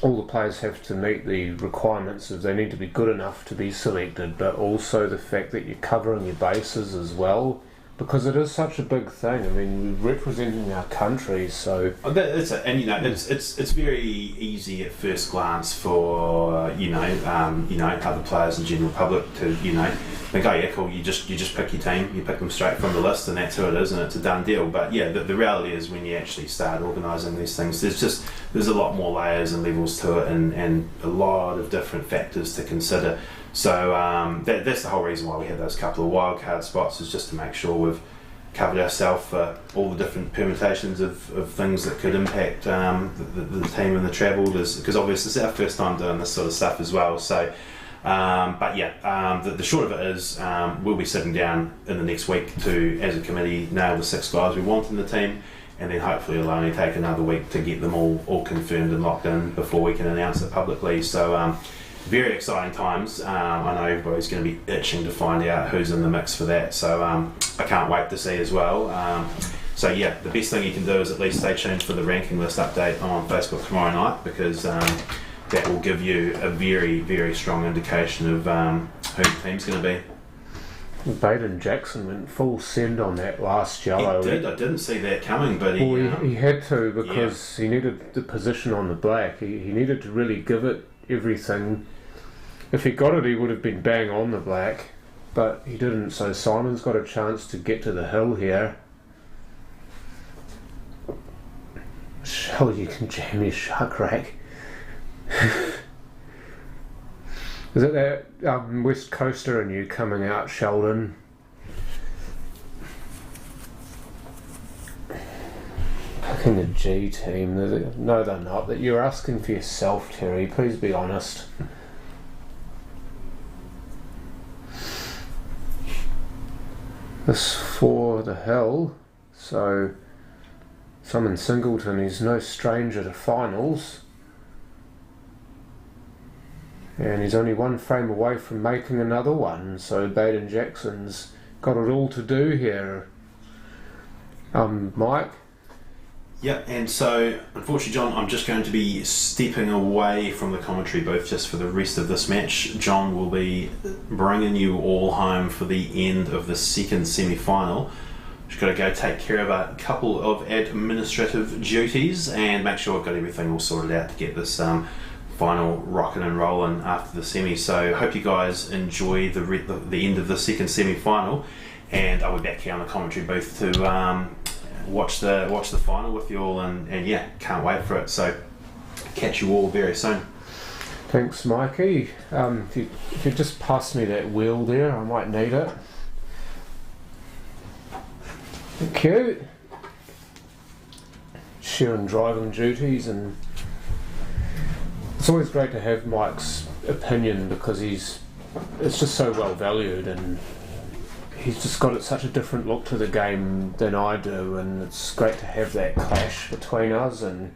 all the players have to meet the requirements of they need to be good enough to be selected, but also the fact that you're covering your bases as well, because it is such a big thing. I mean, we're representing our country, so it's very easy at first glance for other players in the general public to think, oh yeah, cool, you just pick your team, you pick them straight from the list, and that's who it is, and it's a done deal. But yeah, the reality is when you actually start organising these things, there's a lot more layers and levels to it, and a lot of different factors to consider. So that's the whole reason why we have those couple of wildcard spots, is just to make sure we've covered ourselves for all the different permutations of things that could impact the team and the travel, because obviously it's our first time doing this sort of stuff as well. So the short of it is we'll be sitting down in the next week to, as a committee, nail the 6 guys we want in the team, and then hopefully it'll only take another week to get them all confirmed and locked in before we can announce it publicly. So very exciting times. I know everybody's going to be itching to find out who's in the mix for that, so I can't wait to see as well. So yeah, the best thing you can do is at least stay tuned for the ranking list update on Facebook tomorrow night, because that will give you a very, very strong indication of who the team's going to be. Baden Jackson went full send on that last yellow. He did. I didn't see that coming, but he had to, because he needed the position on the black. He needed to really give it everything. If he got it, he would have been bang on the black, but he didn't. So Simon's got a chance to get to the hill here. Surely you can jam your shark rack. Is it that West Coaster and you coming out, Sheldon? Picking a G team. No, they're not. That you're asking for yourself, Terry. Please be honest. This for the hill. So Simon Singleton, he's no stranger to finals. And he's only one frame away from making another one, so Baden Jackson's got it all to do here. Mike? Yeah, and so unfortunately, John, I'm just going to be stepping away from the commentary booth just for the rest of this match. John will be bringing you all home for the end of the second semi-final. Just got to go take care of a couple of administrative duties and make sure I've got everything all sorted out to get this final rocking and rolling after the semi. So hope you guys enjoy the end of the second semi-final, and I'll be back here on the commentary booth to watch the final with you all, and yeah, can't wait for it. So catch you all very soon. Thanks, Mikey. If you just pass me that wheel there, I might need it. Thank you. Sharing driving duties, and it's always great to have Mike's opinion because it's just so well valued, and he's just got such a different look to the game than I do, and it's great to have that clash between us, and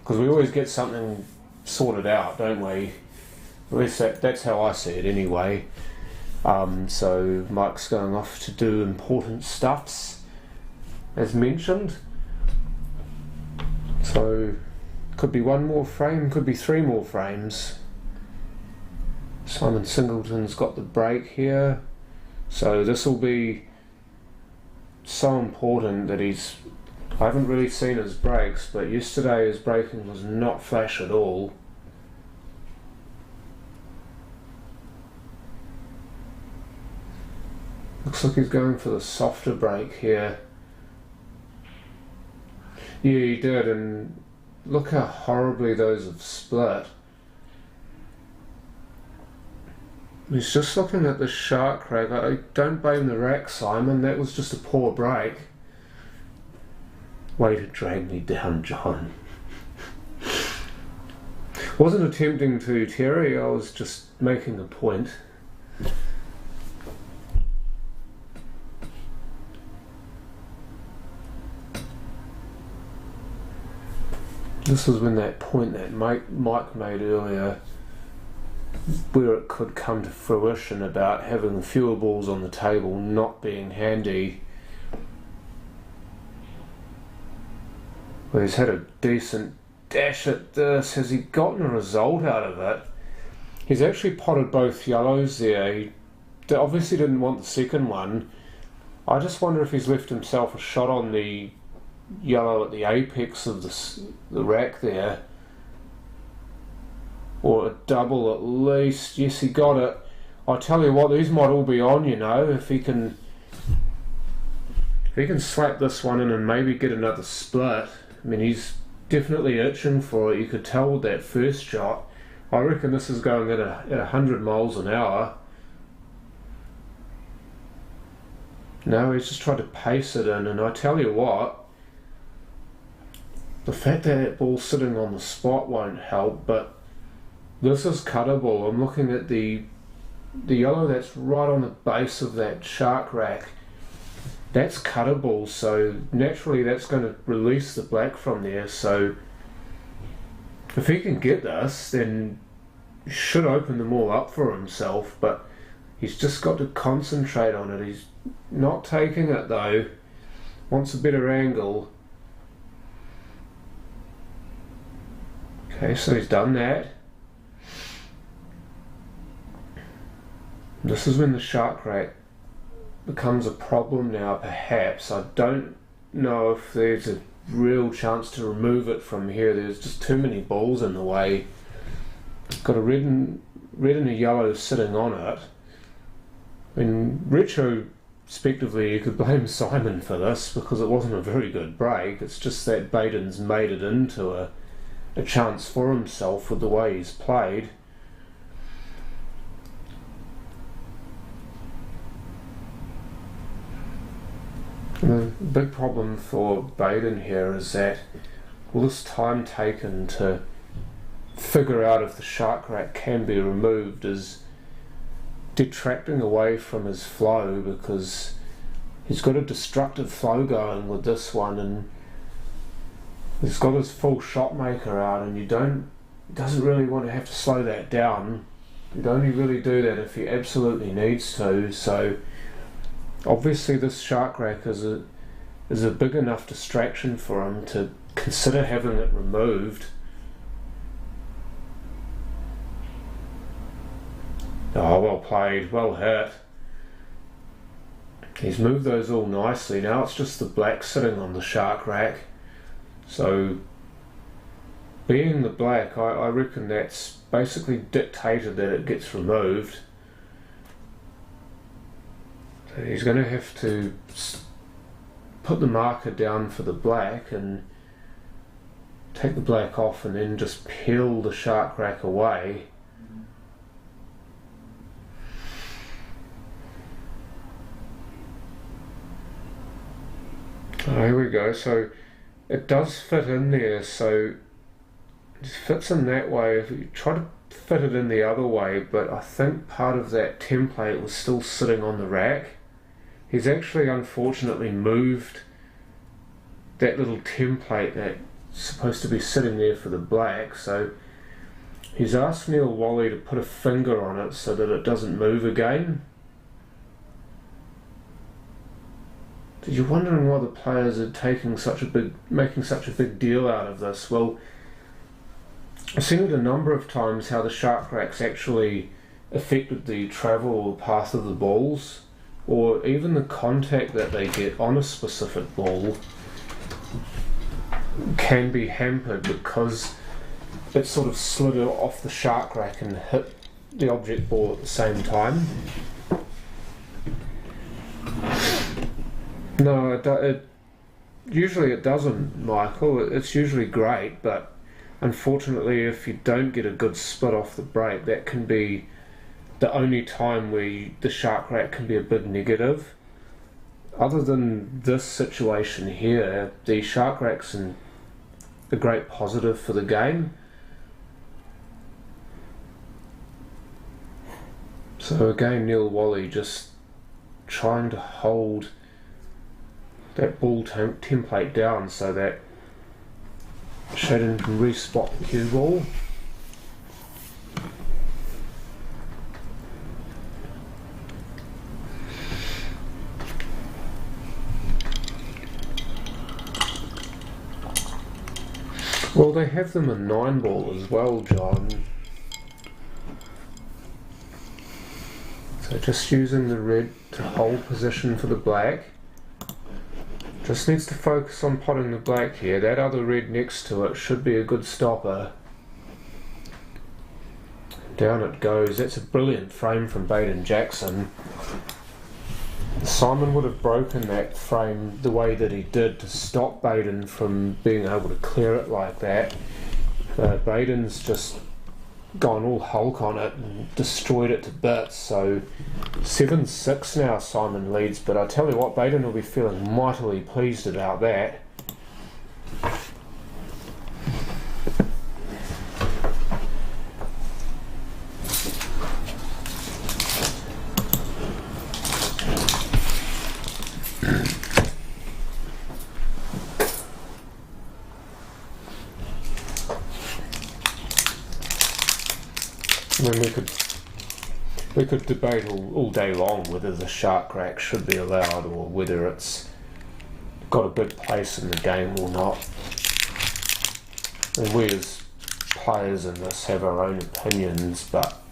because we always get something sorted out, don't we? At least that's how I see it anyway. So Mike's going off to do important stuffs, as mentioned. So could be one more frame, could be 3 more frames. Simon Singleton's got the break here, so this will be so important that I haven't really seen his breaks, but yesterday his breaking was not flash at all. Looks like he's going for the softer break here. Yeah, he did, and look how horribly those have split. He's just looking at the shark rack. I don't blame the rack, Simon. That was just a poor break. Way to drag me down, John. Wasn't attempting to, Terry. I was just making a point. This was when that point that Mike made earlier, where it could come to fruition about having fewer balls on the table not being handy. Well, he's had a decent dash at this. Has he gotten a result out of it? He's actually potted both yellows there. He obviously didn't want the second one. I just wonder if he's left himself a shot on the yellow at the apex of the rack there, or a double at least. Yes, he got it. I tell you what, these might all be on, you know, if he can slap this one in and maybe get another split. I mean, he's definitely itching for it. You could tell with that first shot. I reckon this is going at 100 miles an hour. No, he's just tried to pace it in, and I tell you what, the fact that that ball's sitting on the spot won't help, but this is cuttable. I'm looking at the yellow that's right on the base of that shark rack. That's cuttable, so naturally that's going to release the black from there. So if he can get this, then he should open them all up for himself, but he's just got to concentrate on it. He's not taking it though. Wants a better angle. Okay, so he's done that. This is when the shark rack becomes a problem now, perhaps. I don't know if there's a real chance to remove it from here. There's just too many balls in the way. Got a red and a yellow sitting on it. In retrospectively, you could blame Simon for this because it wasn't a very good break. It's just that Baden's made it into a chance for himself with the way he's played. The big problem for Baden here is that all this time taken to figure out if the shark rack can be removed is detracting away from his flow, because he's got a destructive flow going with this one, and he's got his full shot maker out, and he doesn't really want to have to slow that down. He'd only really do that if he absolutely needs to. So obviously this shark rack is a big enough distraction for him to consider having it removed. Oh, well played, well hit. He's moved those all nicely. Now it's just the black sitting on the shark rack. So being the black, I reckon that's basically dictated that it gets removed. He's going to have to put the marker down for the black and take the black off and then just peel the shark rack away. Oh, here we go. So it does fit in there, so it fits in that way. If you try to fit it in the other way, but I think part of that template was still sitting on the rack. He's actually unfortunately moved that little template that's supposed to be sitting there for the black, so he's asked Neil Wally to put a finger on it so that it doesn't move again. You're wondering why the players are making such a big deal out of this. Well, I've seen it a number of times how the shark racks actually affected the travel path of the balls, or even the contact that they get on a specific ball can be hampered because it sort of slid off the shark rack and hit the object ball at the same time. No, usually it doesn't, Michael. It's usually great, but unfortunately if you don't get a good split off the break, that can be the only time where the shark rack can be a big negative. Other than this situation here, the shark rack's a great positive for the game. So again, Neil Wally just trying to hold that ball template down so that Shaden can respot the cue ball. Well, they have them in 9 ball as well, John. So just using the red to hold position for the black. Just needs to focus on potting the black here. That other red next to it should be a good stopper. Down it goes. That's a brilliant frame from Baden Jackson. Simon would have broken that frame the way that he did to stop Baden from being able to clear it like that. But Baden's just gone all Hulk on it and destroyed it to bits. So 7-6 now Simon leads, but I tell you what, Baden will be feeling mightily pleased about that. I mean, we could debate all day long whether the shark rack should be allowed or whether it's got a big place in the game or not. And we as players in this have our own opinions, but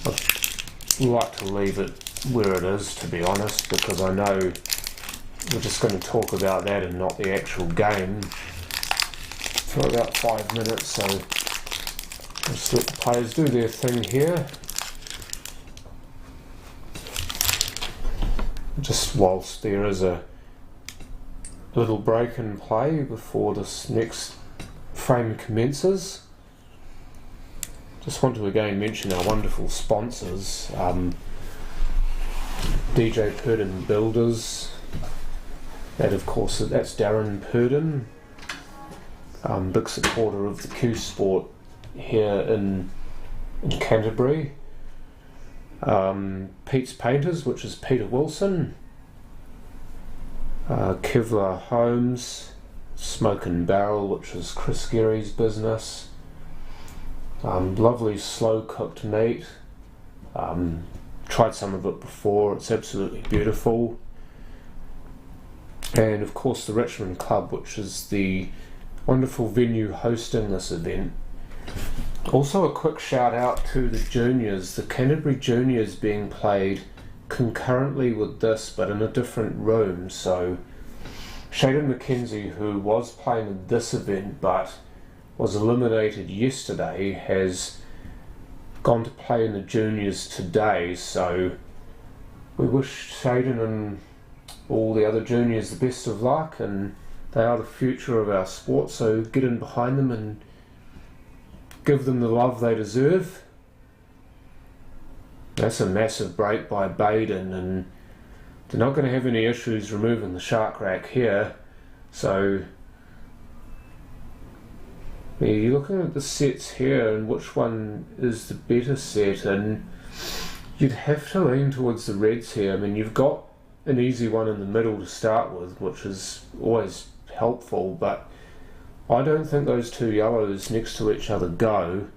I'd like to leave it where it is, to be honest, because I know we're just going to talk about that and not the actual game for about 5 minutes, so just let the players do their thing here. Just whilst there is a little break in play before this next frame commences. Just want to again mention our wonderful sponsors, DJ Purdon Builders. That of course, that's Darren Purdon, big supporter of the Q Sport here in Canterbury. Pete's Painters, which is Peter Wilson. Kevlar Homes, Smoke and Barrel, which is Chris Geary's business. Lovely slow cooked meat. Tried some of it before, it's absolutely beautiful. And of course the Richmond Club, which is the wonderful venue hosting this event. Also a quick shout out to the juniors, the Canterbury juniors being played concurrently with this but in a different room. So Shaden McKenzie, who was playing in this event but was eliminated yesterday, has gone to play in the juniors today. So we wish Shaden and all the other juniors the best of luck, and they are the future of our sport, so get in behind them and give them the love they deserve. That's a massive break by Baden, and they're not going to have any issues removing the shark rack here. So yeah, you're looking at the sets here and which one is the better set, and you'd have to lean towards the reds here. I mean, you've got an easy one in the middle to start with, which is always helpful, but I don't think those two yellows next to each other go.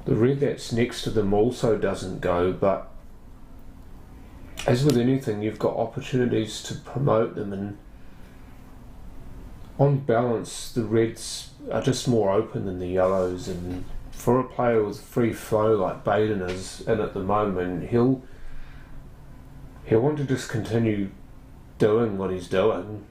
The red that's next to them also doesn't go, but as with anything, you've got opportunities to promote them, and on balance the reds are just more open than the yellows, and for a player with free flow like Baden is in at the moment, he'll want to just continue doing what he's doing.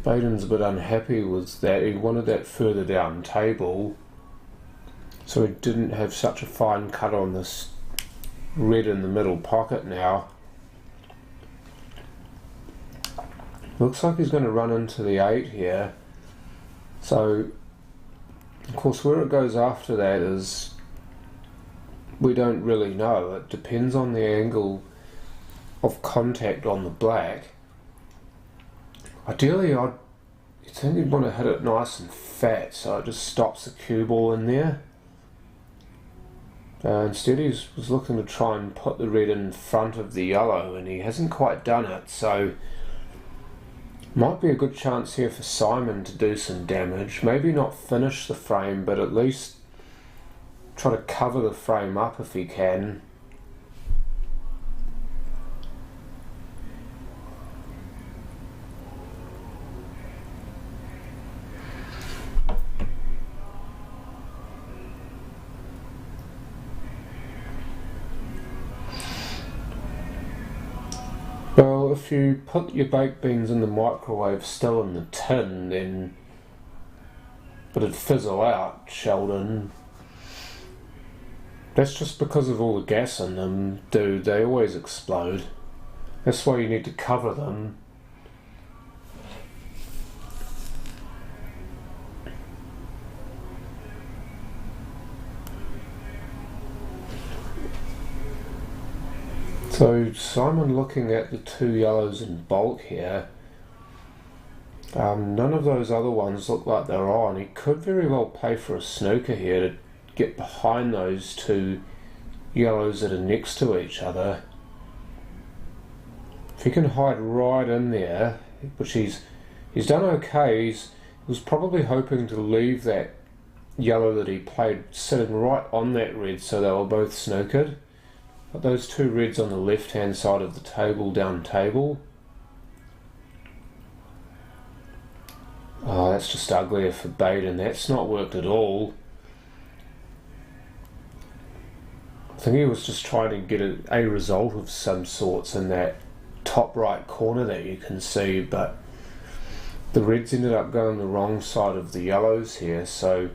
Baden's a bit unhappy with that. He wanted that further down table, so he didn't have such a fine cut on this red in the middle pocket now. Looks like he's going to run into the 8 here. So, of course, where it goes after that is, we don't really know. It depends on the angle of contact on the black. Ideally, I think you'd want to hit it nice and fat so it just stops the cue ball in there. Instead, he was looking to try and put the red in front of the yellow, and he hasn't quite done it, so might be a good chance here for Simon to do some damage. Maybe not finish the frame, but at least try to cover the frame up if he can. Well, if you put your baked beans in the microwave still in the tin, then it'd fizzle out, Sheldon. That's just because of all the gas in them, dude. They always explode. That's why you need to cover them. So Simon looking at the two yellows in bulk here. None of those other ones look like they're on. He could very well play for a snooker here to get behind those two yellows that are next to each other. If he can hide right in there, which he's done okay. He was probably hoping to leave that yellow that he played sitting right on that red so they were both snookered. But those two reds on the left hand side of the table, down table. Oh, that's just uglier for Baden. That's not worked at all. I think he was just trying to get a result of some sorts in that top right corner that you can see, but the reds ended up going the wrong side of the yellows here, so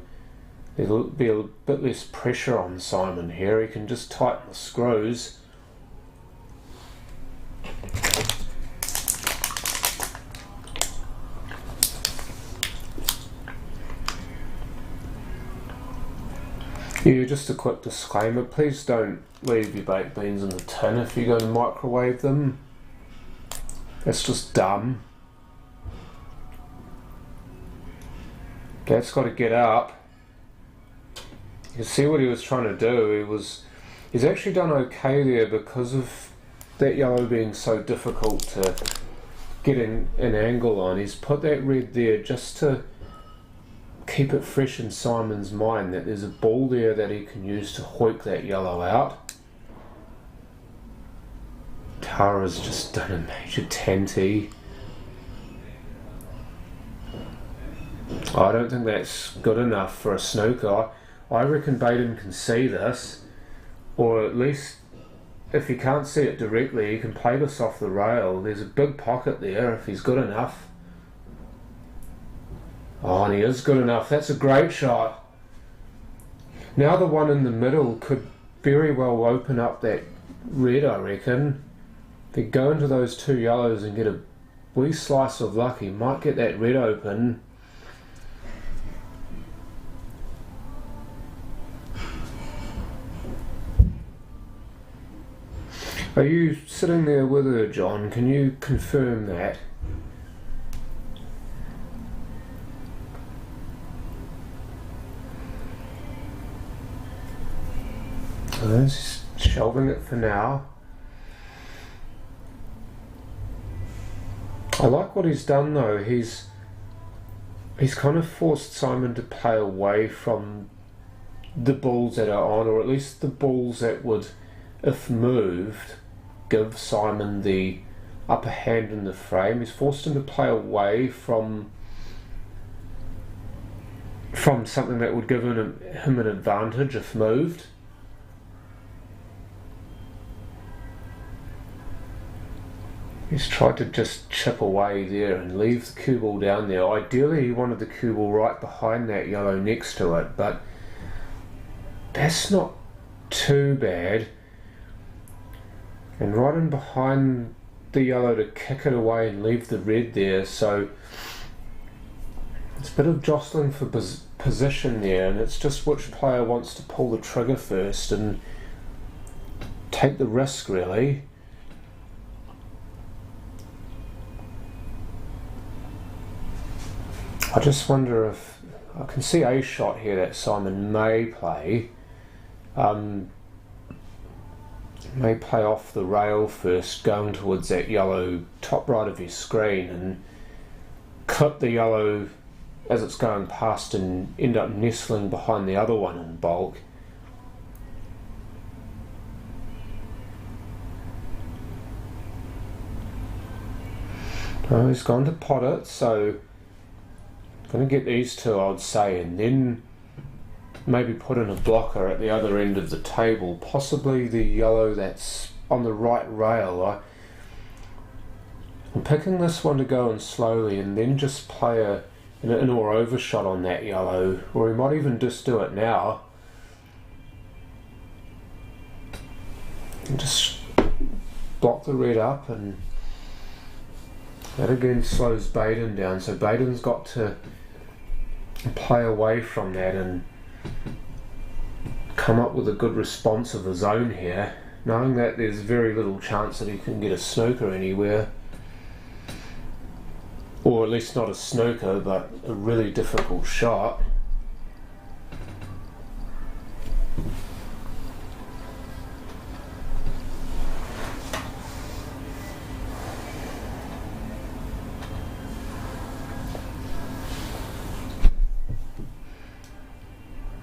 there'll be a bit less pressure on Simon here. He can just tighten the screws. Yeah, just a quick disclaimer, please don't leave your baked beans in the tin if you're going to microwave them. That's just dumb. That's got to get up. You can see what he was trying to do. He's actually done okay there because of that yellow being so difficult to get an angle on. He's put that red there just to keep it fresh in Simon's mind that there's a ball there that he can use to hoik that yellow out. Tara's just done a major tanty. I don't think that's good enough for a snooker. I reckon Baden can see this, or at least if he can't see it directly, he can play this off the rail. There's a big pocket there if he's good enough. Oh, and he is good enough. That's a great shot. Now the one in the middle could very well open up that red, I reckon. If he go into those two yellows and get a wee slice of luck, he might get that red open. Are you sitting there with her, John? Can you confirm that? He's shelving it for now. I like what he's done though. He's kind of forced Simon to play away from the balls that are on, or at least the balls that would, if moved, give Simon the upper hand in the frame. He's forced him to play away from something that would give him an advantage if moved. He's tried to just chip away there and leave the cue ball down there. Ideally he wanted the cue ball right behind that yellow next to it, but that's not too bad. And right in behind the yellow to kick it away and leave the red there, so it's a bit of jostling for position there, and it's just which player wants to pull the trigger first and take the risk, really. I just wonder if I can see a shot here that Simon may play. May play off the rail first, going towards that yellow top right of your screen, and clip the yellow as it's going past and end up nestling behind the other one in bulk. Oh, he's gone to pot it, so going to get these two, I would say, and then maybe put in a blocker at the other end of the table, possibly the yellow that's on the right rail. I'm picking this one to go in slowly and then just play an in or over shot on that yellow, or we might even just do it now and just block the red up, and that again slows Baden down, so Baden's got to play away from that and come up with a good response of his own here, knowing that there's very little chance that he can get a snooker anywhere, or at least not a snooker but a really difficult shot.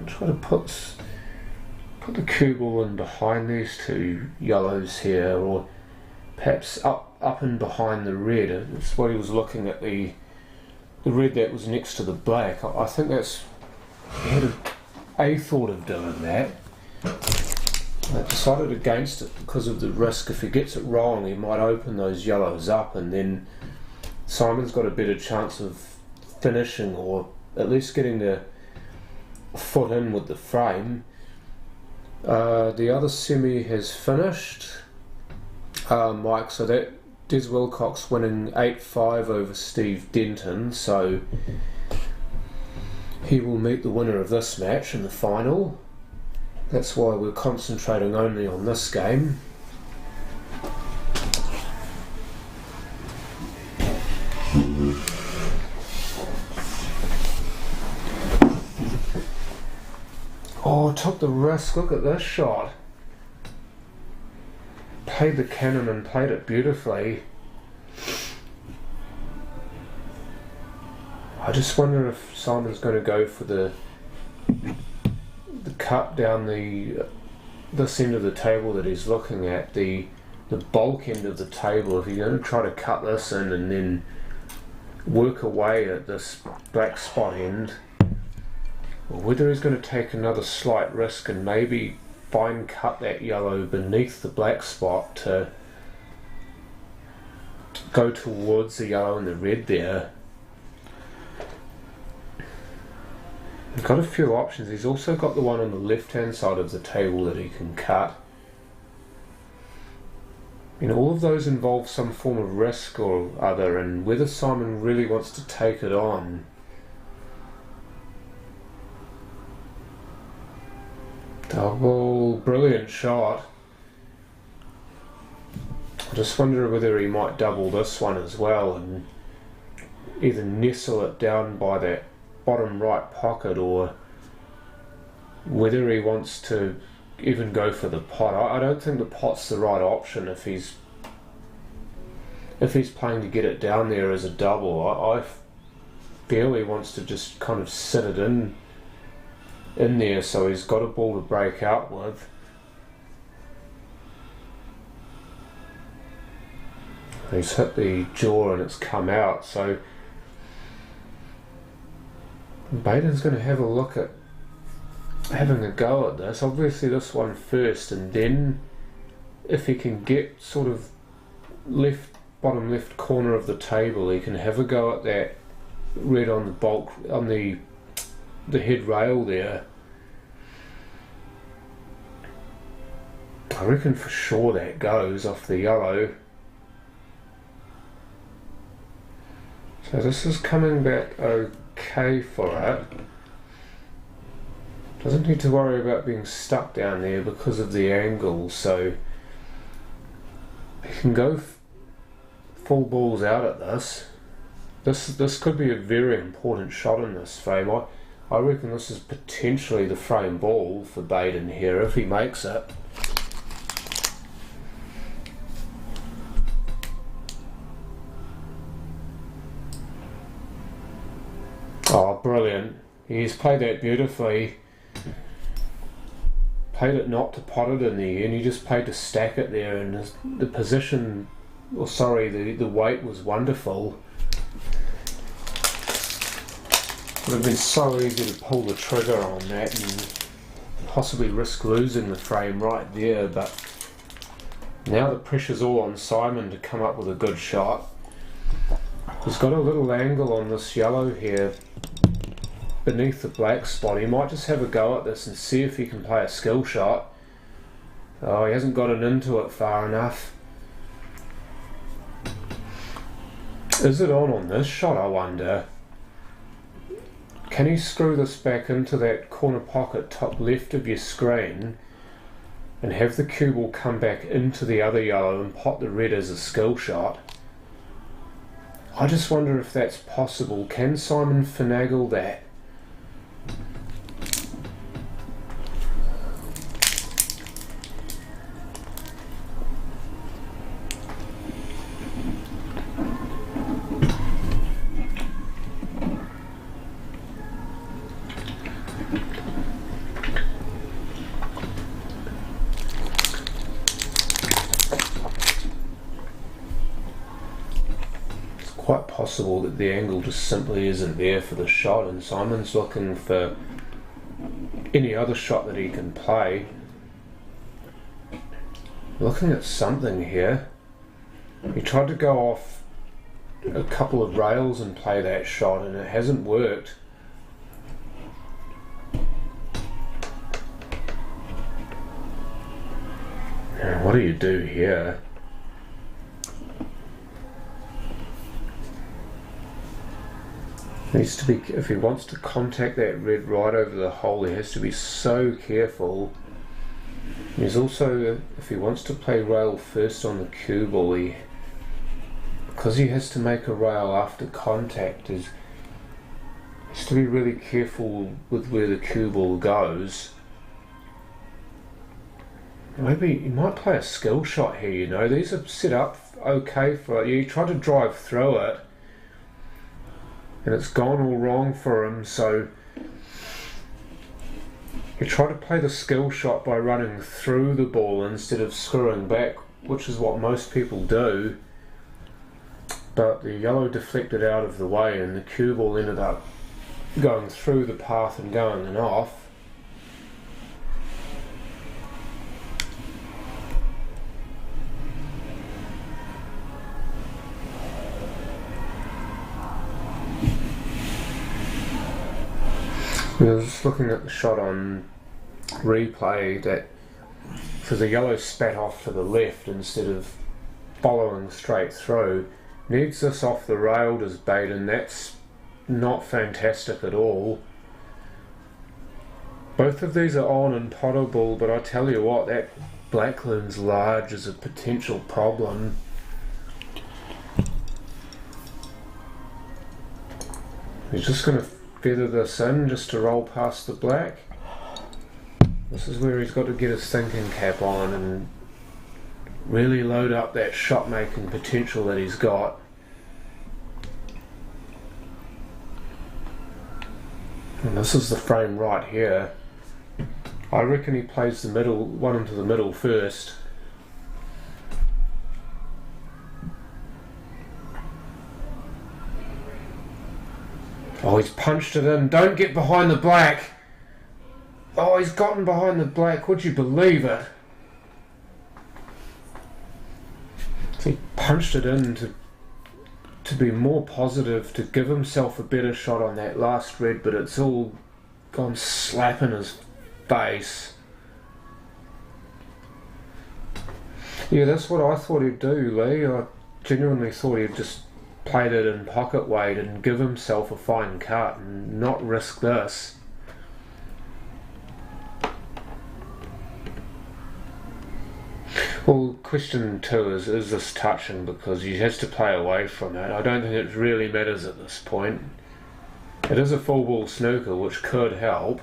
Try to put the cue ball in behind these two yellows here, or perhaps up and behind the red. It's what he was looking at, the red that was next to the black. I think that's, he had a thought of doing that. I decided against it because of the risk. If he gets it wrong, he might open those yellows up, and then Simon's got a better chance of finishing, or at least getting the foot in with the frame. The other semi has finished, Mike, so that Des Wilcox winning 8-5 over Steve Denton, so he will meet the winner of this match in the final. That's why we're concentrating only on this game. Oh, took the risk. Look at this shot. Played the cannon and played it beautifully. I just wonder if Simon's going to go for the cut down this end of the table that he's looking at, the bulk end of the table. If he's going to try to cut this in and then work away at this black spot end, or whether he's going to take another slight risk and maybe fine cut that yellow beneath the black spot to go towards the yellow and the red there. He's got a few options. He's also got the one on the left hand side of the table that he can cut. All of those involve some form of risk or other, and whether Simon really wants to take it on. Double, brilliant shot. I just wonder whether he might double this one as well and either nestle it down by that bottom right pocket, or whether he wants to even go for the pot. I don't think the pot's the right option if he's playing to get it down there as a double. I feel he wants to just kind of sit it in there so he's got a ball to break out with. He's hit the jaw and it's come out, so Baden's going to have a look at having a go at this. Obviously this one first, and then if he can get sort of bottom left corner of the table, he can have a go at that red on the bulk on the head rail there. I reckon for sure that goes off the yellow. So this is coming back okay for it. Doesn't need to worry about being stuck down there because of the angle, so he can go full balls out at this. This could be a very important shot in this frame. I reckon this is potentially the frame ball for Baden here if he makes it. Oh, brilliant. He's played that beautifully. Played it not to pot it in the end, he just played to stack it there, and the position, or sorry, the weight was wonderful. Would have been so easy to pull the trigger on that and possibly risk losing the frame right there, but now the pressure's all on Simon to come up with a good shot. He's got a little angle on this yellow here beneath the black spot. He might just have a go at this and see if he can play a skill shot. Oh, he hasn't got it into it far enough. Is it on this shot, I wonder? Can he screw this back into that corner pocket top left of your screen and have the cue ball come back into the other yellow and pot the red as a skill shot? I just wonder if that's possible. Can Simon finagle that? Quite possible that the angle just simply isn't there for the shot, and Simon's looking for any other shot that he can play. Looking at something here. He tried to go off a couple of rails and play that shot, and it hasn't worked. Now, what do you do here? Needs to be, if he wants to contact that red right over the hole, he has to be so careful. He's also, if he wants to play rail first on the cue ball, because he has to make a rail after contact, he has to be really careful with where the cue ball goes. Maybe he might play a skill shot here, these are set up okay for it. You try to drive through it, and it's gone all wrong for him, so you try to play the skill shot by running through the ball instead of screwing back, which is what most people do. but the yellow deflected out of the way and the cue ball ended up going through the path and going and off. I was just looking at the shot on replay that, so the yellow spat off to the left instead of following straight through. Needs this off the rail, does Baden. That's not fantastic at all. Both of these are on and potable, but I tell you what, that Blackland's large is a potential problem. He's just going to feather this in just to roll past the black. This is where he's got to get his thinking cap on and really load up that shot making potential that he's got. And this is the frame right here. I reckon he plays the middle one into the middle first. Oh, he's punched it in. Don't get behind the black. Oh, he's gotten behind the black. Would you believe it? So he punched it in to be more positive, to give himself a better shot on that last red, but it's all gone slap in his face. Yeah, that's what I thought he'd do, Lee. I genuinely thought he'd just played it in pocket weight and give himself a fine cut and not risk this. Well, question 2 is this touching, because he has to play away from it. I don't think it really matters at this point. It is a full ball snooker, which could help.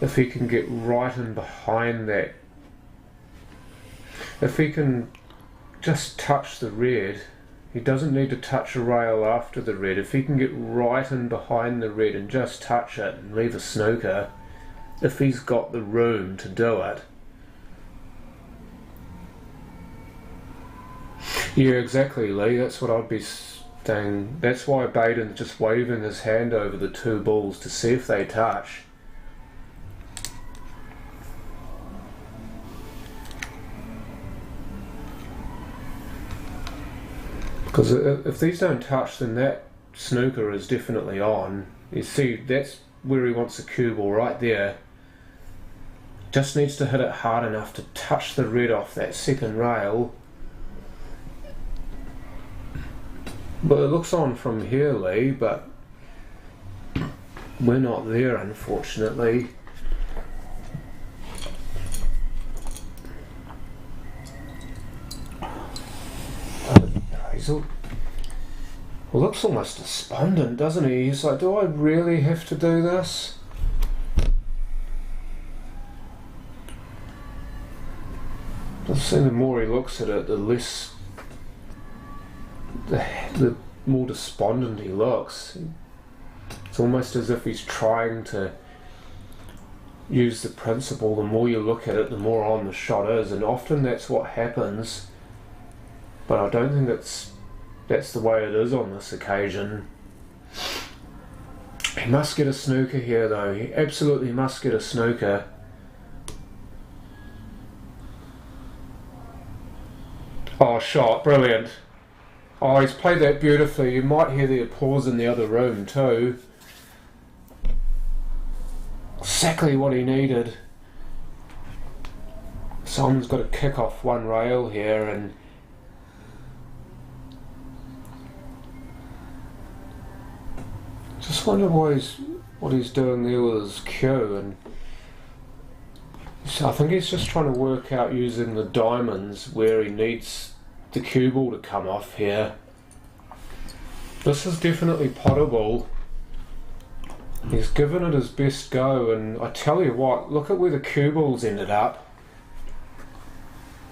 If he can get right in behind that, if he can just touch the red, he doesn't need to touch a rail after the red. If he can get right in behind the red and just touch it and leave a snooker, if he's got the room to do it. Yeah, exactly, Lee. That's what I'd be saying. That's why Baden's just waving his hand over the two balls to see if they touch. Because if these don't touch, then that snooker is definitely on. You see, that's where he wants the cue ball, right there. Just needs to hit it hard enough to touch the red off that second rail. But it looks on from here, Lee, but we're not there, unfortunately. He looks almost despondent, doesn't he? He's like, do I really have to do this? I've seen the more he looks at it, the less, the more despondent he looks. It's almost as if he's trying to use the principle. The more you look at it, the more on the shot is, and often that's what happens. But I don't think that's the way it is on this occasion. He must get a snooker here, though. He absolutely must get a snooker. Oh, shot, brilliant. Oh, he's played that beautifully. You might hear the applause in the other room too. Exactly what he needed. Someone's got to kick off one rail here, and just wonder what he's doing there with his cue. And so I think he's just trying to work out using the diamonds where he needs the cue ball to come off here. This is definitely potable. He's given it his best go, and I tell you what, look at where the cue balls ended up.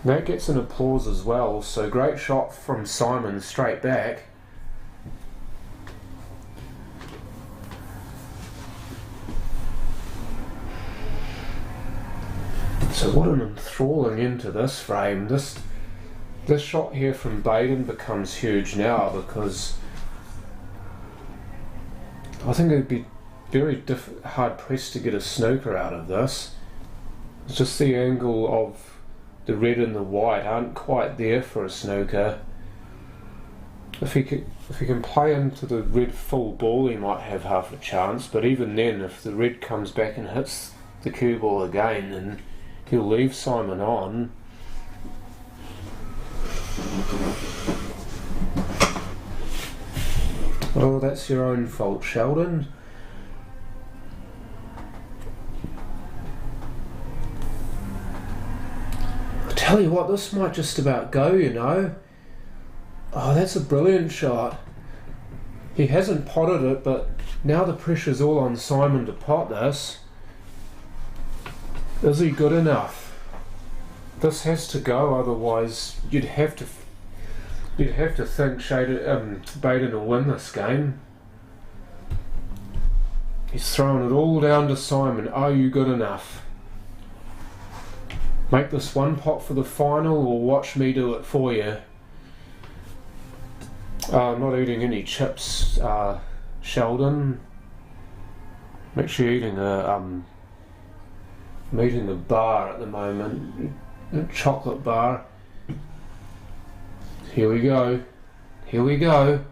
That gets an applause as well, so great shot from Simon straight back. So what an enthralling end to this frame. This This shot here from Baden becomes huge now because I think it'd be very hard pressed to get a snooker out of this. It's just the angle of the red and the white aren't quite there for a snooker. If he can play into the red full ball, he might have half a chance, but even then, if the red comes back and hits the cue ball again, then he'll leave Simon on. Oh, that's your own fault, Sheldon. I tell you what, this might just about go, you know. Oh, that's a brilliant shot. He hasn't potted it, but now the pressure's all on Simon to pot this. Is he good enough? This has to go, otherwise you'd have to think Baden will win this game. He's throwing it all down to Simon. Are you good enough? Make this one pot for the final, or watch me do it for you. Not eating any chips, Sheldon. I'm actually eating I'm eating a bar at the moment, a chocolate bar. Here we go. Here we go.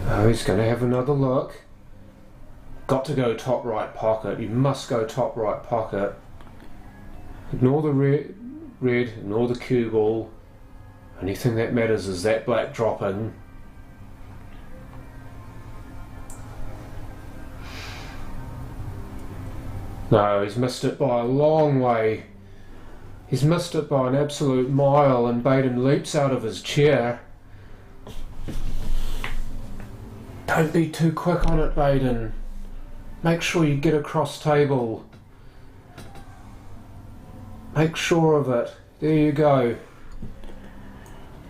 Oh, he's going to have another look. Got to go top right pocket. You must go top right pocket. Ignore the red, ignore the cue ball. Only thing that matters is that black dropping. No, he's missed it by a long way. He's missed it by an absolute mile, and Baden leaps out of his chair. Don't be too quick on it, Baden. Make sure you get across table. Make sure of it. There you go.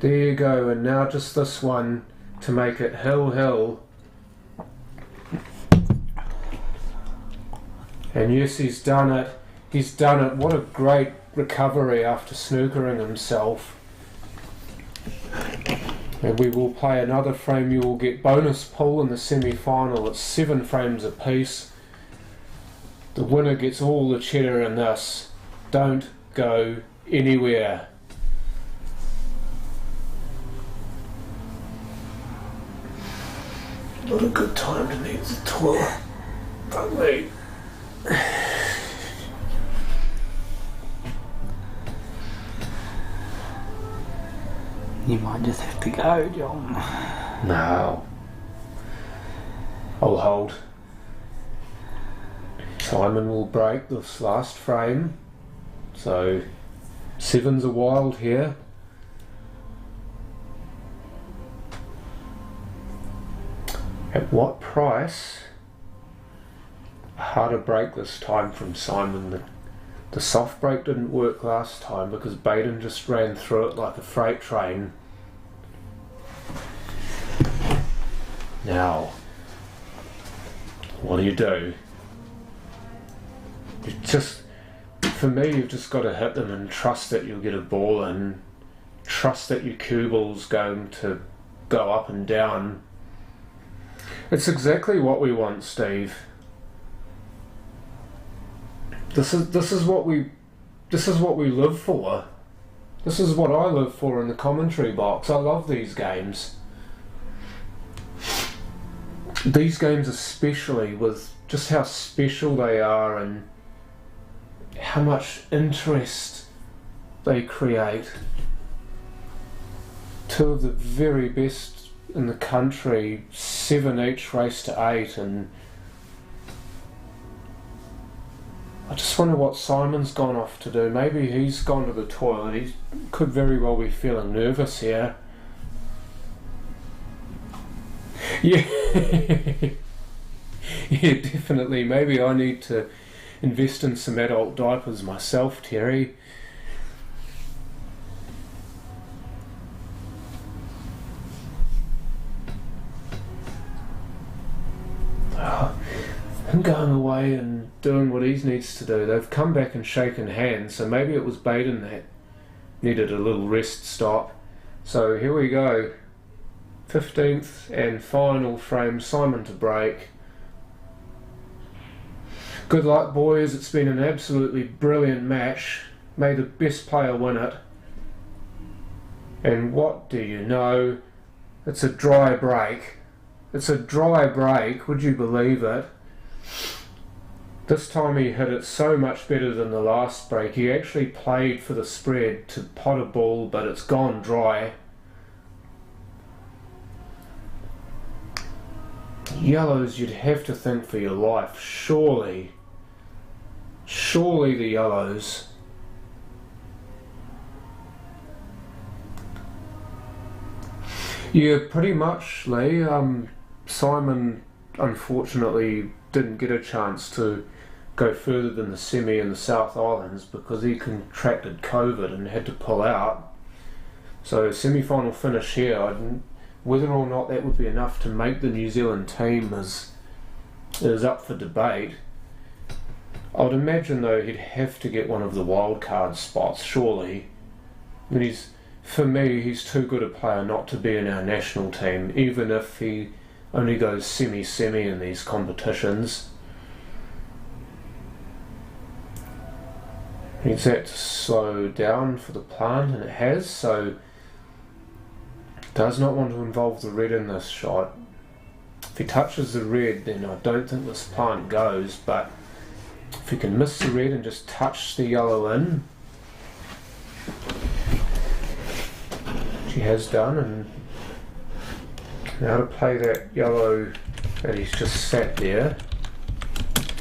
There you go, and now just this one to make it hill. And yes, he's done it. He's done it. What a great recovery after snookering himself. And we will play another frame. You will get bonus pool in the semi-final. It's 7 frames apiece. The winner gets all the cheddar in this. Don't go anywhere. Not a good time to need the toilet. Fuck me. You might just have to go, John. No. I'll hold. Simon will break this last frame. So, 7's a wild here. At what price? Harder break this time from Simon. The soft break didn't work last time because Baden just ran through it like a freight train. Now, what do? You just, for me, you've just got to hit them and trust that you'll get a ball in. Trust that your cue ball's going to go up and down. It's exactly what we want, Steve. This is what we live for. This is what I live for in the commentary box. I love these games. These games especially, with just how special they are and how much interest they create. 2 of the very best in the country, 7 each race to 8, and I just wonder what Simon's gone off to do. Maybe he's gone to the toilet. He could very well be feeling nervous here. Yeah. Yeah, definitely. Maybe I need to invest in some adult diapers myself, Terry. him going away and doing what he needs to do. They've come back and shaken hands, so maybe it was Baden that needed a little rest stop. So here we go. 15th and final frame, Simon to break. Good luck, boys. It's been an absolutely brilliant match. May the best player win it. And what do you know? It's a dry break. It's a dry break, would you believe it? This time he hit it so much better than the last break. He actually played for the spread to pot a ball, but it's gone dry. Yellows, you'd have to think for your life. Surely the yellows. Yeah, pretty much, Lee. Simon unfortunately didn't get a chance to go further than the semi in the South Islands because he contracted COVID and had to pull out. So semi-final finish here. Whether or not that would be enough to make the New Zealand team is up for debate. I would imagine though he'd have to get one of the wild card spots, surely. I mean, for me, he's too good a player not to be in our national team, even if he only goes semi-semi in these competitions. Needs that to slow down for the plant, and it has, so does not want to involve the red in this shot. If he touches the red, then I don't think this plant goes, but if he can miss the red and just touch the yellow in, which he has done, and now to play that yellow that he's just sat there,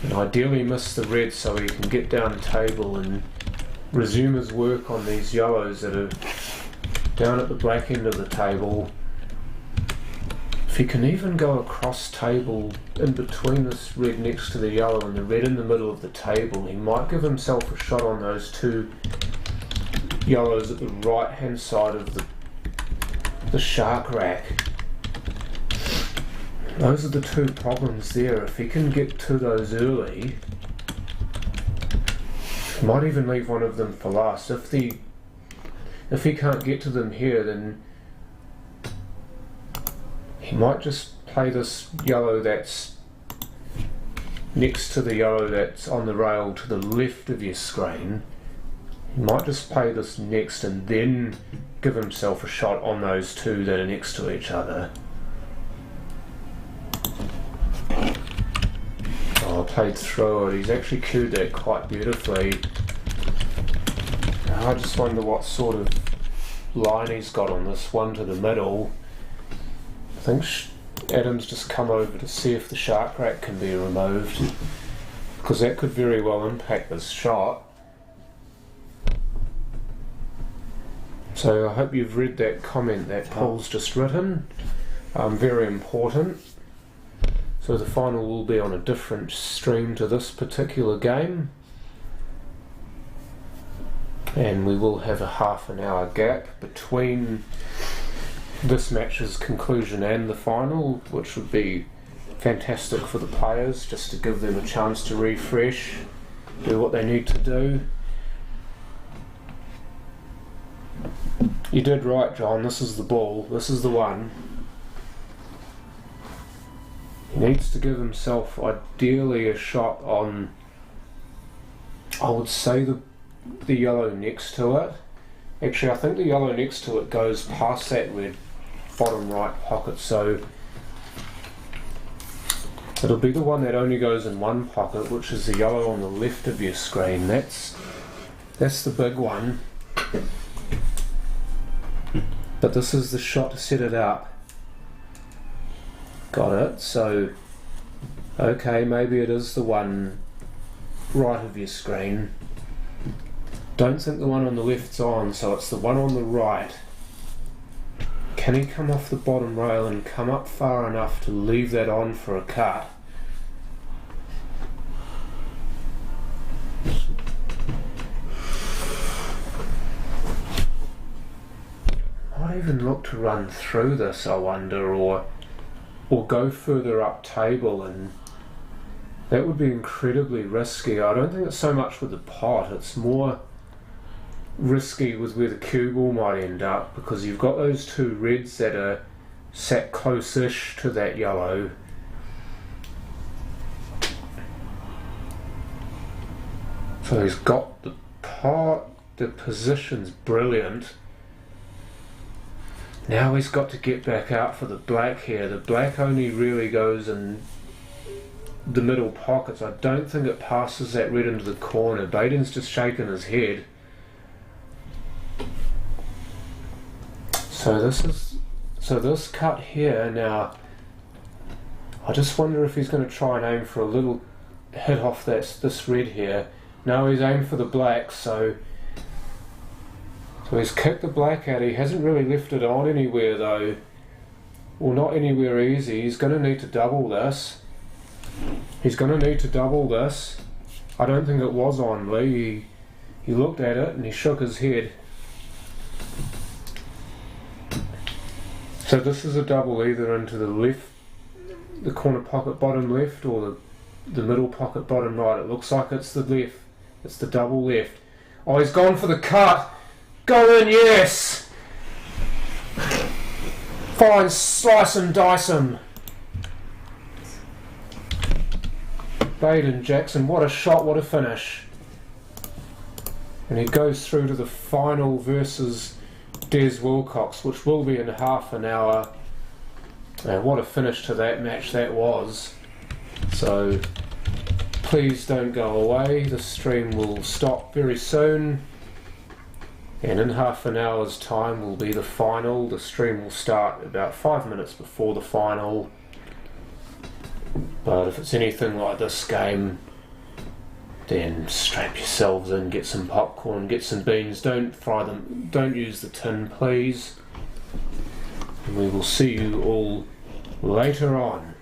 and ideally miss the red so he can get down table and resume his work on these yellows that are down at the black end of the table. If he can even go across table in between this red next to the yellow and the red in the middle of the table, he might give himself a shot on those two yellows at the right hand side of the shark rack. Those are the two problems there. If he can get to those early, he might even leave one of them for last. If he can't get to them here, then he might just play this yellow that's next to the yellow that's on the rail to the left of your screen. He might just play this next and then give himself a shot on those two that are next to each other. Oh, played through it. He's actually cued that quite beautifully. I just wonder what sort of line he's got on this one to the middle. I think Adam's just come over to see if the shark rack can be removed, because that could very well impact this shot. So I hope you've read that comment that Paul's just written. Very important. So the final will be on a different stream to this particular game, and we will have a half an hour gap between this match's conclusion and the final, which would be fantastic for the players, just to give them a chance to refresh, do what they need to do. You did right, John. This is the ball. This is the one. He needs to give himself ideally a shot on, I would say, the yellow next to it. Actually, I think the yellow next to it goes past that red bottom right pocket, so it'll be the one that only goes in one pocket, which is the yellow on the left of your screen. That's the big one. But this is the shot to set it up. Got it. So, okay, maybe it is the one right of your screen. Don't think the one on the left's on, so it's the one on the right. Can he come off the bottom rail and come up far enough to leave that on for a cut? Might even look to run through this, I wonder, or go further up table and That would be incredibly risky. I don't think it's so much with the pot, it's more risky with where the cue ball might end up, because you've got those two reds that are sat close-ish to that yellow. So he's got the pot, the position's brilliant. Now he's got to get back out for the black here. The black only really goes in the middle pockets. I don't think it passes that red into the corner. Baden's just shaking his head. So this cut here now, I just wonder if he's going to try and aim for a little hit off this red here. No, he's aimed for the black, so he's kicked the black out. He hasn't really left it on anywhere though. Well, not anywhere easy. He's going to need to double this. I don't think it was on Lee. He looked at it and he shook his head. So this is a double either into the left, the corner pocket bottom left, or the middle pocket bottom right. It looks like it's the left. It's the double left. Oh, he's gone for the cut. Go in, yes! Fine, slice and dice him. Baden Jackson, what a shot, what a finish. And he goes through to the final versus Des Wilcox, which will be in half an hour. And what a finish to that match that was. So please don't go away. The stream will stop very soon. And in half an hour's time will be the final. The stream will start about 5 minutes before the final. But if it's anything like this game, then strap yourselves in, get some popcorn, get some beans. Don't fry them, don't use the tin, please. And we will see you all later on.